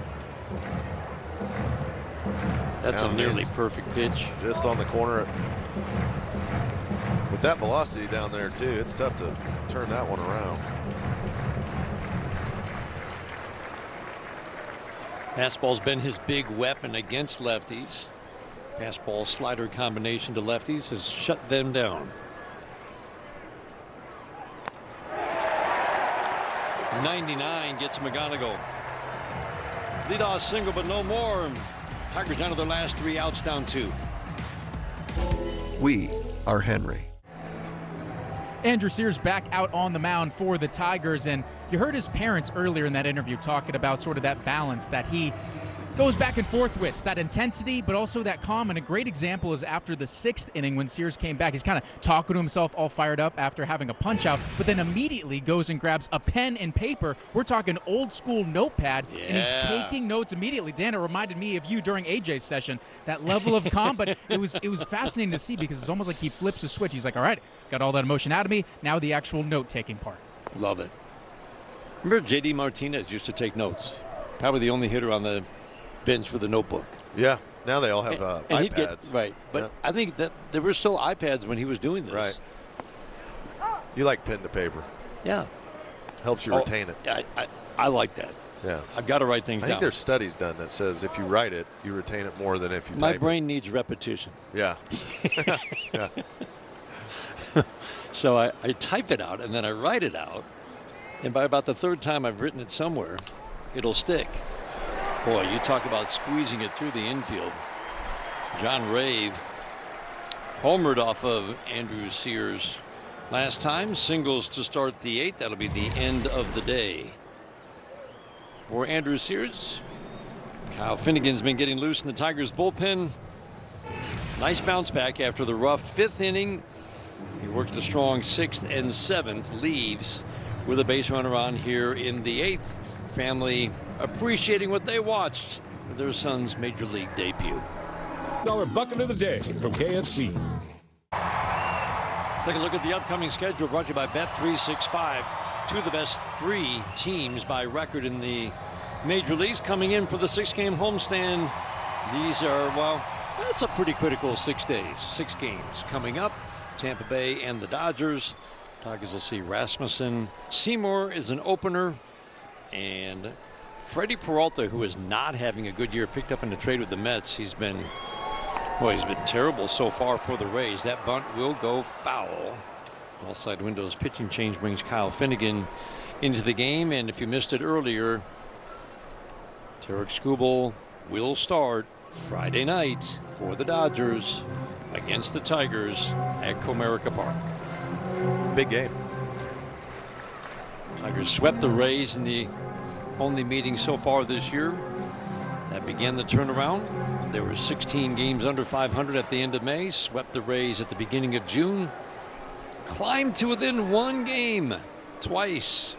That's down a nearly in, perfect pitch. Just on the corner. With that velocity down there too, it's tough to turn that one around. Fastball's been his big weapon against lefties. Fastball slider combination to lefties has shut them down. 99 gets McGonigal. Leadoff single, but no more. Tigers down to their last 3 outs, down 2. We are Henry. Andrew Sears back out on the mound for the Tigers, and you heard his parents earlier in that interview talking about sort of that balance that he goes back and forth with, that intensity, but also that calm. And a great example is after the 6th inning when Sears came back. He's kind of talking to himself, all fired up after having a punch out, but then immediately goes and grabs a pen and paper. We're talking old school notepad, and he's taking notes immediately. Dan, it reminded me of you during AJ's session, that level of calm, but it was fascinating to see because it's almost like he flips a switch. He's like, all right, got all that emotion out of me, now the actual note-taking part. Love it. Remember J.D. Martinez used to take notes. Probably the only hitter on the bench for the notebook. Yeah, now they all have and iPads. Right, but I think that there were still iPads when he was doing this. Right. You like pen to paper. Yeah. Helps you retain it. Yeah, I like that. Yeah. I've got to write things down. I think there's studies done that says if you write it, you retain it more than if you My type brain needs repetition. Yeah. Yeah. So I type it out, and then I write it out, and by about the 3rd time I've written it somewhere, it'll stick. Boy, you talk about squeezing it through the infield. John Rave homered off of Andrew Sears last time. Singles to start the 8th. That'll be the end of the day. For Andrew Sears, Kyle Finnegan's been getting loose in the Tigers bullpen. Nice bounce back after the rough 5th inning. He worked the strong 6th and 7th. Leaves with a base runner on here in the 8th. Family appreciating what they watched with their son's major league debut. $1 bucket of the day from KFC. Take a look at the upcoming schedule brought to you by Bet365. 2 of the best 3 teams by record in the major leagues coming in for the 6-game homestand. These are, well, that's a pretty critical 6 days. 6 games coming up. Tampa Bay and the Dodgers. Tigers will see Rasmussen. Seymour is an opener. And Freddie Peralta, who is not having a good year, picked up in the trade with the Mets. He's been terrible so far for the Rays. That bunt will go foul. Outside window's pitching change brings Kyle Finnegan into the game. And if you missed it earlier, Tarek Skubal will start Friday night for the Dodgers against the Tigers at Comerica Park. Big game. Tigers swept the Rays in the only meeting so far this year. That began the turnaround. There were 16 games under 500 at the end of May. Swept the Rays at the beginning of June. Climbed to within 1 game twice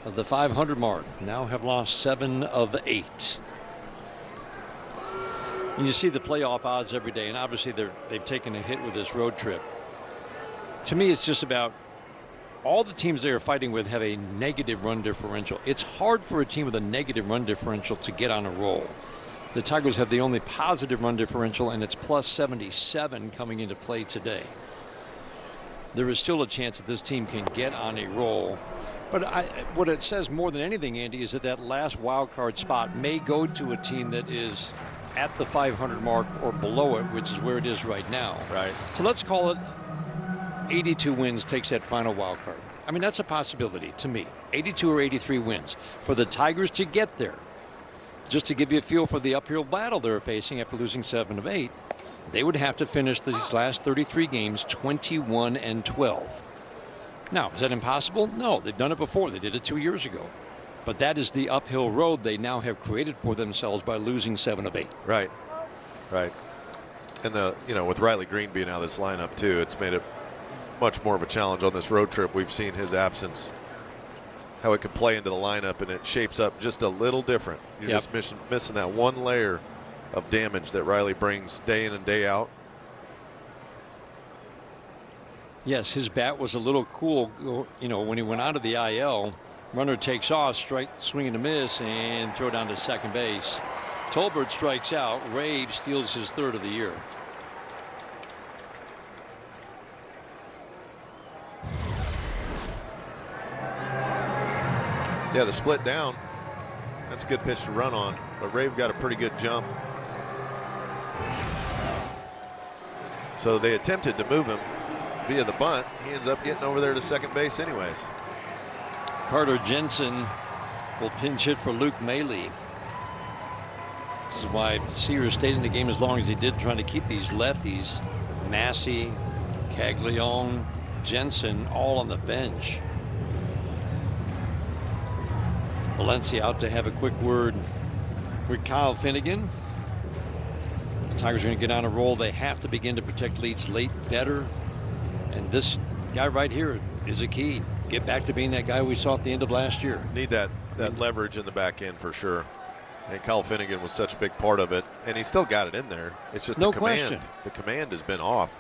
of the 500 mark. Now have lost 7 of 8. And you see the playoff odds every day, and obviously they've taken a hit with this road trip. To me, it's just about all the teams they are fighting with have a negative run differential. It's hard for a team with a negative run differential to get on a roll. The Tigers have the only positive run differential, and it's plus 77 coming into play today. There is still a chance that this team can get on a roll. But what it says more than anything, Andy, is that last wild card spot may go to a team that is at the 500 mark or below it, which is where it is right now. Right. So let's call it 82 wins takes that final wild card. I mean, that's a possibility to me. 82 or 83 wins for the Tigers to get there. Just to give you a feel for the uphill battle they're facing after losing 7 of 8, they would have to finish these last 33 games 21-12. Now, is that impossible? No, they've done it before. They did it 2 years ago. But that is the uphill road they now have created for themselves by losing 7 of 8. Right. Right. And with Riley Green being out of this lineup too, it's made it much more of a challenge on this road trip. We've seen his absence, how it can play into the lineup, and it shapes up just a little different. You're just missing that one layer of damage that Riley brings day in and day out. Yes, his bat was a little cool, when he went out of the IL. Runner takes off, strike, swing and a miss, and throw down to second base. Tolbert strikes out. Rave steals his 3rd of the year. Yeah, the split down. That's a good pitch to run on, but Rave got a pretty good jump. So they attempted to move him via the bunt. He ends up getting over there to second base anyways. Carter Jensen will pinch hit for Luke Maile. This is why Sears stayed in the game as long as he did, trying to keep these lefties, Massey, Caglione, Jensen, all on the bench. Valencia out to have a quick word with Kyle Finnegan. The Tigers are going to get on a roll. They have to begin to protect leads late better. And this guy right here is a key. Get back to being that guy we saw at the end of last year. Need that leverage in the back end for sure. And Kyle Finnegan was such a big part of it. And he still got it in there. It's just no the command. Question. The command has been off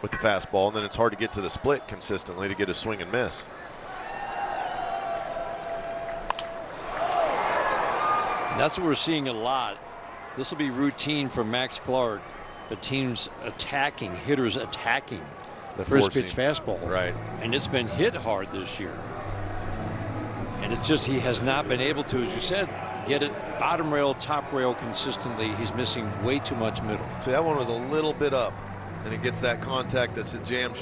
with the fastball. And then it's hard to get to the split consistently to get a swing and miss. That's what we're seeing a lot. This will be routine for Max Clark. The team's attacking, hitters attacking the first pitch fastball. Right. And it's been hit hard this year. And it's just he has not been able to, as you said, get it bottom rail, top rail consistently. He's missing way too much middle. See, that one was a little bit up, and it gets that contact. That's a jam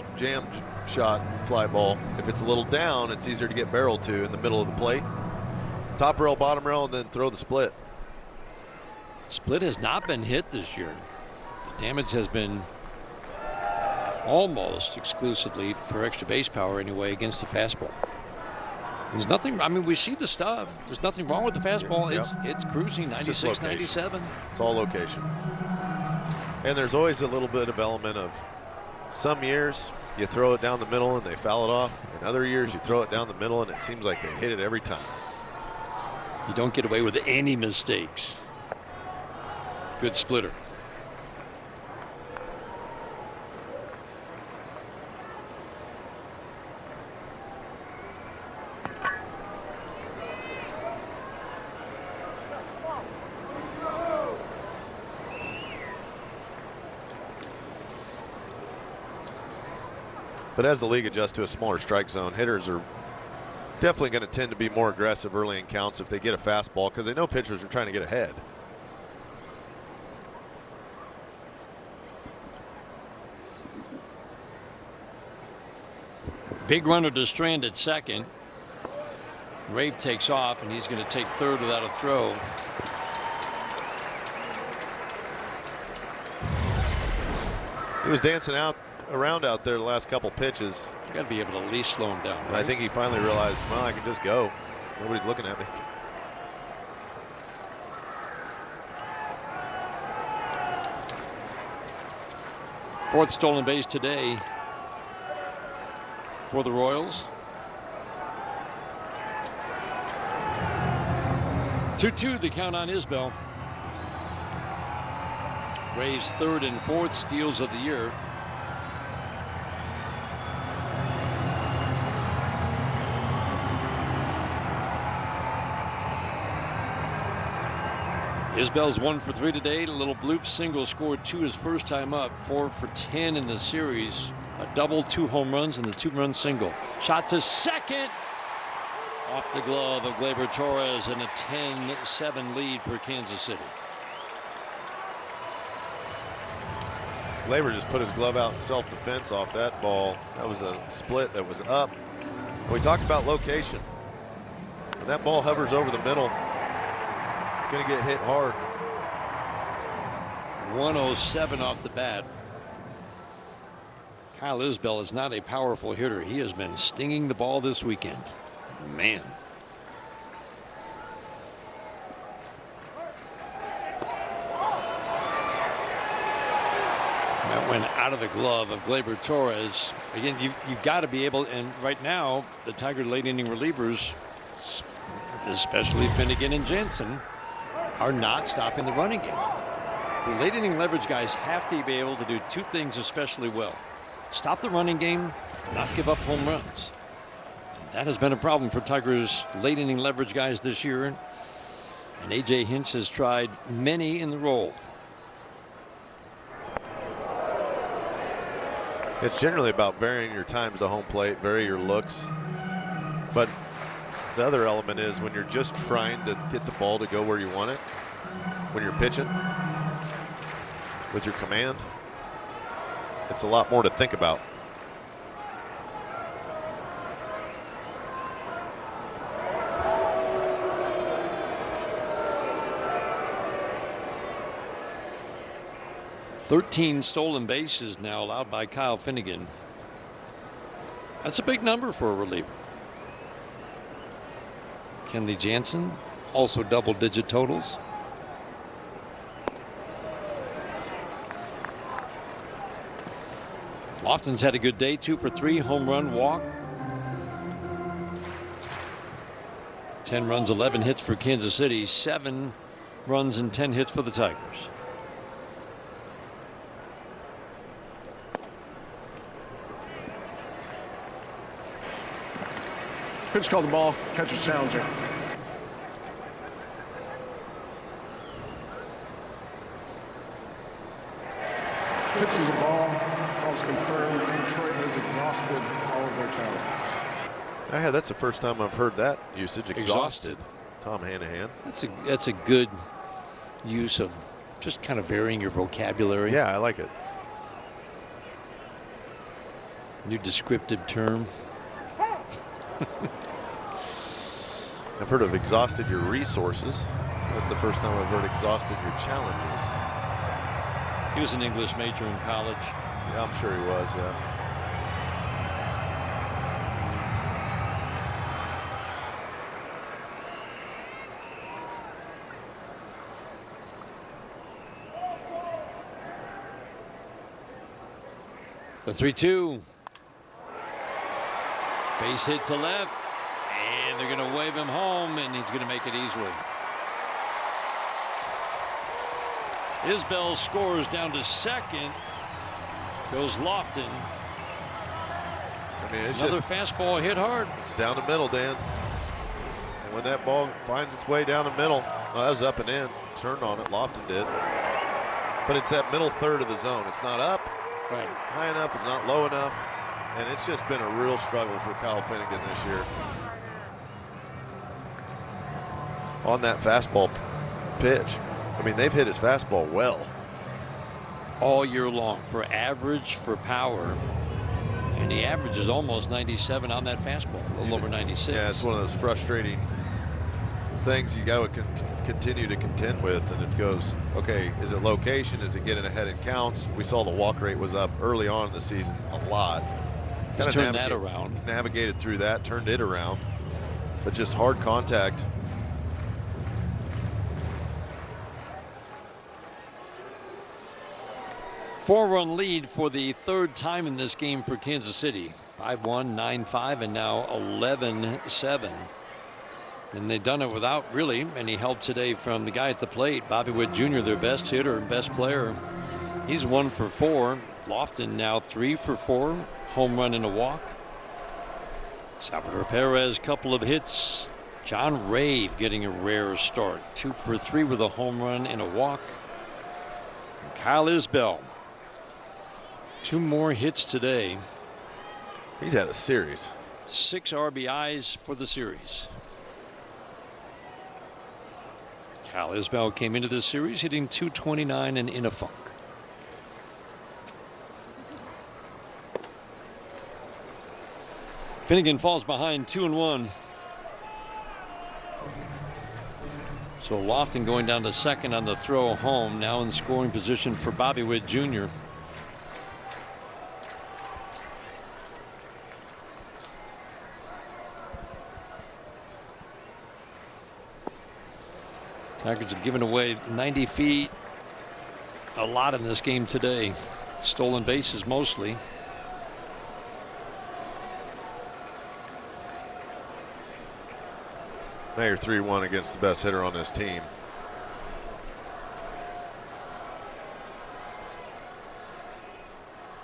shot fly ball. If it's a little down, it's easier to get barrel to in the middle of the plate. Top rail, bottom rail, and then throw the split. Split has not been hit this year. The damage has been almost exclusively for extra base power anyway against the fastball. There's nothing, I mean, we see the stuff. There's nothing wrong with the fastball. Yep. It's cruising 96, 97. It's all location. And there's always a little bit of element of some years you throw it down the middle and they foul it off. And other years you throw it down the middle and it seems like they hit it every time. You don't get away with any mistakes. Good splitter. But as the league adjusts to a smaller strike zone, hitters are definitely going to tend to be more aggressive early in counts if they get a fastball because they know pitchers are trying to get ahead. Big runner to Strand at second. Rave takes off, and he's going to take third without a throw. He was dancing around out there the last couple pitches. You got to be able to at least slow him down. And right? I think he finally realized, well, I can just go. Nobody's looking at me. Fourth stolen base today for the Royals. 2-2 the count on Isbell. Rays third and fourth steals of the year. Isbell's 1 for 3 today. A little bloop single, scored 2 his first time up. 4 for 10 in the series. A double, 2 home runs, and the 2-run single. Shot to second. Off the glove of Gleyber Torres, and a 10-7 lead for Kansas City. Gleyber just put his glove out in self-defense off that ball. That was a split that was up. We talked about location. When that ball hovers over the middle, it's going to get hit hard. 107 off the bat. Kyle Isbell is not a powerful hitter. He has been stinging the ball this weekend. Man. That went out of the glove of Gleyber Torres. Again, you've got to be able, and right now, the Tiger late inning relievers, especially Finnegan and Jensen, are not stopping the running game. The late inning leverage guys have to be able to do 2 things especially well. Stop the running game, not give up home runs. And that has been a problem for Tigers late inning leverage guys this year. And A.J. Hinch has tried many in the role. It's generally about varying your times to home plate, vary your looks. But the other element is when you're just trying to get the ball to go where you want it, when you're pitching with your command, it's a lot more to think about. 13 stolen bases now allowed by Kyle Finnegan. That's a big number for a reliever. Kenley Jansen, also double-digit totals. Lofton's had a good day, 2 for 3, home run, walk. 10 runs, 11 hits for Kansas City, 7 runs and 10 hits for the Tigers. Pitch called the ball, catcher's challenging. Pitch is a ball, calls confirmed. Detroit has exhausted all of their challenges. That's the first time I've heard that usage. Exhausted. Tom Hanahan. That's a good use of just kind of varying your vocabulary. Yeah, I like it. New descriptive term. I've heard of exhausted your resources. That's the first time I've heard exhausted your challenges. He was an English major in college. Yeah, I'm sure he was, yeah. The 3-2. Base hit to left. And they're going to wave him home, and he's going to make it easily. Isbell scores down to second. Goes Lofton. I mean, it's another just fastball hit hard. It's down the middle, Dan. And when that ball finds its way down the middle, well, that was up and in. Turned on it, Lofton did. But it's that middle third of the zone. It's not up high enough. It's not low enough. And it's just been a real struggle for Kyle Finnegan this year. On that fastball pitch. I mean, they've hit his fastball well. All year long for average, for power. And the average is almost 97 on that fastball, a little over 96. Yeah, it's one of those frustrating things you got to continue to contend with. And it goes, okay, is it location? Is it getting ahead in counts? We saw the walk rate was up early on in the season a lot. Just turned that around. Navigated through that, turned it around. But just hard contact. Four-run lead for the third time in this game for Kansas City. 5-1, 9-5, and now 11-7. And they've done it without really any help today from the guy at the plate, Bobby Witt Jr., their best hitter and best player. He's 1 for 4. Lofton now 3 for 4. Home run and a walk. Salvador Perez, couple of hits. John Rave getting a rare start. 2 for 3 with a home run and a walk. And Kyle Isbell. 2 more hits today. He's had a series. 6 RBIs for the series. Kyle Isbell came into this series hitting .229 and in a funk. Finnegan falls behind 2-1. So Lofton going down to second on the throw home. Now in scoring position for Bobby Witt Jr. Tigers have given away 90 feet. A lot in this game today. Stolen bases mostly. Now you're 3-1 against the best hitter on this team.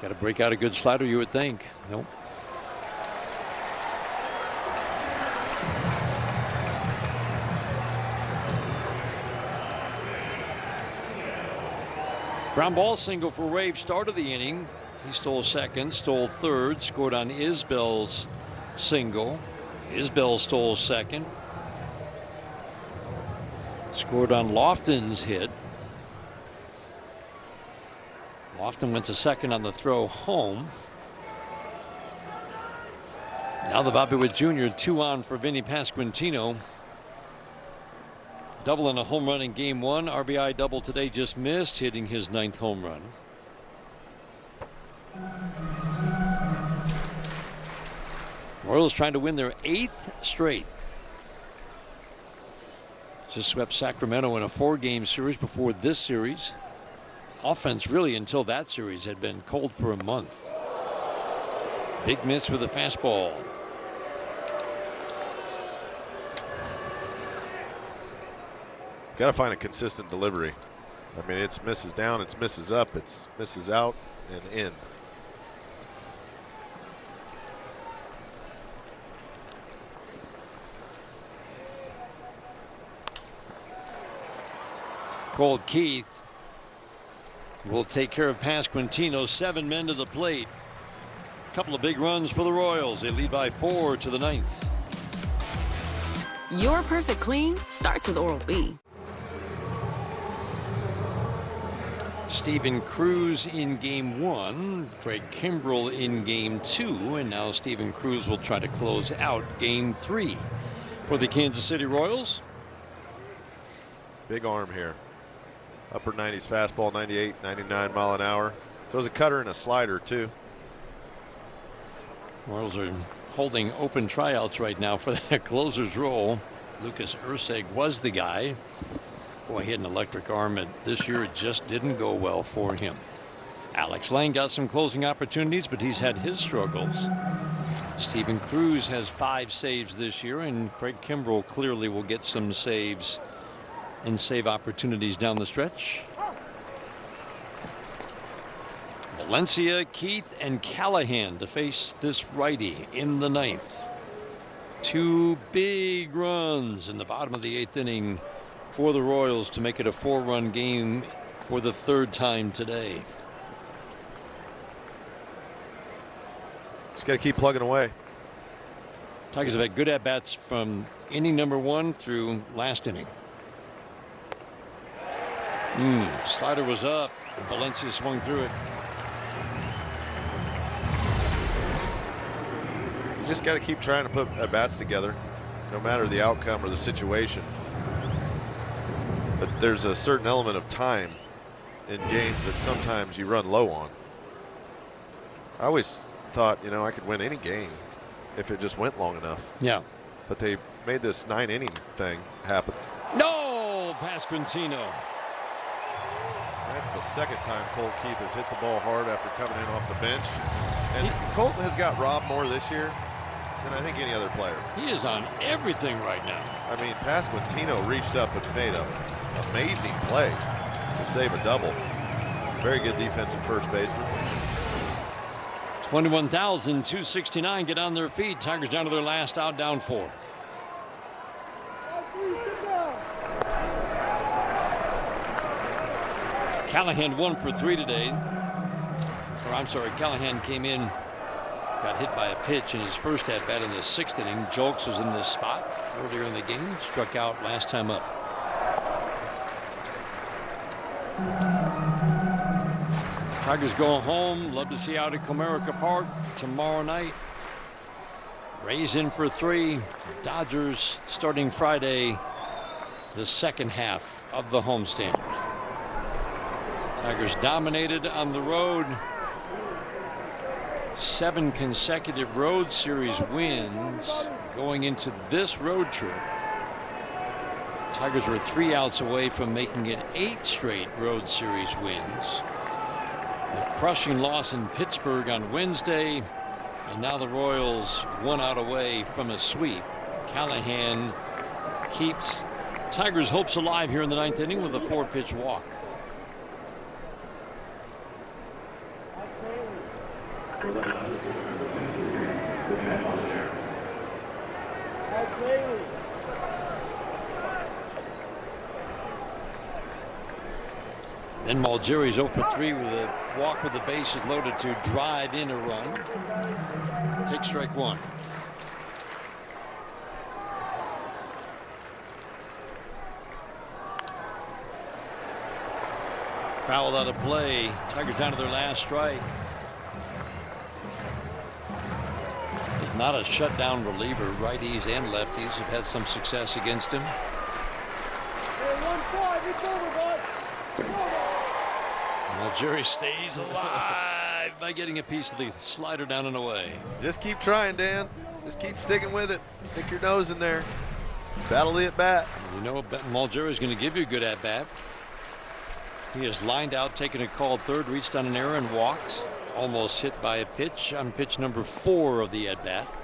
Got to break out a good slider, you would think. Nope. Ground ball single for Rave, start of the inning. He stole second, stole third, scored on Isbell's single. Isbell stole second. Scored on Lofton's hit. Lofton went to second on the throw home. Now the Bobby Witt Jr. 2 on for Vinny Pasquantino. Double and a home run in game 1. RBI double today, just missed, hitting his 9th home run. Royals trying to win their 8th straight. Just swept Sacramento in a 4-game series before this series. Offense really until that series had been cold for a month. Big miss for the fastball. Got to find a consistent delivery. I mean, it's misses down, it's misses up, it's misses out and in. Cold Keith will take care of Pasquantino. 7 men to the plate. A couple of big runs for the Royals. They lead by 4 to the 9th. Your perfect clean starts with Oral-B. Stephen Cruz in game 1, Craig Kimbrell in game 2, and now Stephen Cruz will try to close out game 3 for the Kansas City Royals. Big arm here. Upper 90s fastball, 98, 99 mile an hour. Throws a cutter and a slider too. Royals are holding open tryouts right now for that closer's role. Lucas Urseg was the guy. Boy, he had an electric arm, and this year it just didn't go well for him. Alex Lang got some closing opportunities, but he's had his struggles. Stephen Cruz has 5 saves this year, and Craig Kimbrell clearly will get some saves and save opportunities down the stretch. Valencia, Keith, and Callahan to face this righty in the 9th. 2 big runs in the bottom of the 8th inning for the Royals to make it a 4-run game for the 3rd time today. Just got to keep plugging away. Tigers have had good at-bats from inning number 1 through last inning. Slider was up. Valencia swung through it. You just got to keep trying to put at-bats together, no matter the outcome or the situation. But there's a certain element of time in games that sometimes you run low on. I always thought, you know, I could win any game if it just went long enough. Yeah. But they made this 9-inning thing happen. No, Pasquantino. That's the second time Colt Keith has hit the ball hard after coming in off the bench. And Colt has got robbed more this year than I think any other player. He is on everything right now. I mean, Pasquantino reached up and made an amazing play to save a double. Very good defensive first baseman. 21,269 get on their feet. Tigers down to their last out, down 4. Callahan 1 for 3 today. Or I'm sorry, Callahan came in, got hit by a pitch in his first at bat in the 6th inning. Jolks was in this spot earlier in the game, struck out last time up. Tigers go home. Love to see you out at Comerica Park tomorrow night. Rays in for 3. Dodgers starting Friday, the second half of the homestand. Tigers dominated on the road. 7 consecutive road series wins going into this road trip. Tigers were 3 outs away from making it 8 straight road series wins. A crushing loss in Pittsburgh on Wednesday, and now the Royals 1 out away from a sweep. Callahan keeps Tigers' hopes alive here in the 9th inning with a 4-pitch walk. Then Malgeri's 0 for 3 with a walk with the bases loaded to drive in a run. Take strike 1. Fouled out of play. Tigers down to their last strike. He's not a shutdown reliever. Righties and lefties have had some success against him. Jerry stays alive. drive by getting a piece of the slider down and away. Just keep trying, Dan. Just keep sticking with it. Stick your nose in there. Battle the at-bat. You know, Malgera is going to give you a good at-bat. He has lined out, taken a called third, reached on an error and walked. Almost hit by a pitch on pitch number 4 of the at-bat.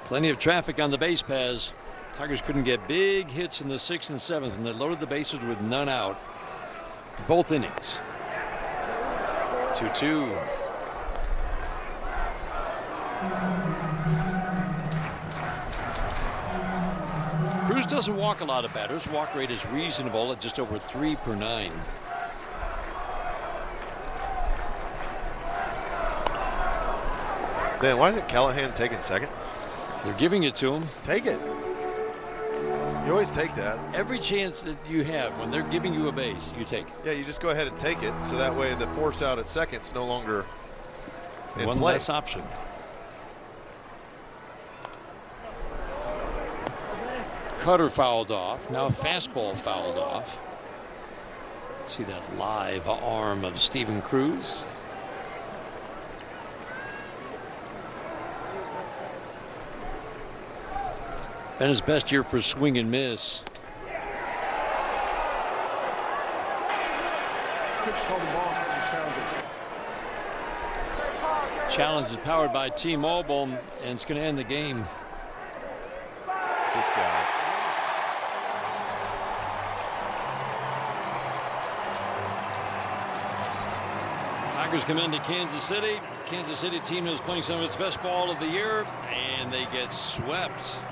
Plenty of traffic on the base paths. Tigers couldn't get big hits in the 6th and 7th, and they loaded the bases with none out both innings. 2-2. Cruz doesn't walk a lot of batters. Walk rate is reasonable at just over 3 per 9. Dan, why isn't Callahan taking second? They're giving it to him. Take it. You always take that. Every chance that you have when they're giving you a base, you take it. Yeah, you just go ahead and take it, so that way the force out at second's no longer in One play. less option. Cutter fouled off. Now a fastball fouled off. See that live arm of Steven Cruz. Been his best year for swing and miss. Challenge is powered by T-Mobile, and it's going to end the game. Just got it. Tigers come into Kansas City. Kansas City team is playing some of its best ball of the year, and they get swept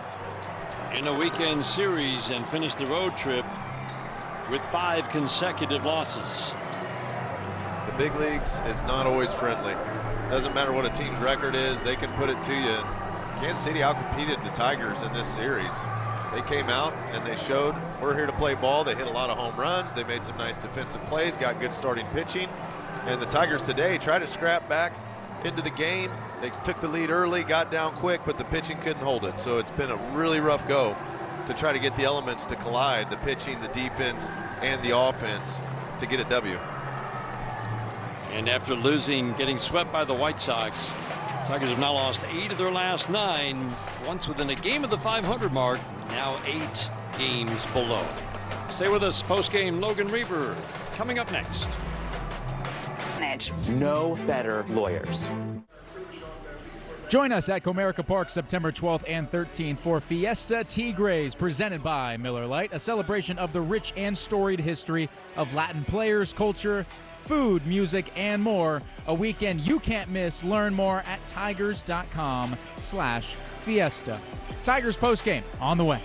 in a weekend series and finish the road trip with 5 consecutive losses. The big leagues is not always friendly. Doesn't matter what a team's record is, they can put it to you. Kansas City outcompeted the Tigers in this series. They came out and they showed we're here to play ball. They hit a lot of home runs. They made some nice defensive plays, got good starting pitching. And the Tigers today tried to scrap back into the game. They took the lead early, got down quick, but the pitching couldn't hold it. So it's been a really rough go to try to get the elements to collide, the pitching, the defense, and the offense to get a W. And after losing, getting swept by the White Sox, Tigers have now lost 8 of their last 9, once within a game of the 500 mark, now 8 games below. Stay with us, post-game Logan Reber coming up next. No better lawyers. Join us at Comerica Park September 12th and 13th for Fiesta Tigres, presented by Miller Lite, a celebration of the rich and storied history of Latin players, culture, food, music, and more. A weekend you can't miss. Learn more at tigers.com/fiesta. Tigers postgame on the way.